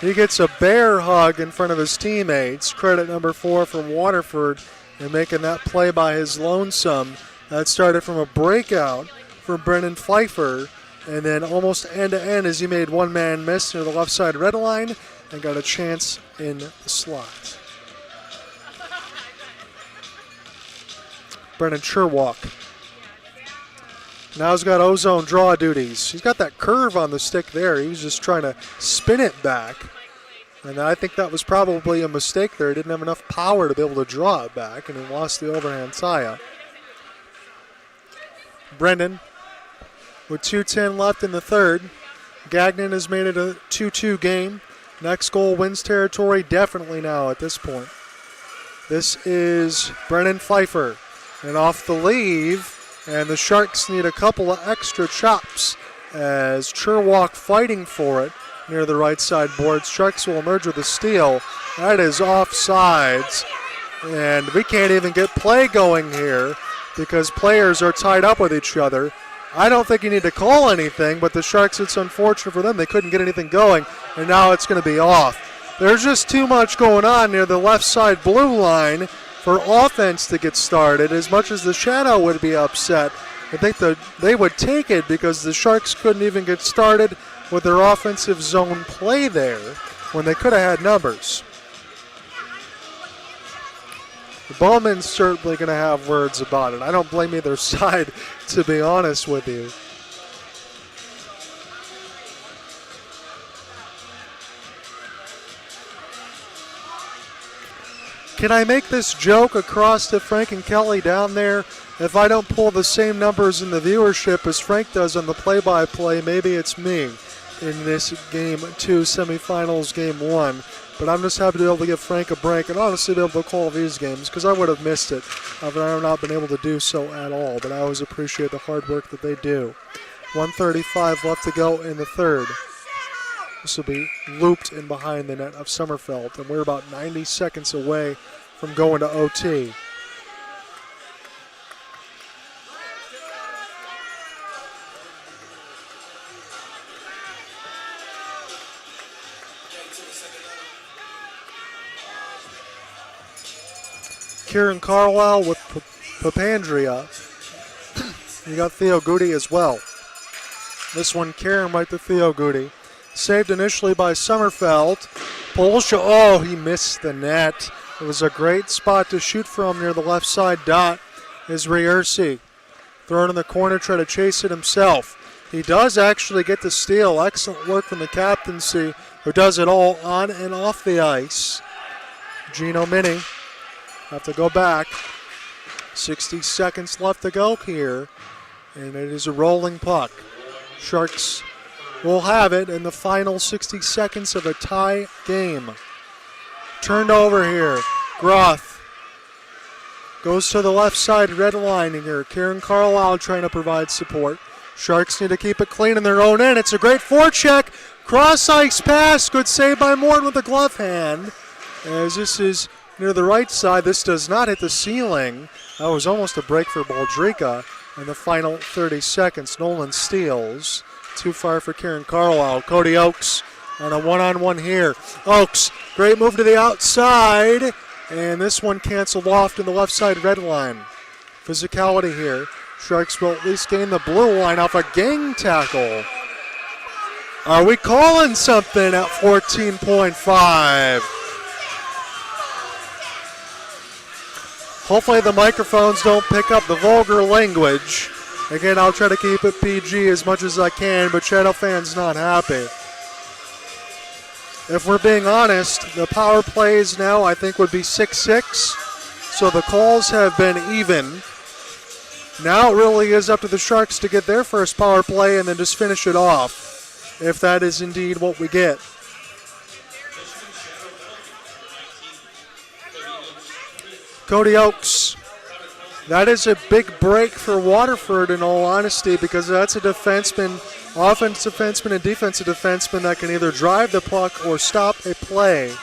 A: He gets a bear hug in front of his teammates. Credit number 4 from Waterford in making that play by his lonesome. That started from a breakout from Brendan Pfeiffer, and then almost end-to-end as he made one man miss near the left side red line and got a chance in the slot. Brennan Sherwalk. Now he's got ozone draw duties. He's got that curve on the stick there. He was just trying to spin it back. And I think that was probably a mistake there. He didn't have enough power to be able to draw it back, and he lost the overhand tie-up. Brendan with 2:10 left in the third. Gagnon has made it a 2-2 game. Next goal wins territory definitely now at this point. This is Brendan Pfeiffer. And off the leave, and the Sharks need a couple of extra chops as Sherwalk fighting for it near the right side boards. Sharks will emerge with a steal. That is offsides, and we can't even get play going here because players are tied up with each other. I don't think you need to call anything, but the Sharks, it's unfortunate for them. They couldn't get anything going, and now it's going to be off. There's just too much going on near the left side blue line for offense to get started. As much as the Shadow would be upset, I think that they would take it because the Sharks couldn't even get started with their offensive zone play there when they could have had numbers. The Bowman's certainly going to have words about it. I don't blame either side, to be honest with you. Can I make this joke across to Frank and Kelly down there? If I don't pull the same numbers in the viewership as Frank does on the play-by-play, maybe it's me in this Game 2 semifinals, Game 1. But I'm just happy to be able to give Frank a break and honestly be able to call these games because I would have missed it if I have not been able to do so at all. But I always appreciate the hard work that they do. 1:35 left to go in the third. This will be looped in behind the net of Sommerfeld, and we're about 90 seconds away from going to OT. Kieran Carlisle with Papandrea. You got Theo Goody as well. This one, Kieran right to Theo Goody. Saved initially by Sommerfeld. Polsha, oh, he missed the net. It was a great spot to shoot from near the left side dot is Riersi. Thrown in the corner, try to chase it himself. He does actually get the steal. Excellent work from the captaincy, who does it all on and off the ice. Gino Mini have to go back. 60 seconds left to go here, and it is a rolling puck. Sharks will have it in the final 60 seconds of a tie game. Turned over here. Groth goes to the left side red line here. Kieran Carlisle trying to provide support. Sharks need to keep it clean in their own end. It's a great forecheck. Cross ice pass. Good save by Morton with the glove hand. As this is near the right side, this does not hit the ceiling. That was almost a break for Baldrica. In the final 30 seconds, Nolan steals. Too far for Kieran Carlisle. Cody Oakes on a one-on-one here. Oakes, great move to the outside. And this one canceled off to the left side red line. Physicality here. Sharks will at least gain the blue line off a gang tackle. Are we calling something at 14.5? Hopefully the microphones don't pick up the vulgar language. Again, I'll try to keep it PG as much as I can, but Shadow fans not happy. If we're being honest, the power plays now I think would be 6-6. So the calls have been even. Now it really is up to the Sharks to get their first power play and then just finish it off, if that is indeed what we get. Cody Oakes. That is a big break for Waterford, in all honesty, because that's a defenseman, offensive defenseman and defensive defenseman that can either drive the puck or stop a play.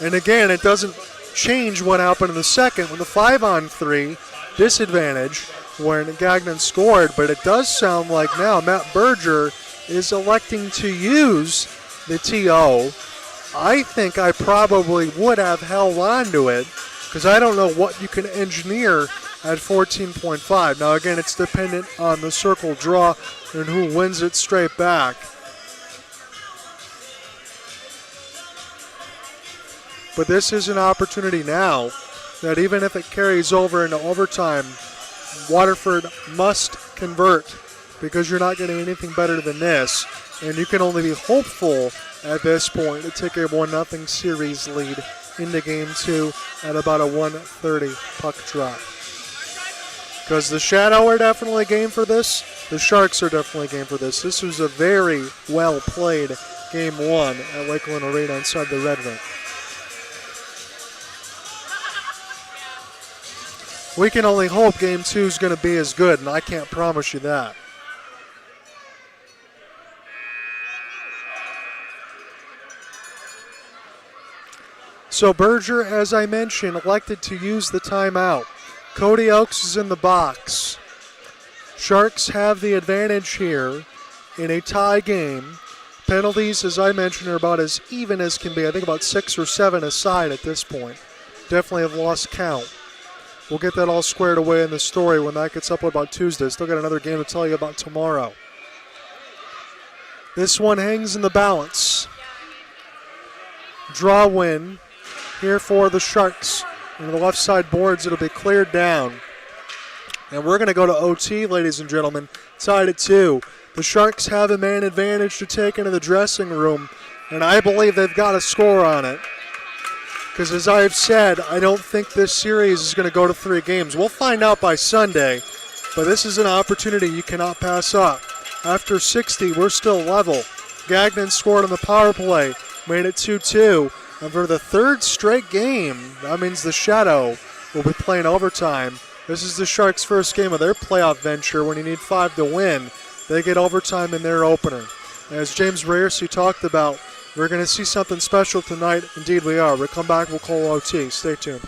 A: And again, it doesn't change what happened in the second with the 5-on-3 disadvantage when Gagnon scored, but it does sound like now Matt Berger is electing to use the TO. I think I probably would have held on to it because I don't know what you can engineer at 14.5. Now, again, it's dependent on the circle draw and who wins it straight back. But this is an opportunity now that even if it carries over into overtime, Waterford must convert because you're not getting anything better than this. And you can only be hopeful at this point to take a 1-0 series lead into Game 2 at about a 1:30 puck drop. Because the Shadow are definitely game for this. The Sharks are definitely game for this. This was a very well played Game 1 at Lakeland Arena inside the Red Wing. We can only hope Game 2 is going to be as good, and I can't promise you that. So Berger, as I mentioned, elected to use the timeout. Cody Oakes is in the box. Sharks have the advantage here in a tie game. Penalties, as I mentioned, are about as even as can be. I think about 6 or 7 aside at this point. Definitely have lost count. We'll get that all squared away in the story when that gets up about Tuesday. Still got another game to tell you about tomorrow. This one hangs in the balance. Draw win here for the Sharks. On the left side boards, it'll be cleared down. And we're going to go to OT, ladies and gentlemen. Tied at 2. The Sharks have a man advantage to take into the dressing room, and I believe they've got a score on it. Because as I've said, I don't think this series is going to go to 3 games. We'll find out by Sunday, but this is an opportunity you cannot pass up. After 60, we're still level. Gagnon scored on the power play, made it 2-2. And for the 3rd straight game, that means the Shadow will be playing overtime. This is the Sharks' first game of their playoff venture. When you need 5 to win, they get overtime in their opener. As James Rearcy talked about, we're going to see something special tonight. Indeed we are. We'll come back, we'll call OT. Stay tuned.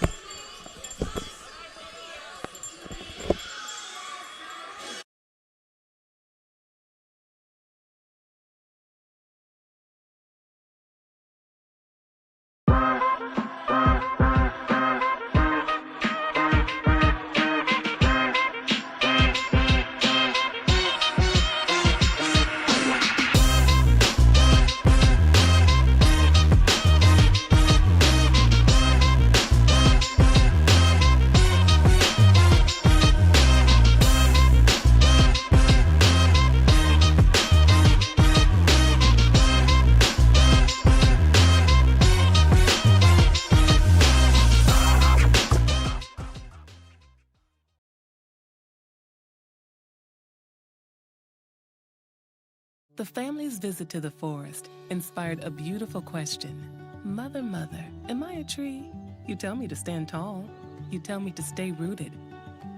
D: The family's visit to the forest inspired a beautiful question. Mother, mother, am I a tree? You tell me to stand tall. You tell me to stay rooted.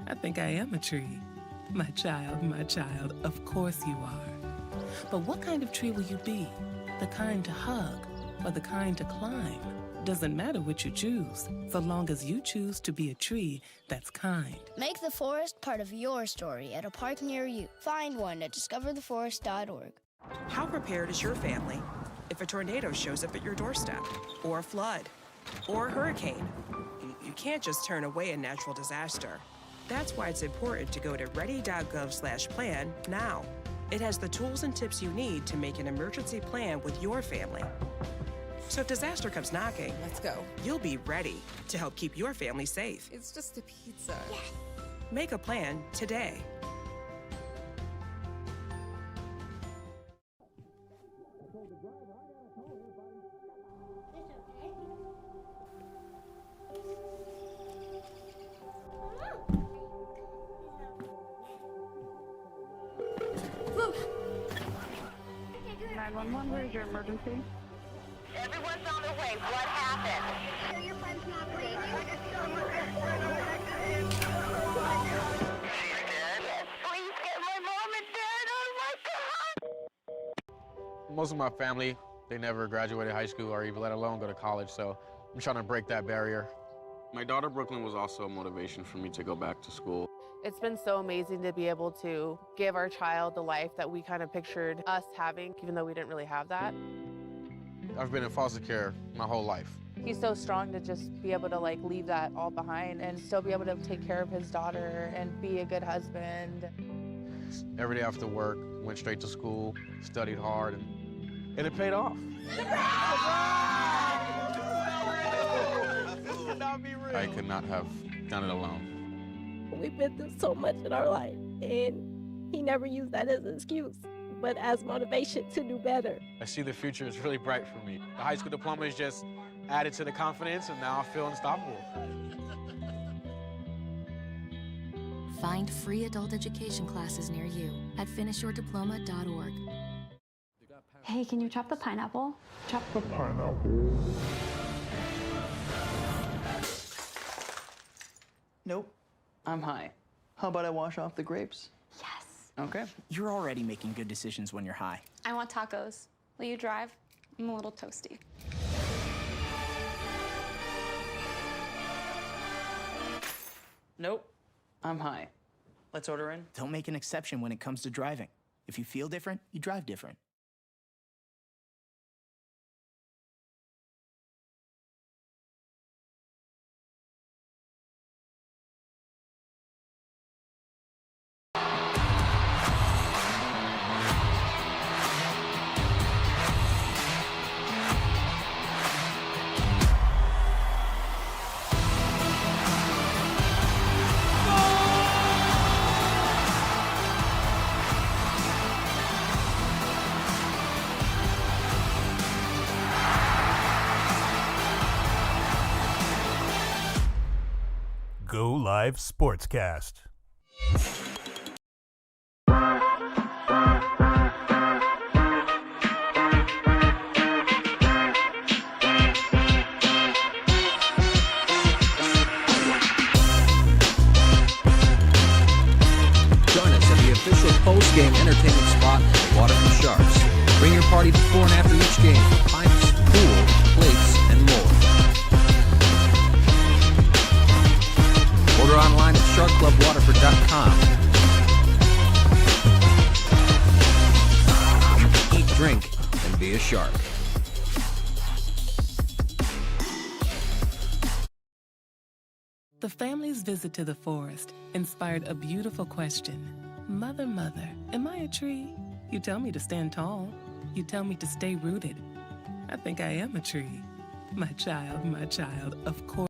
D: I think I am a tree. My child, of course you are. But what kind of tree will you be? The kind to hug or the kind to climb? Doesn't matter which you choose, so long as you choose to be a tree that's kind.
E: Make the forest part of your story at a park near you. Find one at discovertheforest.org.
F: How prepared is your family if a tornado shows up at your doorstep, or a flood, or a hurricane? You can't just turn away a natural disaster. That's why it's important to go to ready.gov/plan now. It has the tools and tips you need to make an emergency plan with your family. So if disaster comes knocking,
C: Let's go.
F: you'll be ready to help keep your family safe.
C: It's just a pizza.
F: Make a plan today.
H: Where's your emergency? Everyone's on their way. What happened? Your friend's not safe. She's dead? Yes, please get my mom and dad. Oh my God!
I: Most of my family, they never graduated high school or even let alone go to college, so I'm trying to break that barrier. My daughter Brooklyn was also a motivation for me to go back to school.
J: It's been so amazing to be able to give our child the life that we kind of pictured us having, even though we didn't really have that.
I: I've been in foster care my whole life.
J: He's so strong to just be able to like leave that all behind and still be able to take care of his daughter and be a good husband.
I: Every day after work, went straight to school, studied hard, and it paid off. I could not have done it alone.
K: We've been through so much in our life, and he never used that as an excuse, but as motivation to do better.
I: I see the future is really bright for me. The high school diploma is just added to the confidence, and now I feel unstoppable.
L: Find free adult education classes near you at finishyourdiploma.org.
M: Hey, can you chop the pineapple?
N: Chop the pineapple.
O: Nope. I'm high. How about I wash off the grapes?
M: Yes.
O: Okay.
P: You're already making good decisions when you're high.
M: I want tacos. Will you drive? I'm a little toasty.
O: Nope. I'm high. Let's order in.
P: Don't make an exception when it comes to driving. If you feel different, you drive different.
R: Go Live Sportscast.
Q: Join us at the official post-game entertainment spot of the Waterford Sharks. Bring your party before and after each game for pints, pool, plates, and more. Order online at sharkclubwaterford.com. Eat, drink, and be a shark.
D: The family's visit to the forest inspired a beautiful question. Mother, mother, am I a tree? You tell me to stand tall. You tell me to stay rooted. I think I am a tree. My child, of course.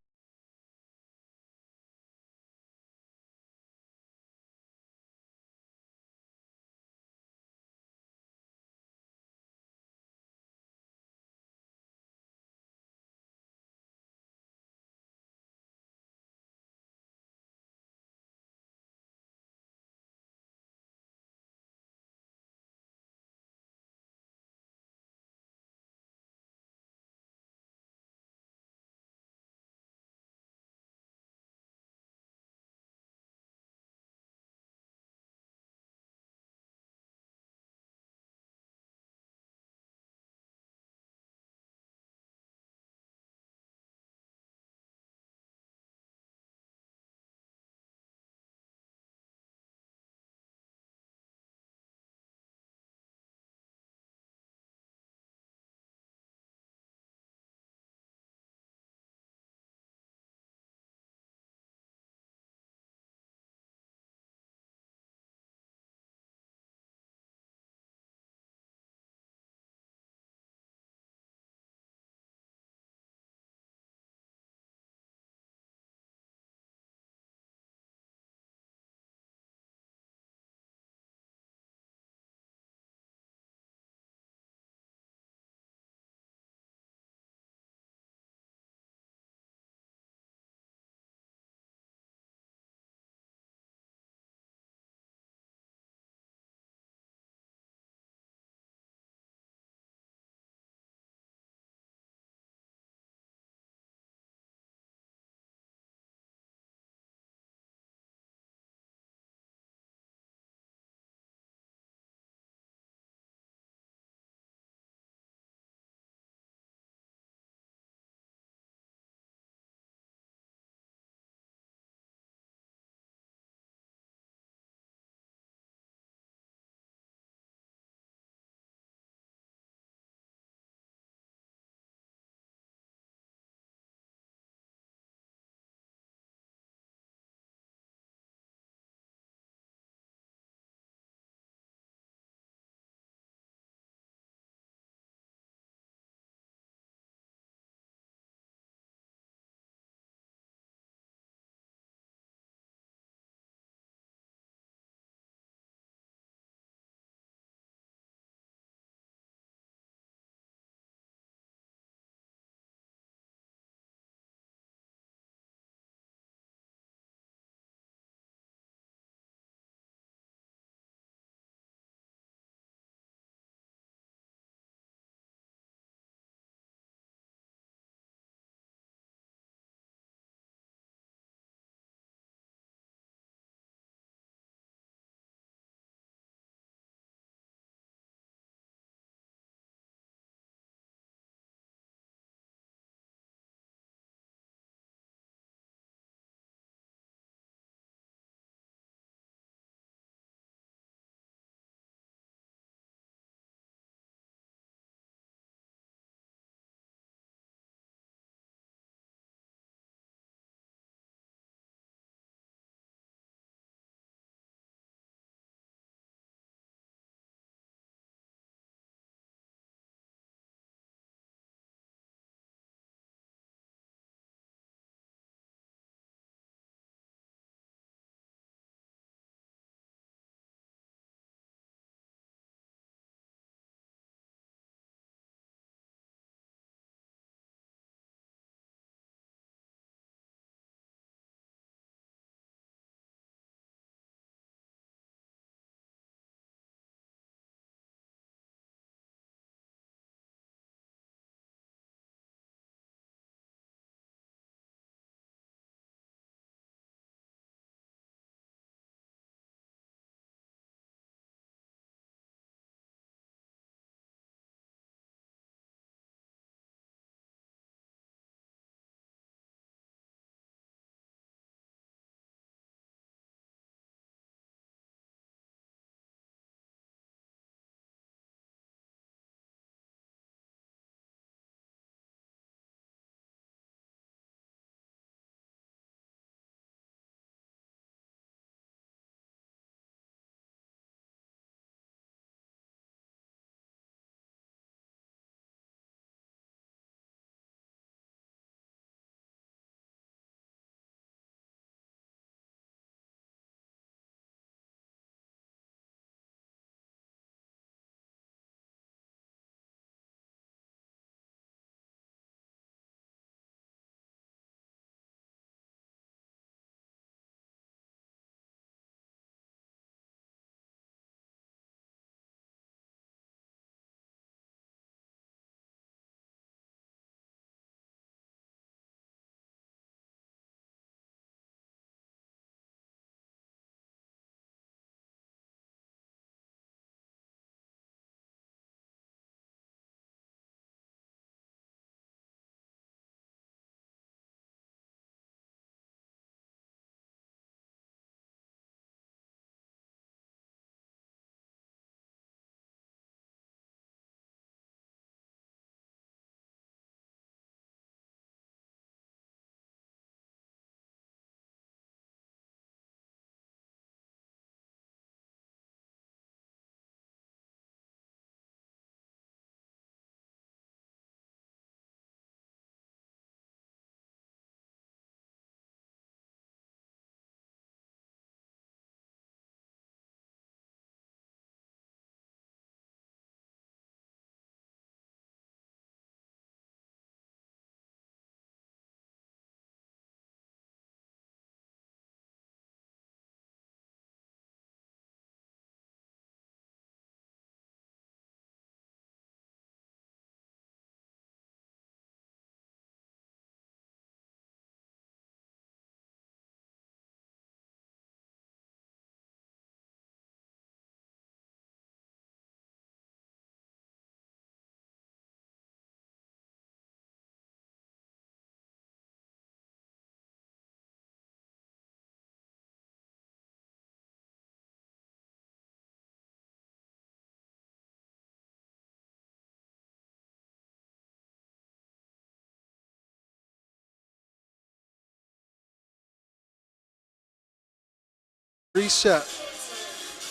A: reset.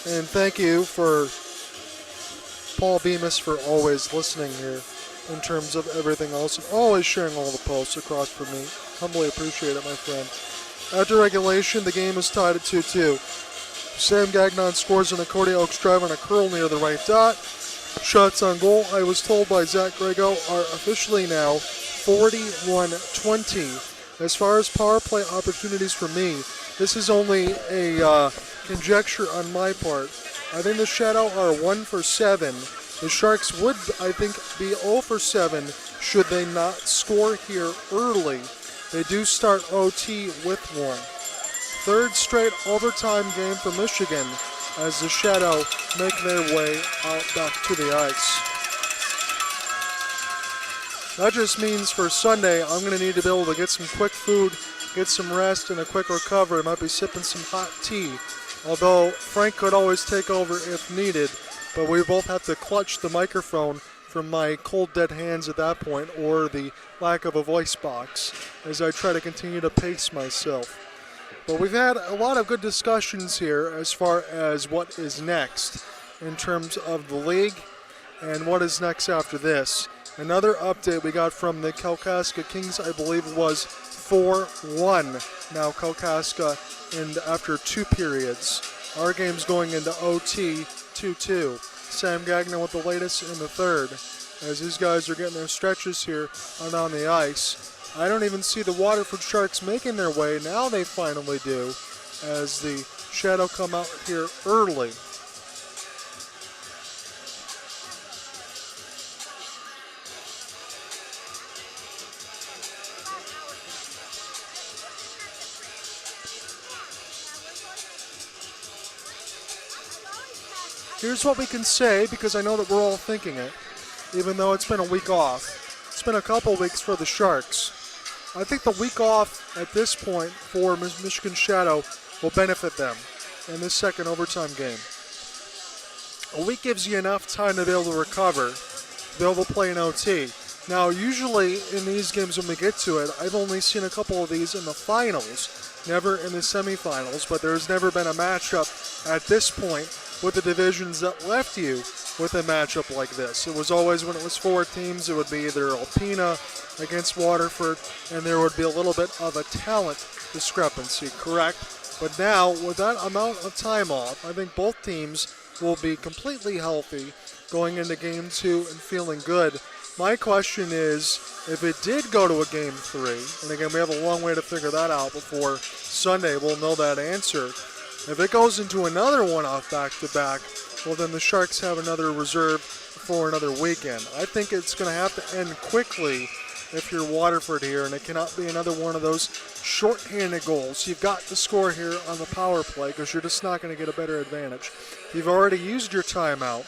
A: And thank you for Paul Bemis for always listening here in terms of everything else and always sharing all the posts across for me. Humbly appreciate it, my friend. After regulation, the game is tied at 2-2. Sam Gagnon scores on a Cody Oaks drive on a curl near the right dot. Shots on goal, I was told by Zach Grego, are officially now 41-20. As far as power play opportunities for me, this is only a conjecture on my part. I think the Shadow are 1 for 7. The Sharks would, I think, be 0 for 7 should they not score here early. They do start OT with one. Third straight overtime game for Michigan as the Shadow make their way out back to the ice. That just means for Sunday, I'm going to need to be able to get some quick food, get some rest, and a quick recovery. I might be sipping some hot tea, although Frank could always take over if needed, but we both have to clutch the microphone from my cold, dead hands at that point, or the lack of a voice box, as I try to continue to pace myself. But we've had a lot of good discussions here as far as what is next in terms of the league and what is next after this. Another update we got from the Kalkaska Kings, I believe, was 4-1. Now Kalkaska, and after 2 periods. Our game's going into OT 2-2. Sam Gagnon with the latest in the third. As these guys are getting their stretches here on the ice. I don't even see the Waterford Sharks making their way. Now they finally do, as the Shadow come out here early. Here's what we can say, because I know that we're all thinking it, even though it's been a week off. It's been a couple weeks for the Sharks. I think the week off at this point for Michigan Shadow will benefit them in this second overtime game. A week gives you enough time to be able to recover, to be able to play an OT. Now, usually in these games when we get to it, I've only seen a couple of these in the finals, never in the semifinals, but there's never been a matchup at this point with the divisions that left you with a matchup like this. It was always, when it was 4 teams, it would be either Alpena against Waterford, and there would be a little bit of a talent discrepancy, correct? But now, with that amount of time off, I think both teams will be completely healthy going into Game 2 and feeling good. My question is, if it did go to a Game 3, and again, we have a long way to figure that out before Sunday, we'll know that answer. If it goes into another one-off back-to-back, well, then the Sharks have another reserve for another weekend. I think it's going to have to end quickly if you're Waterford here, and it cannot be another one of those short-handed goals. You've got to score here on the power play because you're just not going to get a better advantage. You've already used your timeout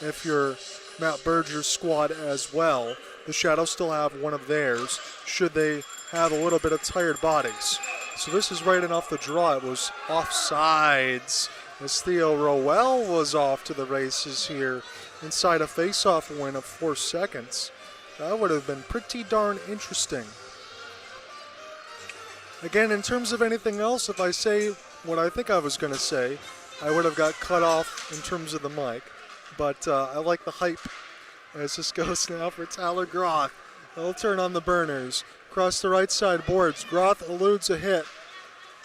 A: if you're Matt Berger's squad as well. The Shadows still have one of theirs should they have a little bit of tired bodies. So this is right enough the draw. It was offsides as Theo Rowell was off to the races here inside a face-off win of 4 seconds. That would have been pretty darn interesting. Again, in terms of anything else, if I say what I think I was going to say, I would have got cut off in terms of the mic. But I like the hype as this goes now for Tyler Groth. They'll turn on the burners. Across the right side boards, Groth eludes a hit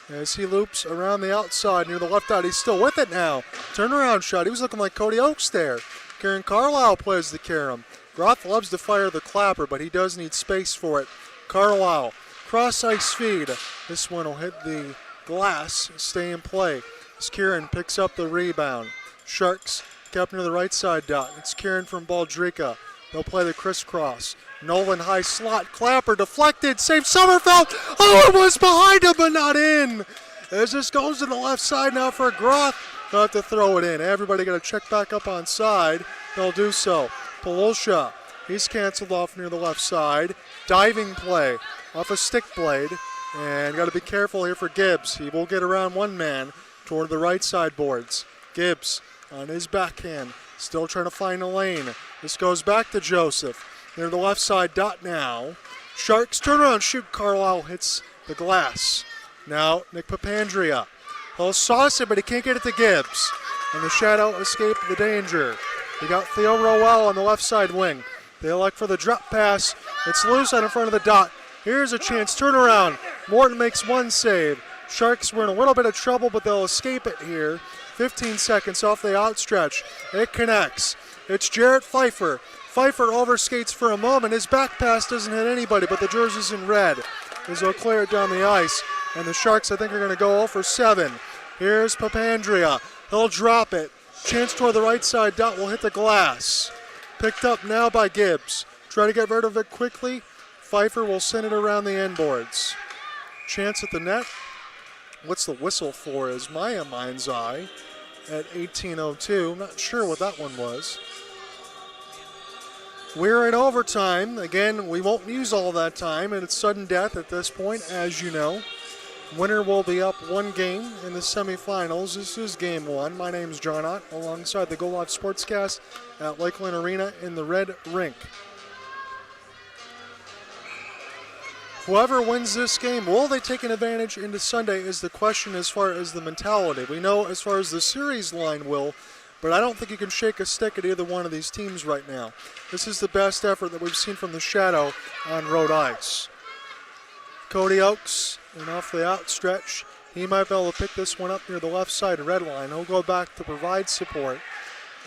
A: as he loops around the outside near the left out. He's still with it now. Turnaround shot. He was looking like Cody Oaks there. Kieran Carlisle plays the carom. Groth loves to fire the clapper, but he does need space for it. Carlisle, cross-ice feed. This one will hit the glass, stay in play. As Kieran picks up the rebound. Sharks kept near the right side dot. It's Kieran from Baldrica. They'll play the crisscross. Nolan high slot, Clapper deflected, save Sommerfeld. Oh, it was behind him but not in. As this goes to the left side now for Groth. They'll have to throw it in. Everybody got to check back up on side. They'll do so. Polosha, he's canceled off near the left side. Diving play off a stick blade. And got to be careful here for Gibbs. He will get around one man toward the right side boards. Gibbs on his backhand, still trying to find a lane. This goes back to Joseph. Near the left side dot now. Sharks turn around, shoot. Carlisle hits the glass. Now Nick Papandrea He'll sauce it, but he can't get it to Gibbs. And the Shadow escaped the danger. He got Theo Rowell on the left side wing. They elect for the drop pass. It's loose out in front of the dot. Here's a chance, turnaround. Morton makes one save. Sharks were in a little bit of trouble, but they'll escape it here. 15 seconds off the outstretch. It connects. It's Jarrett Pfeiffer. Pfeiffer overskates for a moment. His back pass doesn't hit anybody, but the jersey's in red as they'll clear it down the ice. And the Sharks, I think, are going to go 0 for 7. Here's Papandrea. He'll drop it. Chance toward the right side. Dot will hit the glass. Picked up now by Gibbs. Try to get rid of it quickly. Pfeiffer will send it around the end boards. Chance at the net. What's the whistle for is my mind's eye at 18:02. I'm not sure what that one was. We're in overtime. Again, we won't use all that time, and it's sudden death at this point, as you know. Winner will be up 1 game in the semifinals. This is game 1. My name's John Ott, alongside the Go Live Sportscast at Lakeland Arena in the red rink. Whoever wins this game, will they take an advantage into Sunday is the question as far as the mentality. We know as far as the series line will, but I don't think you can shake a stick at either one of these teams right now. This is the best effort that we've seen from the Shadow on road ice. Cody Oakes, and off the outstretch, he might be able to pick this one up near the left side red line. He'll go back to provide support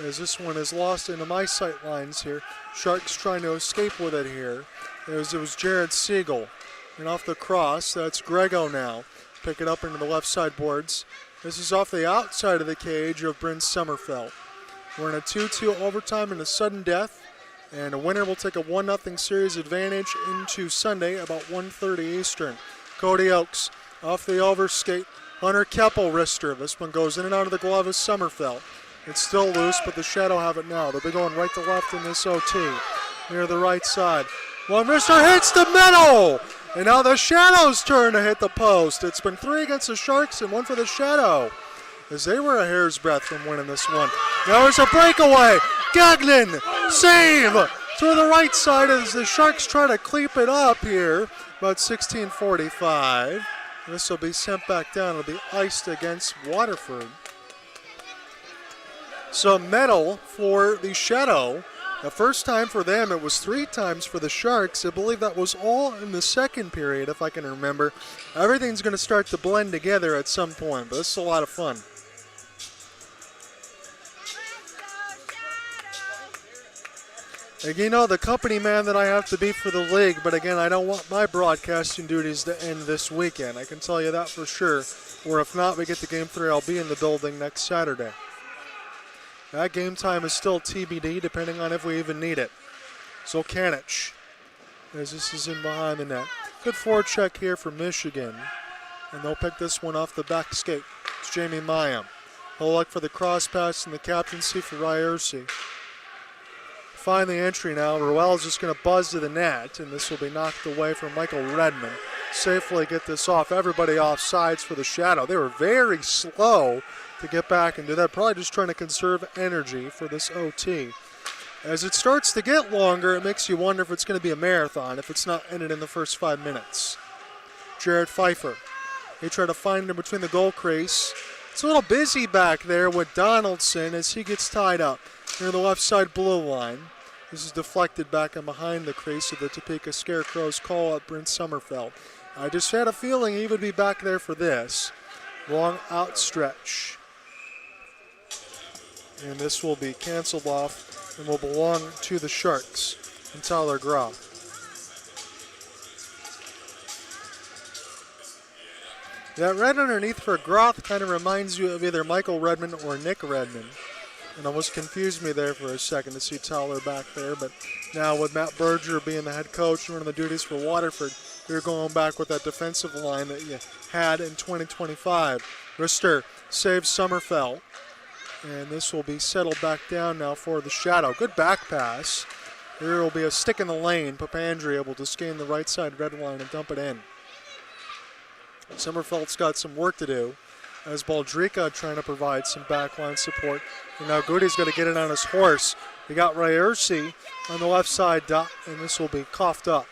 A: as this one is lost into my sight lines here. Sharks trying to escape with it here. It was Jared Siegel. And off the cross, that's Grego now. Pick it up into the left side boards. This is off the outside of the cage of Bryn Sommerfeld. We're in a 2-2 overtime and a sudden death. And a winner will take a 1-0 series advantage into Sunday about 1:30 Eastern. Cody Oakes off the overskate. Hunter Keppel wrister. This one goes in and out of the glove of Sommerfeld. It's still loose, but the Shadow have it now. They'll be going right to left in this OT. Near the right side. One wrister hits the middle! And now the Shadow's turn to hit the post. It's been 3 against the Sharks and 1 for the Shadow, as they were a hair's breadth from winning this one. Now there's a breakaway. Gagnon, save to the right side as the Sharks try to clean it up here. About 16:45. This will be sent back down. It'll be iced against Waterford. So medal for the Shadow. The first time for them, it was 3 times for the Sharks. I believe that was all in the second period, if I can remember. Everything's going to start to blend together at some point, but this is a lot of fun. And you know, the company man that I have to be for the league, but again, I don't want my broadcasting duties to end this weekend. I can tell you that for sure. Or if not, we get to Game 3, I'll be in the building next Saturday. That game time is still TBD, depending on if we even need it. So Kanich, as this is in behind the net. Good forecheck here for Michigan. And they'll pick this one off the back skate. It's Jamie Mayam. He'll look for the cross pass and the captaincy for Ryerson. Find the entry now. Ruel's just going to buzz to the net, and this will be knocked away from Michael Redmond. Safely get this off. Everybody off sides for the Shadow. They were very slow to get back and do that. Probably just trying to conserve energy for this OT. As it starts to get longer, it makes you wonder if it's going to be a marathon, if it's not ended in the first 5 minutes. Jared Pfeiffer. He tried to find him between the goal crease. It's a little busy back there with Donaldson as he gets tied up near the left side blue line. This is deflected back and behind the crease of the Topeka Scarecrows call up Bryn Sommerfeld. I just had a feeling he would be back there for this. Long outstretch. And this will be canceled off and will belong to the Sharks and Tyler Groff. That red underneath for Groth kind of reminds you of either Michael Redmond or Nick Redmond. And almost confused me there for a second to see Tyler back there. But now with Matt Berger being the head coach and running the duties for Waterford, you're going back with that defensive line that you had in 2025. Rister saves Sommerfeld. And this will be settled back down now for the Shadow. Good back pass. There will be a stick in the lane. Papandrea able to scan the right side red line and dump it in. Sommerfeld's got some work to do as Baldrika trying to provide some backline support. And now Goody's going to get it on his horse. He got Ryerson on the left side, and this will be coughed up.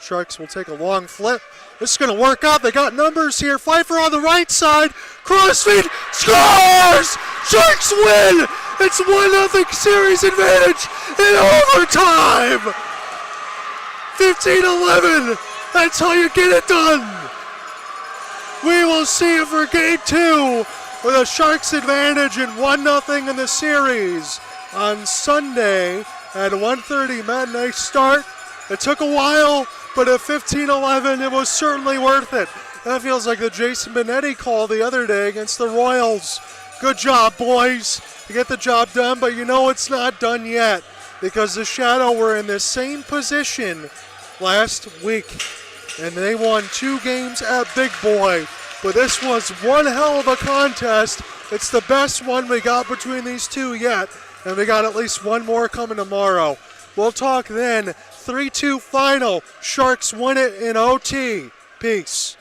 A: Sharks will take a long flip. This is going to work out. They got numbers here. Pfeiffer on the right side. Crossfeed. Scores! Sharks win! It's 1-0 series advantage in overtime! 15-11. That's how you get it done. We will see it for game 2 with a Sharks advantage in 1-0 in the series on Sunday at 1:30 matinee start. It took a while, but at 15-11, it was certainly worth it. That feels like the Jason Benetti call the other day against the Royals. Good job, boys. You get the job done, but you know it's not done yet because the Shadow were in the same position last week, and they won 2 games at Big Boy. But this was one hell of a contest. It's the best one we got between these two yet, and we got at least one more coming tomorrow. We'll talk then. 3-2 final. Sharks win it in OT. Peace.